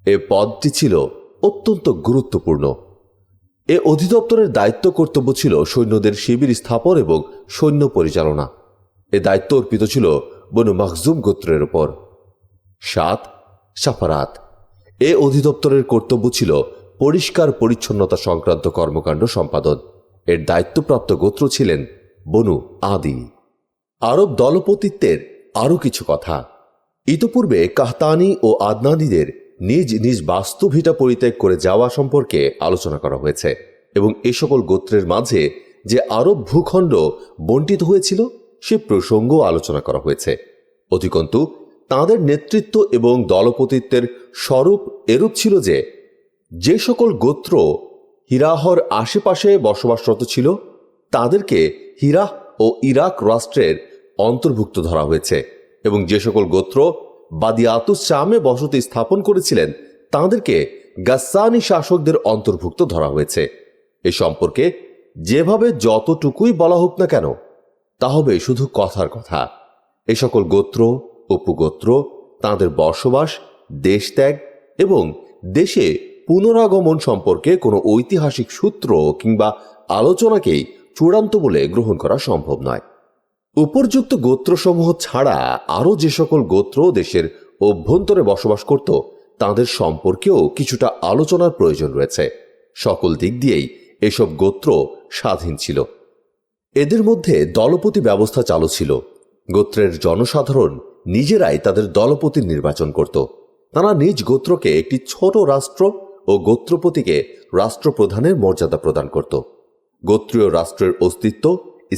এ পদটি ছিল অত্যন্ত গুরুত্বপূর্ণ। এ অধিদপ্তরের দায়িত্ব কর্তব্য ছিল সৈন্যদের শিবির স্থাপন এবং সৈন্য পরিচালনা। এ দায়িত্ব অর্পিত ছিল বনু মাখজুম গোত্রের উপর। 7. সাফারাত, এ অধিদপ্তরের কর্তব্য ছিল পরিষ্কার পরিচ্ছন্নতা সংক্রান্ত কর্মকাণ্ড সম্পাদন। এর দায়িত্বপ্রাপ্ত গোত্র ছিলেন বনু আদি। আরব দলপতিত্বের আরও কিছু কথা। ইতোপূর্বে কাহতানি ও আদনানীদের নিজ নিজ বাস্তুভিটা পরিত্যাগ করে যাওয়া সম্পর্কে আলোচনা করা হয়েছে এবং এ সকল গোত্রের মাঝে যে আরব ভূখণ্ড বণ্টিত হয়েছিল সে প্রসঙ্গ আলোচনা করা হয়েছে। অধিকন্তু তাঁদের নেতৃত্ব এবং দলপতিত্বের স্বরূপ এরূপ ছিল যে সকল গোত্র হিরাহর আশেপাশে বসবাসরত ছিল তাদেরকে হিরাহ ও ইরাক রাষ্ট্রের অন্তর্ভুক্ত ধরা হয়েছে এবং যে সকল গোত্র বাদিয়াতুস শামে বসতি স্থাপন করেছিলেন তাদেরকে গাসসানি শাসকদের অন্তর্ভুক্ত ধরা হয়েছে। এ সম্পর্কে যেভাবে যতটুকুই বলা হোক না কেন তা হবে শুধু কথার কথা। এ সকল গোত্র, উপগোত্র, তাঁদের বসবাস, দেশ ত্যাগ এবং দেশে পুনরাগমন সম্পর্কে কোনো ঐতিহাসিক সূত্র কিংবা আলোচনাকেই চূড়ান্ত বলে গ্রহণ করা সম্ভব নয়। উপর্যুক্ত গোত্রসমূহ ছাড়া আরও যে সকল গোত্র দেশের অভ্যন্তরে বসবাস করত তাদের সম্পর্কেও কিছুটা আলোচনার প্রয়োজন রয়েছে। সকল দিক দিয়েই এসব গোত্র স্বাধীন ছিল। এদের মধ্যে দলপতি ব্যবস্থা চালু ছিল। গোত্রের জনসাধারণ নিজেরাই তাদের দলপতি নির্বাচন করত। তারা নিজ গোত্রকে একটি ছোট রাষ্ট্র ও গোত্রপতিকে রাষ্ট্রপ্রধানের মর্যাদা প্রদান করত। গোত্রীয় রাষ্ট্রের অস্তিত্ব,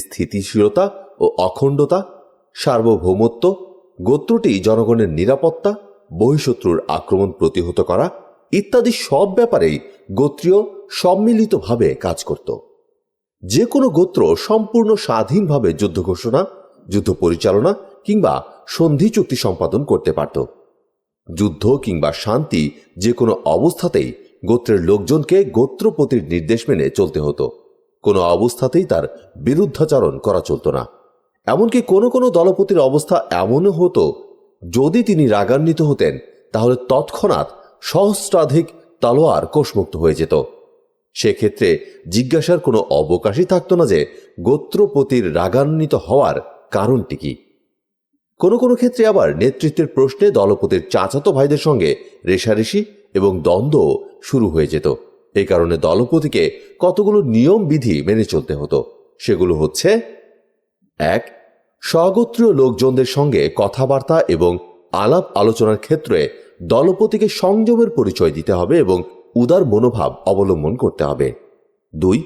স্থিতিশীলতা ও অখণ্ডতা, সার্বভৌমত্ব, গোত্রটি জনগণের নিরাপত্তা বহিঃশত্রুর আক্রমণ প্রতিহত করা ইত্যাদি সব ব্যাপারেই গোত্রীয় সম্মিলিতভাবে কাজ করত। যে কোনো গোত্র সম্পূর্ণ স্বাধীনভাবে যুদ্ধ ঘোষণা, যুদ্ধ পরিচালনা কিংবা সন্ধি চুক্তি সম্পাদন করতে পারত। যুদ্ধ কিংবা শান্তি যে কোনো অবস্থাতেই গোত্রের লোকজনকে গোত্রপতির নির্দেশ মেনে চলতে হতো। কোনো অবস্থাতেই তার বিরুদ্ধাচরণ করা চলত না। এমনকি কোনো কোনো দলপতির অবস্থা এমনও হতো, যদি তিনি রাগান্বিত হতেন তাহলে তৎক্ষণাৎ সহস্রাধিক তলোয়ার কোষমুক্ত হয়ে যেত। সেক্ষেত্রে জিজ্ঞাসার কোনো অবকাশই থাকত না যে গোত্রপতির রাগান্বিত হওয়ার কারণটি কি। কোনো কোনো ক্ষেত্রে আবার নেতৃত্বের প্রশ্নে দলপতির চাচাতো ভাইদের সঙ্গে রেষারেষি এবং দ্বন্দ্ব শুরু হয়ে যেত। এই কারণে দলপতিকে কতগুলো নিয়ম বিধি মেনে চলতে হতো। সেগুলো হচ্ছে: 1. স্বগোত্রীয় লোকজনদের সঙ্গে কথাবার্তা এবং আলাপ আলোচনার ক্ষেত্রে দলপতিকে সংযমের পরিচয় দিতে হবে এবং উদার মনোভাব অবলম্বন করতে হবে। 2.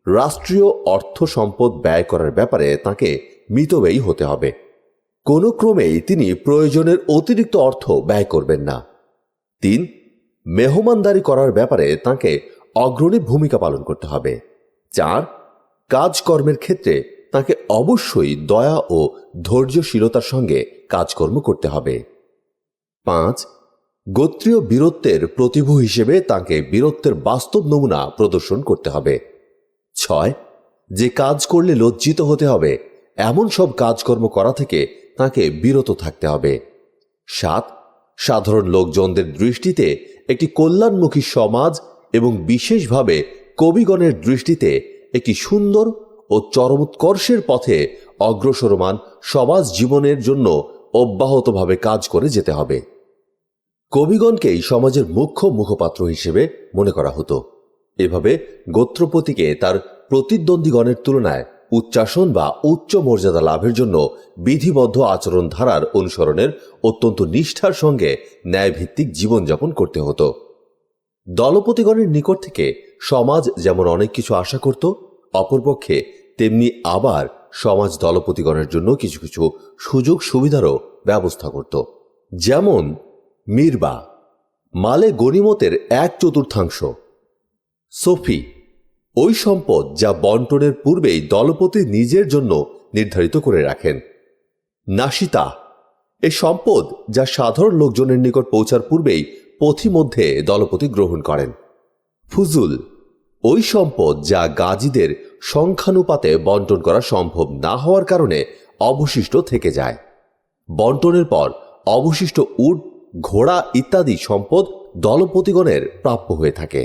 রাষ্ট্রীয় অর্থ সম্পদ ব্যয় করার ব্যাপারে তাকে মিতব্যয়ী হতে হবে। কোনো ক্রমেই তিনি প্রয়োজনের অতিরিক্ত অর্থ ব্যয় করবেন না। 3. মেহমানদারি করার ব্যাপারে তাকে অগ্রণী ভূমিকা পালন করতে হবে। 4. কাজকর্মের ক্ষেত্রে তাকে অবশ্যই দয়া ও ধৈর্যশীলতার সঙ্গে কাজকর্ম করতে হবে। 5. গোত্রীয় বীরত্বের প্রতিভূ হিসেবে তাকে বীরত্বের বাস্তব নমুনা প্রদর্শন করতে হবে। 6. যে কাজ করলে লজ্জিত হতে হবে এমন সব কাজকর্ম করা থেকে তাকে বিরত থাকতে হবে। 7. সাধারণ লোকজনদের দৃষ্টিতে একটি কল্যাণমুখী সমাজ এবং বিশেষভাবে কবিগণের দৃষ্টিতে একটি সুন্দর ও চরমোৎকর্ষের পথে অগ্রসরমান সমাজ জীবনের জন্য অব্যাহতভাবে কাজ করে যেতে হবে। কবিগণকেই সমাজের মুখ্য মুখপাত্র হিসেবে মনে করা হতো। এভাবে গোত্রপতিকে তার প্রতিদ্বন্দ্বীগণের তুলনায় উচ্চাসন বা উচ্চ মর্যাদা লাভের জন্য বিধিবদ্ধ আচরণ ধারার অনুসরণের অত্যন্ত নিষ্ঠার সঙ্গে ন্যায়ভিত্তিক জীবনযাপন করতে হতো। দলপতিগণের নিকট থেকে সমাজ যেমন অনেক কিছু আশা করত, অপরপক্ষে তেমনি আবার সমাজ দলপতিগণের জন্য কিছু কিছু সুযোগ সুবিধারও ব্যবস্থা করত। যেমন মিরবা, মালে গনিমতের 1/4, সফি, ওই সম্পদ যা বন্টনের পূর্বেই দলপতি নিজের জন্য নির্ধারিত করে রাখেন। নাশিতা, এই সম্পদ যা সাধারণ লোকজনের নিকট পৌঁছার পূর্বেই পথিমধ্যে দলপতি গ্রহণ করেন। ফুজুল, ওই সম্পদ যা গাজীদের সংখ্যানুপাতে বন্টন করা সম্ভব না হওয়ার কারণে অবশিষ্ট থেকে যায়। বন্টনের পর অবশিষ্ট উট, ঘোড়া ইত্যাদি সম্পদ দলপতিগণের প্রাপ্য হয়ে থাকে।